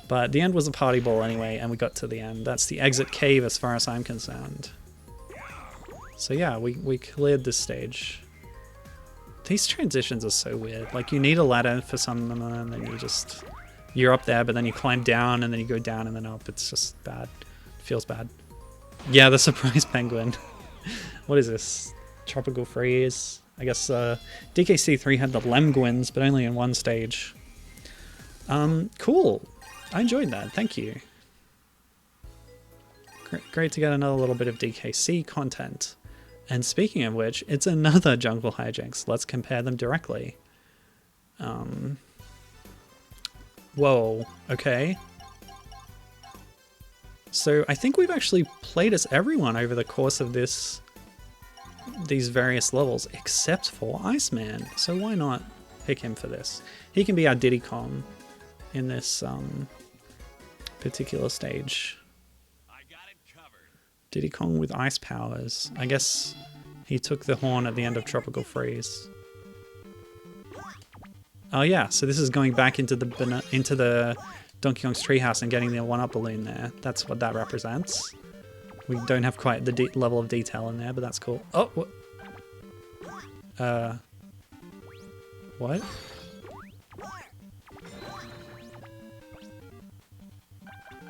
But the end was a party ball anyway, and we got to the end. That's the exit cave as far as I'm concerned. So yeah, we cleared this stage. These transitions are so weird. Like, you need a ladder for some of them, and then you're up there, but then you climb down, and then you go down and then up. It's just bad. It feels bad. Yeah, the surprise penguin. What is this? Tropical Freeze. I guess DKC3 had the Lemguins, but only in one stage. Cool. I enjoyed that. Thank you. Great to get another little bit of DKC content. And speaking of which, it's another Jungle Hijinxs. Let's compare them directly. Whoa. Okay. So I think we've actually played as everyone over the course of this these various levels, except for Iceman. So why not pick him for this? He can be our Diddy Kong in this particular stage. I got it covered. Diddy Kong with ice powers. I guess he took the horn at the end of Tropical Freeze. Oh yeah, so this is going back into the Donkey Kong's treehouse and getting the 1-up balloon there. That's what that represents. We don't have quite the level of detail in there, but that's cool. Oh, what? What?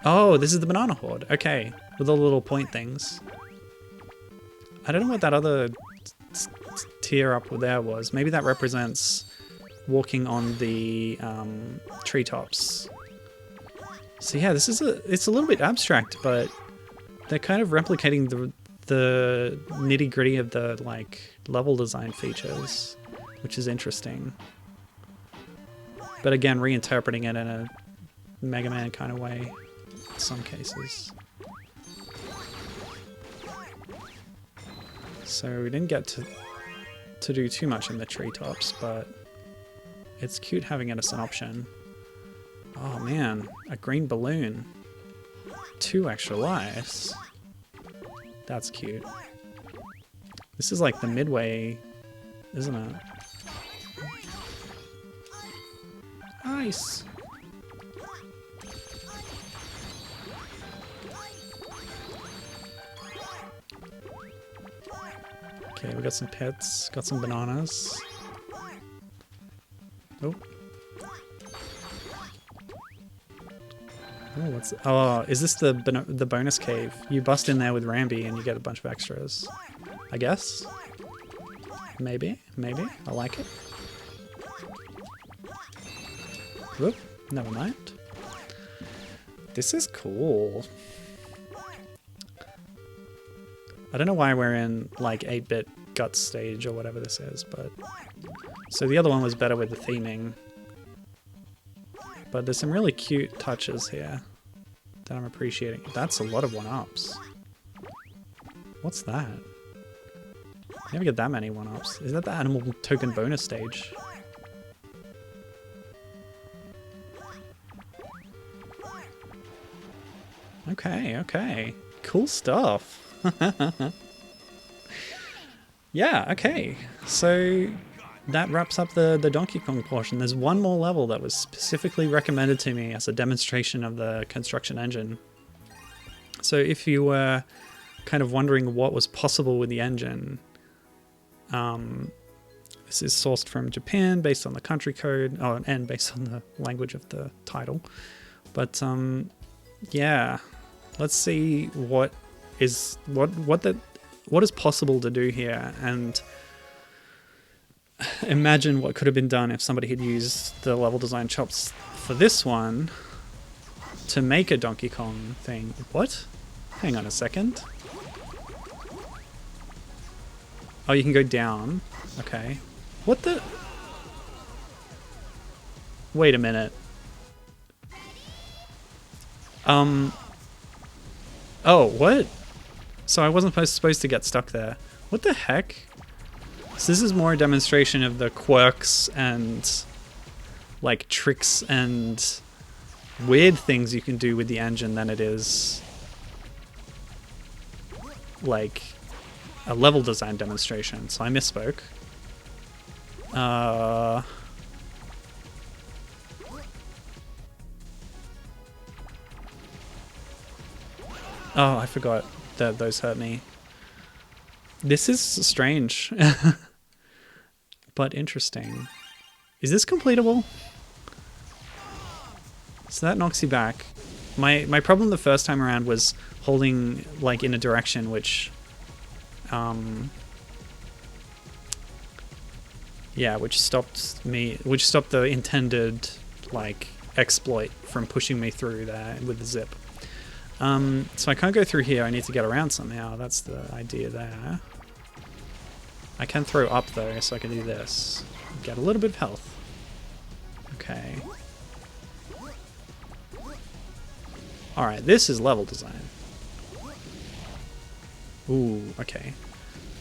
Oh, this is the banana horde. Okay, with all the little point things. I don't know what that other tier up there was. Maybe that represents walking on the treetops. So yeah, this is it's a little bit abstract, but they're kind of replicating the nitty-gritty of the like level design features, which is interesting. But again, reinterpreting it in a Megaman kind of way in some cases. So we didn't get to do too much in the treetops, but it's cute having it as an option. Oh man, a green balloon. 2 extra lives. That's cute. This is like the midway, isn't it? Nice. Okay, we got some pets, got some bananas. Oh. Oh, what's... Oh, is this the bonus cave? You bust in there with Rambi and you get a bunch of extras. I guess? Maybe, maybe. I like it. Whoop, never mind. This is cool. I don't know why we're in like 8-bit guts stage or whatever this is, but... So the other one was better with the theming. But there's some really cute touches here that I'm appreciating. That's a lot of 1-ups. What's that? Never get that many 1-ups. Is that the animal token bonus stage? Okay, okay. Cool stuff. Yeah, okay. So that wraps up the Donkey Kong portion. There's one more level that was specifically recommended to me as a demonstration of the construction engine. So if you were kind of wondering what was possible with the engine, this is sourced from Japan based on the country code, and based on the language of the title. But yeah, let's see what is possible to do here, and imagine what could have been done if somebody had used the level design chops for this one to make a Donkey Kong thing. What? Hang on a second. Oh, you can go down. Okay. What the? Wait a minute. Oh, what? So I wasn't supposed to get stuck there. What the heck? So this is more a demonstration of the quirks and like tricks and weird things you can do with the engine than it is like a level design demonstration. So I misspoke. Oh, I forgot that those hurt me. This is strange. But interesting. Is this completable? So that knocks you back. My problem the first time around was holding like in a direction which which stopped the intended like exploit from pushing me through there with the zip. So I can't go through here, I need to get around somehow, that's the idea there. I can throw up though, so I can do this. Get a little bit of health. Okay. Alright, this is level design. Ooh, okay.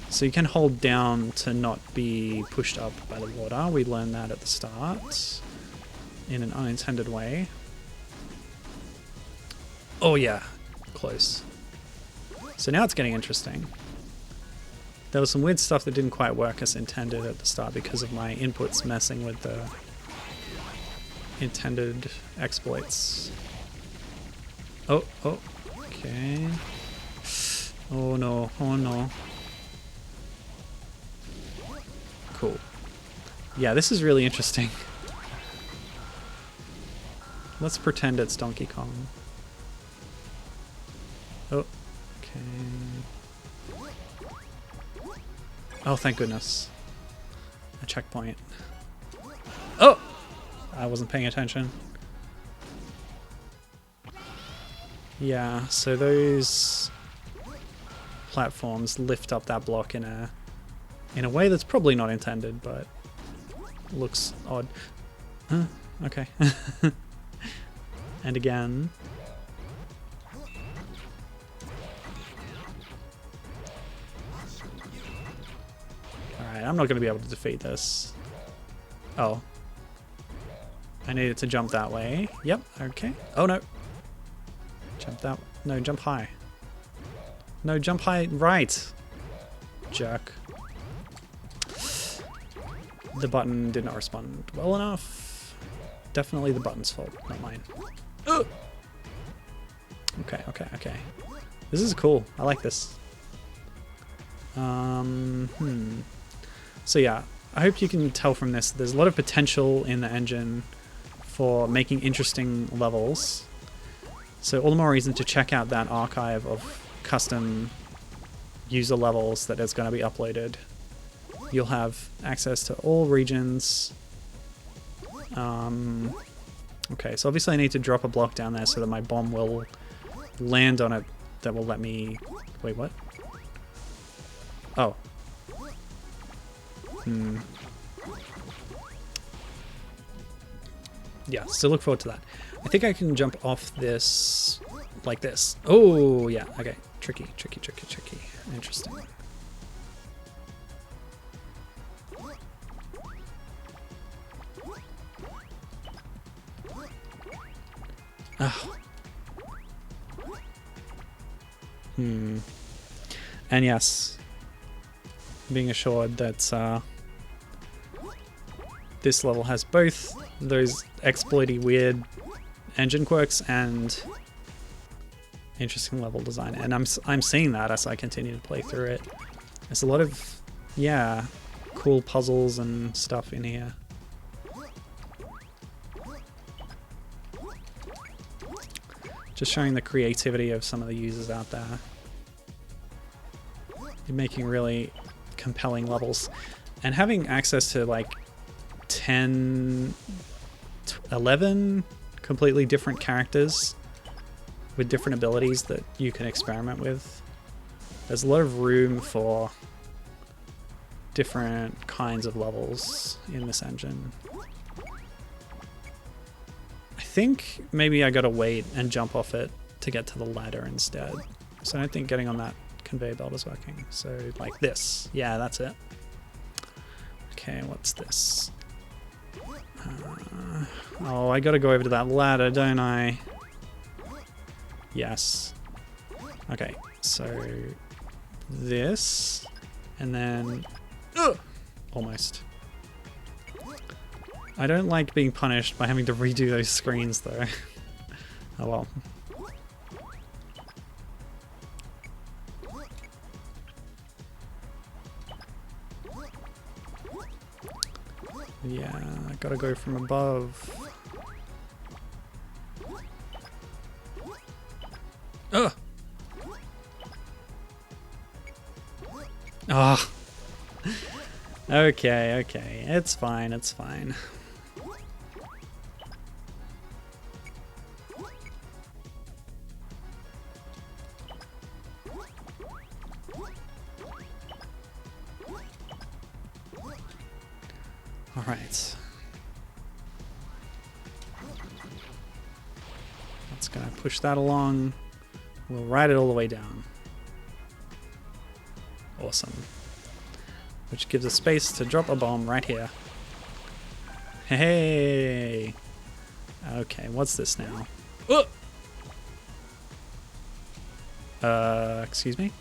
So you can hold down to not be pushed up by the water. We learned that at the start in an unintended way. Oh yeah, close. So now it's getting interesting. There was some weird stuff that didn't quite work as intended at the start because of my inputs messing with the intended exploits. Oh, okay. Oh no, oh no. Cool. Yeah, this is really interesting. Let's pretend it's Donkey Kong. Oh, okay. Oh, thank goodness. A checkpoint. Oh! I wasn't paying attention. Yeah, so those platforms lift up that block in a way that's probably not intended, but looks odd. Huh? Okay. And again. Alright, I'm not going to be able to defeat this. Oh. I needed to jump that way. Yep, okay. Oh no. Jump that. No, jump high. No, jump high. Right. Jerk. The button did not respond well enough. Definitely the button's fault, not mine. Ugh. Okay, okay, okay. This is cool. I like this. So yeah, I hope you can tell from this, there's a lot of potential in the engine for making interesting levels. So all the more reason to check out that archive of custom user levels that is going to be uploaded. You'll have access to all regions. Okay, so obviously I need to drop a block down there so that my bomb will land on it. That will let me... Wait, what? Oh. Yeah, so look forward to that. I think I can jump off this like this. Oh, yeah, okay. Tricky, tricky, tricky, tricky. Interesting. Oh. And yes, being assured that this level has both those exploity weird engine quirks and interesting level design, and I'm seeing that as I continue to play through it. There's a lot of, yeah, cool puzzles and stuff in here. Just showing the creativity of some of the users out there. You're making really compelling levels. And having access to like 10, 11 completely different characters with different abilities that you can experiment with. There's a lot of room for different kinds of levels in this engine. I think maybe I gotta wait and jump off it to get to the ladder instead. So I don't think getting on that conveyor belt is working. So like this. Yeah, that's it. Okay, what's this? Oh, I gotta go over to that ladder, don't I? Yes. Okay, so this, and then... Almost. I don't like being punished by having to redo those screens, though. Oh well. Yeah, I gotta go from above. Ugh! Ah! Okay, okay. It's fine, it's fine. Alright. That's gonna push that along. We'll ride it all the way down. Awesome. which gives us space to drop a bomb right here. Hey! Okay, what's this now? Excuse me?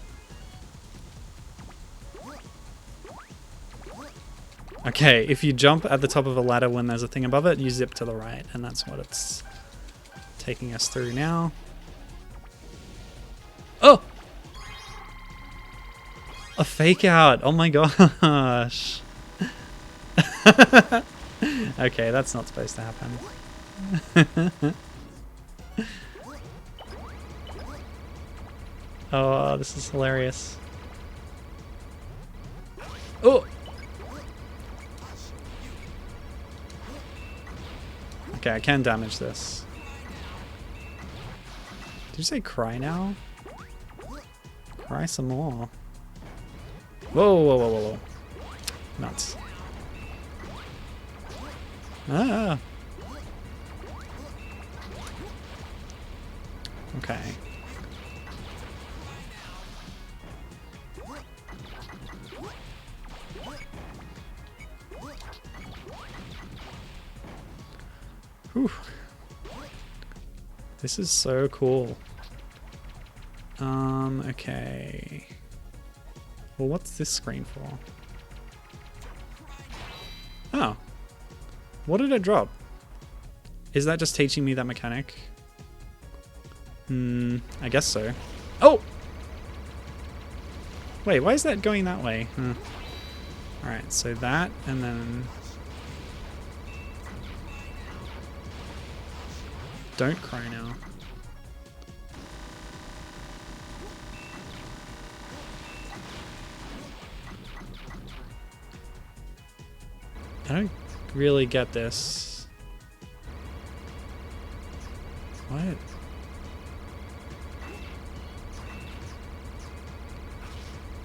Okay, if you jump at the top of a ladder when there's a thing above it, you zip to the right, and that's what it's taking us through now. Oh! A fake out! Oh my gosh! Okay, that's not supposed to happen. Oh, this is hilarious. Oh! Okay, I can damage this. Did you say cry now? Cry some more. Whoa, whoa, whoa, whoa, whoa. Nuts. Ah! Okay. Whew. This is so cool. Okay. Well, what's this screen for? Oh. What did it drop? Is that just teaching me that mechanic? I guess so. Oh! Wait, why is that going that way? Alright, so that, and then... Don't cry now. I don't really get this. What?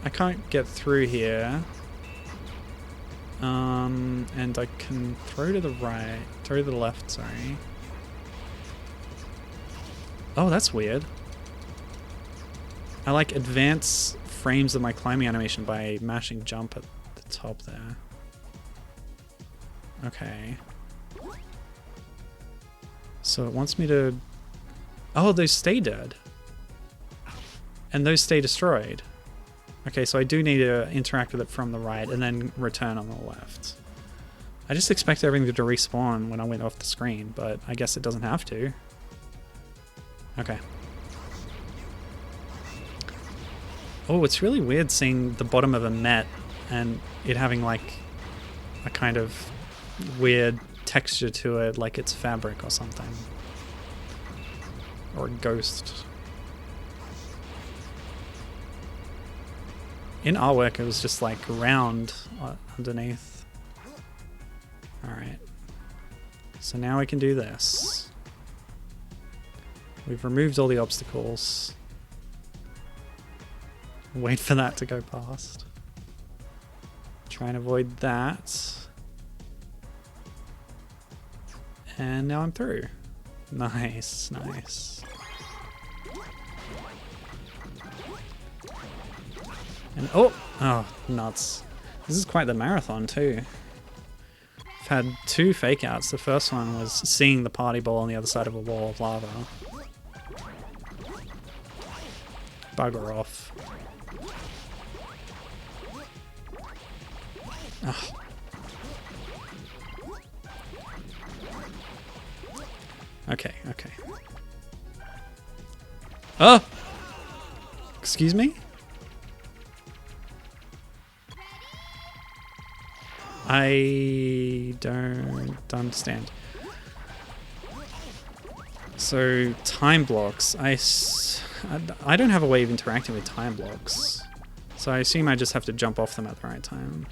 I can't get through here. And I can throw to the right, throw to the left, sorry. Oh, that's weird. I like advance frames of my climbing animation by mashing jump at the top there. Okay. So it wants me to... Oh, those stay dead. And those stay destroyed. Okay, so I do need to interact with it from the right and then return on the left. I just expected everything to respawn when I went off the screen, but I guess it doesn't have to. Okay. Oh, it's really weird seeing the bottom of a net and it having like a kind of weird texture to it, like it's fabric or something. Or a ghost. In artwork it was just like round underneath. Alright. So now we can do this. We've removed all the obstacles. Wait for that to go past. Try and avoid that. And now I'm through. Nice, nice. And oh, nuts. This is quite the marathon too. I've had 2 fake outs. The first one was seeing the party ball on the other side of a wall of lava. Bugger off. Ugh. Okay, okay. Oh! Excuse me? I don't understand. So, time blocks. I don't have a way of interacting with time blocks. So I assume I just have to jump off them at the right time.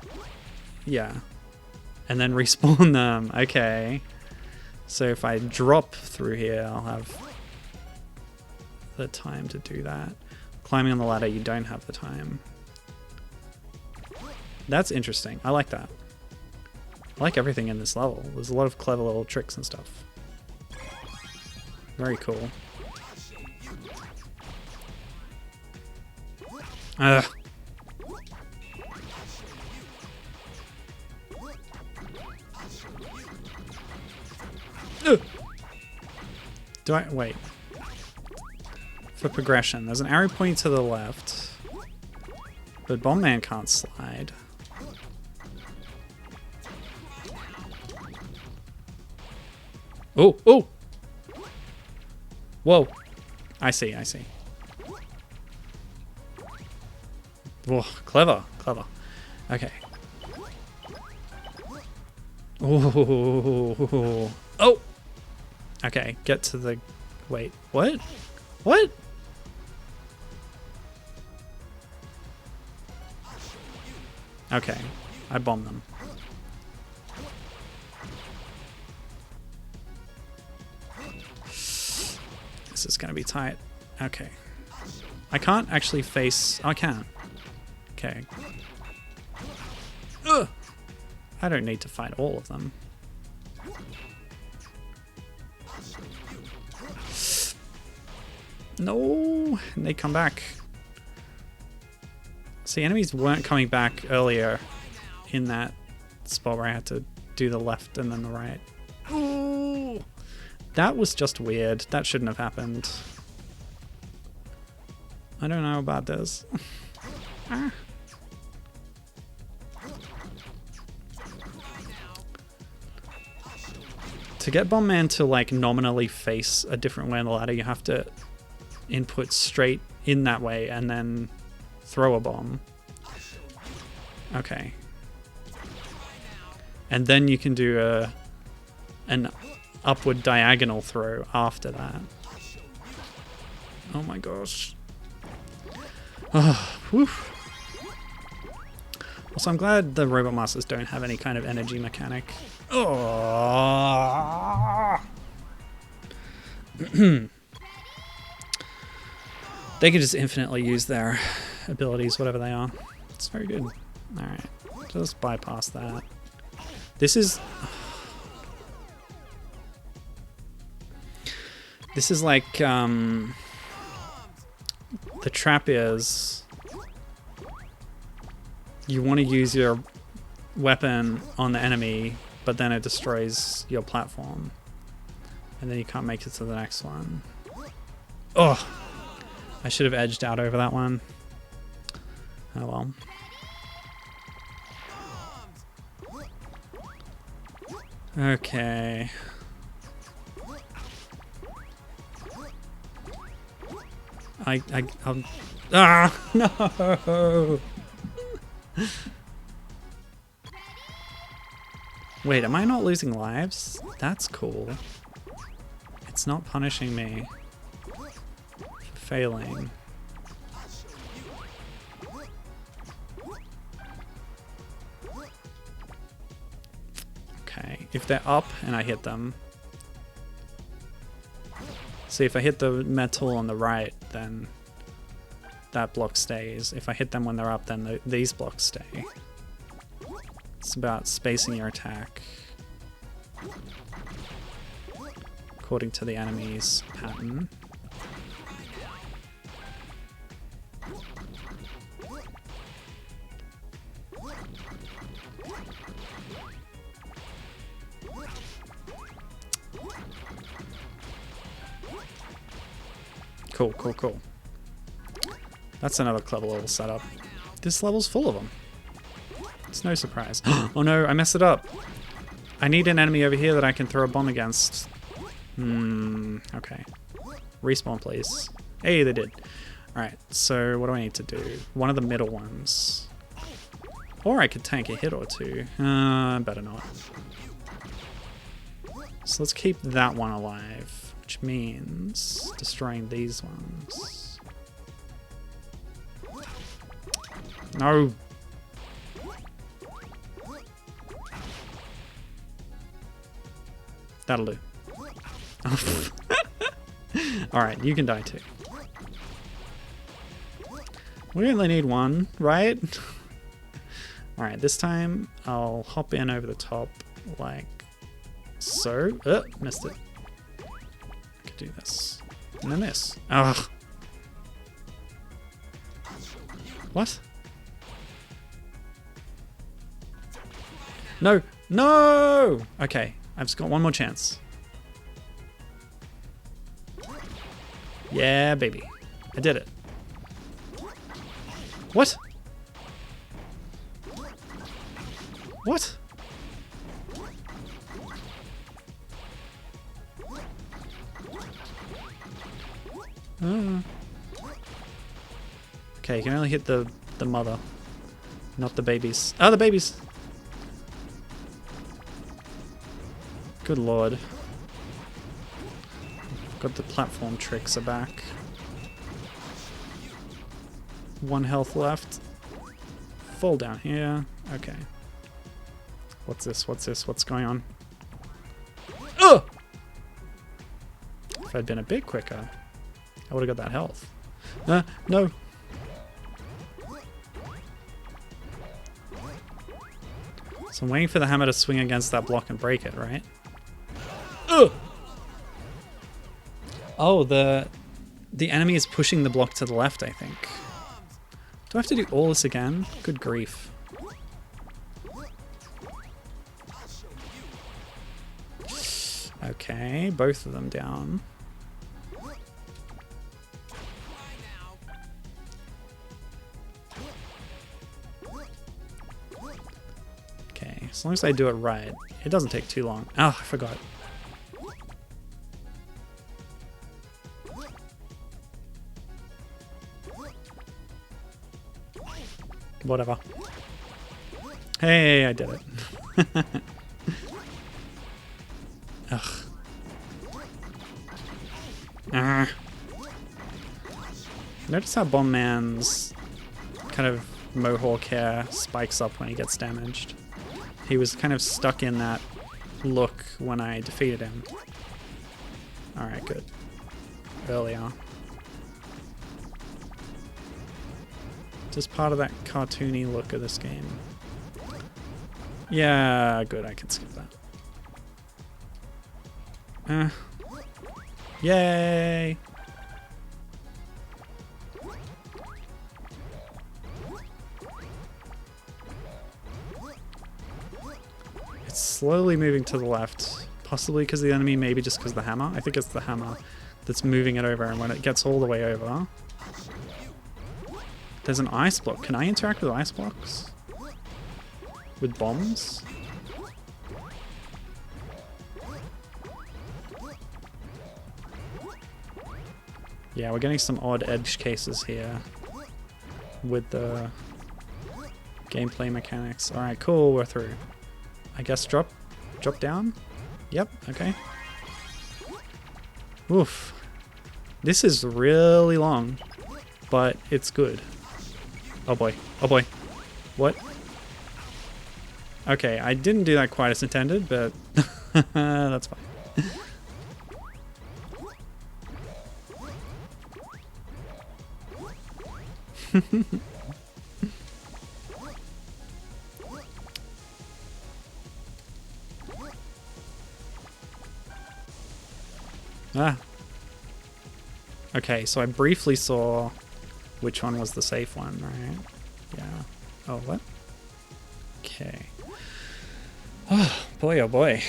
Yeah. And then respawn them. Okay. So if I drop through here, I'll have the time to do that. Climbing on the ladder, you don't have the time. That's interesting. I like that. I like everything in this level. There's a lot of clever little tricks and stuff. Very cool. Ugh. Do I... Wait. For progression, there's an arrow pointing to the left. But Bomb Man can't slide. Oh! Oh! Whoa. I see, I see. Whoa, clever, clever. Okay. Oh! Oh! Okay, get to the... Wait, what? What? Okay, I bombed them. This is gonna be tight. Okay. I can't actually face... Oh, I can. Okay. Ugh! I don't need to fight all of them. No! And they come back. See, enemies weren't coming back earlier in that spot where I had to do the left and then the right. Ooh! That was just weird. That shouldn't have happened. I don't know about this. Ah. To get Bomb Man to like nominally face a different way on the ladder, you have to input straight in that way and then throw a bomb. Okay. And then you can do an upward diagonal throw after that. Oh my gosh. Oh, whew. Also, I'm glad the Robot Masters don't have any kind of energy mechanic. Oh. They can just infinitely use their abilities, whatever they are. It's very good. Alright, just bypass that. This is... This is like, the trap is... You want to use your weapon on the enemy, but then it destroys your platform. And then you can't make it to the next one. Oh! I should have edged out over that one. Oh well. Okay. I'll... Ah! No! Wait, am I not losing lives? That's cool. It's not punishing me for failing. Okay, if they're up and I hit them... See, if I hit the metal on the right, then that block stays. If I hit them when they're up, then these blocks stay. It's about spacing your attack according to the enemy's pattern. Cool, cool, cool. That's another clever little setup. This level's full of them. It's no surprise. Oh no, I messed it up. I need an enemy over here that I can throw a bomb against. Okay. Respawn, please. Hey, they did. Alright, so what do I need to do? One of the middle ones. Or I could tank a hit or two. Better not. So let's keep that one alive, which means destroying these ones. No! That'll do. Alright, you can die too. We only need one, right? Alright, this time I'll hop in over the top like so. Missed it. I could do this. And then this. Ugh. What? No! No! Okay, I've just got one more chance. Yeah, baby. I did it. What? What? Okay, you can only hit the mother, not the babies. Oh, the babies! Good lord. Got the platform tricks are back. 1 health left. Fall down here. Okay. What's this? What's this? What's going on? Ugh! If I'd been a bit quicker, I would have got that health. No! So I'm waiting for the hammer to swing against that block and break it, right? Ugh! Oh, the enemy is pushing the block to the left, I think. Do I have to do all this again? Good grief. Okay, both of them down. Okay, as long as I do it right. It doesn't take too long. Oh, I forgot. Whatever. Hey, I did it. Ugh. Notice how Bomb Man's kind of mohawk hair spikes up when he gets damaged. He was kind of stuck in that look when I defeated him. Alright, good. Earlier. Just part of that cartoony look of this game. Yeah, good, I can skip that. Yay! It's slowly moving to the left, possibly because the enemy, maybe just because the hammer. I think it's the hammer that's moving it over, and when it gets all the way over... There's an ice block. Can I interact with ice blocks? With bombs? Yeah, we're getting some odd edge cases here with the gameplay mechanics. Alright, cool, we're through. I guess drop down? Yep, okay. Oof. This is really long, but it's good. Oh boy, oh boy. What? Okay, I didn't do that quite as intended, but that's fine. Ah. Okay, so I briefly saw which one was the safe one, right? Yeah. Oh, what? Okay. Oh, boy, oh boy.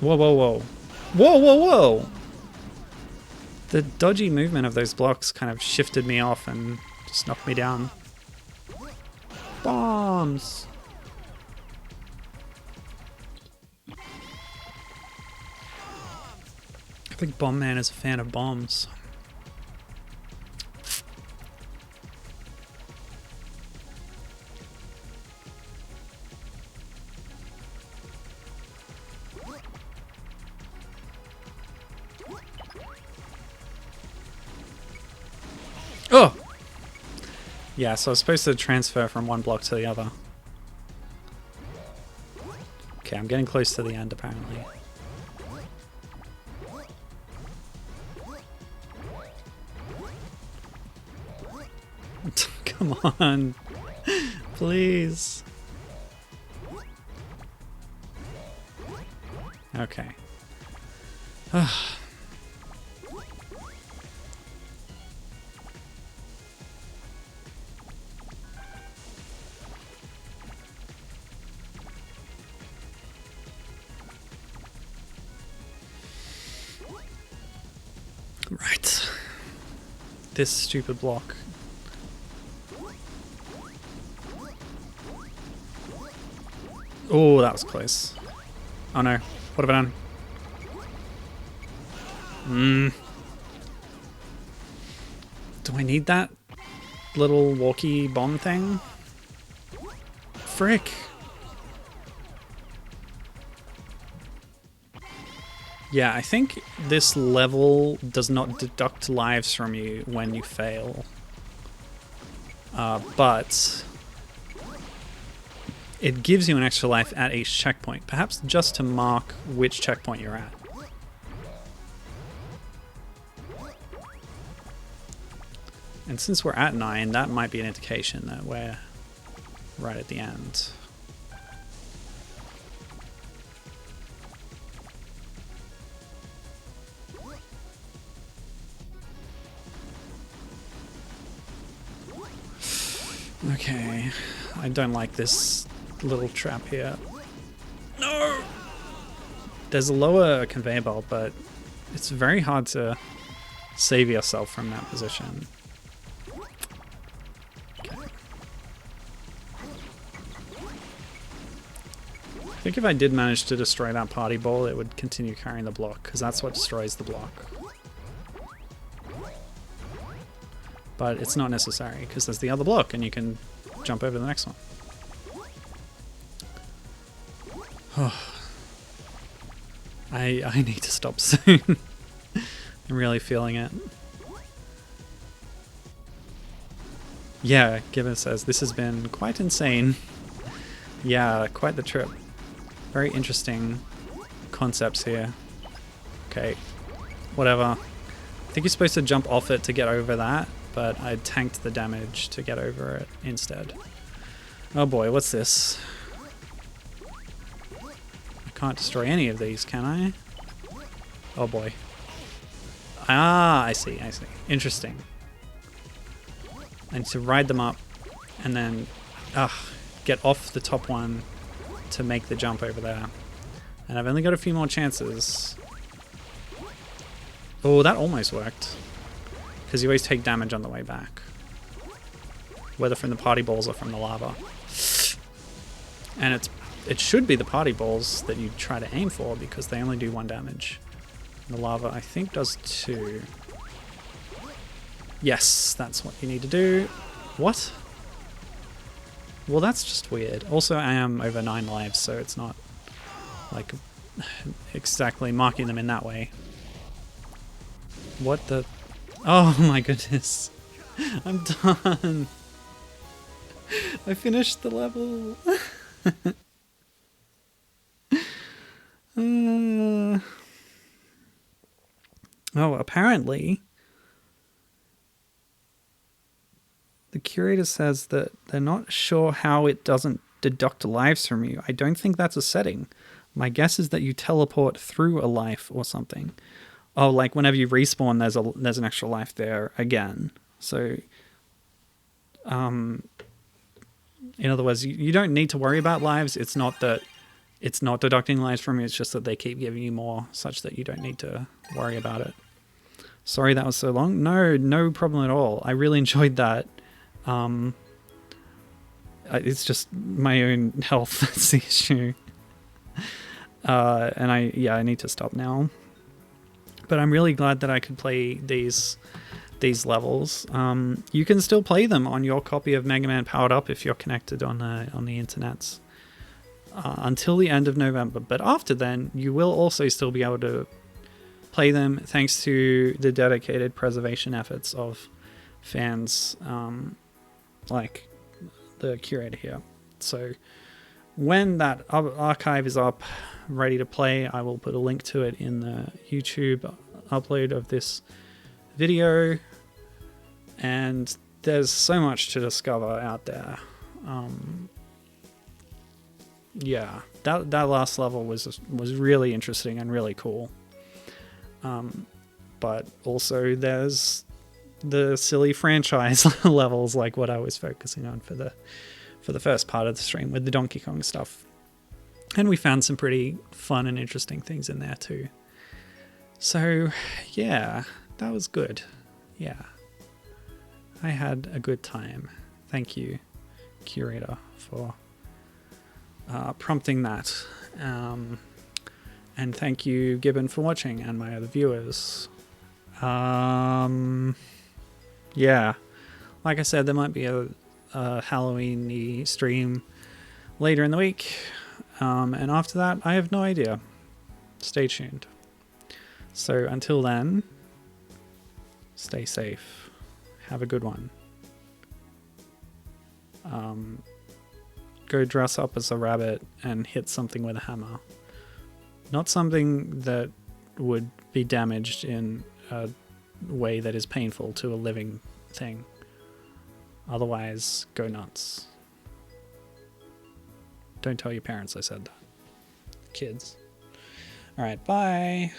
Whoa, whoa, whoa. Whoa, whoa, whoa! The dodgy movement of those blocks kind of shifted me off and just knocked me down. Bombs! I think Bomb Man is a fan of bombs. Oh! Yeah, so I was supposed to transfer from one block to the other. Okay, I'm getting close to the end apparently. Come on. Please. Okay. Right. This stupid block. Oh, that was close. Oh no. What have I done? Do I need that little walkie bomb thing? Frick. Yeah, I think this level does not deduct lives from you when you fail. But it gives you an extra life at each checkpoint, perhaps just to mark which checkpoint you're at. And since we're at 9, that might be an indication that we're right at the end. Okay, I don't like this little trap here. No! There's a lower conveyor belt, but it's very hard to save yourself from that position. Okay. I think if I did manage to destroy that party ball, it would continue carrying the block, because that's what destroys the block. But it's not necessary, because there's the other block, and you can jump over the next one. I need to stop soon. I'm really feeling it. Yeah, Gibbon says, this has been quite insane. Yeah, quite the trip. Very interesting concepts here. Okay, whatever. I think you're supposed to jump off it to get over that, but I tanked the damage to get over it instead. Oh boy, what's this? I can't destroy any of these, can I? Oh boy. Ah, I see, I see. Interesting. I need to ride them up and then get off the top one to make the jump over there. And I've only got a few more chances. Oh, that almost worked. Because you always take damage on the way back. Whether from the party balls or from the lava. And it should be the party balls that you try to aim for because they only do 1 damage. The lava, I think, does 2. Yes, that's what you need to do. What? Well, that's just weird. Also, I am over 9 lives, so it's not like exactly marking them in that way. What the... Oh my goodness. I'm done. I finished the level. Oh, apparently the curator says that they're not sure how it doesn't deduct lives from you. I don't think that's a setting. My guess is that you teleport through a life or something. Oh, like whenever you respawn, there's an extra life there again. So, in other words, you don't need to worry about lives. It's not that it's not deducting lives from you. It's just that they keep giving you more, such that you don't need to worry about it. Sorry that was so long. No problem at all. I really enjoyed that. It's just my own health that's the issue. And I need to stop now. But I'm really glad that I could play these levels. You can still play them on your copy of Megaman Powered Up if you're connected on the internet until the end of November. But after then, you will also still be able to play them thanks to the dedicated preservation efforts of fans like the curator here. So when that archive is up, ready to play, I will put a link to it in the YouTube upload of this video. And there's so much to discover out there. Yeah, that last level was really interesting and really cool. But also there's the silly franchise levels like what I was focusing on for the first part of the stream with the Donkey Kong stuff. And we found some pretty fun and interesting things in there too. So yeah, that was good. Yeah. I had a good time. Thank you, curator, for prompting that. And thank you, Gibbon, for watching, and my other viewers. Yeah. Like I said, there might be a Halloween-y stream later in the week. And after that, I have no idea. Stay tuned. So until then, stay safe. Have a good one. Go dress up as a rabbit and hit something with a hammer. Not something that would be damaged in a way that is painful to a living thing. Otherwise, go nuts. Don't tell your parents I said that. Kids. Alright, bye.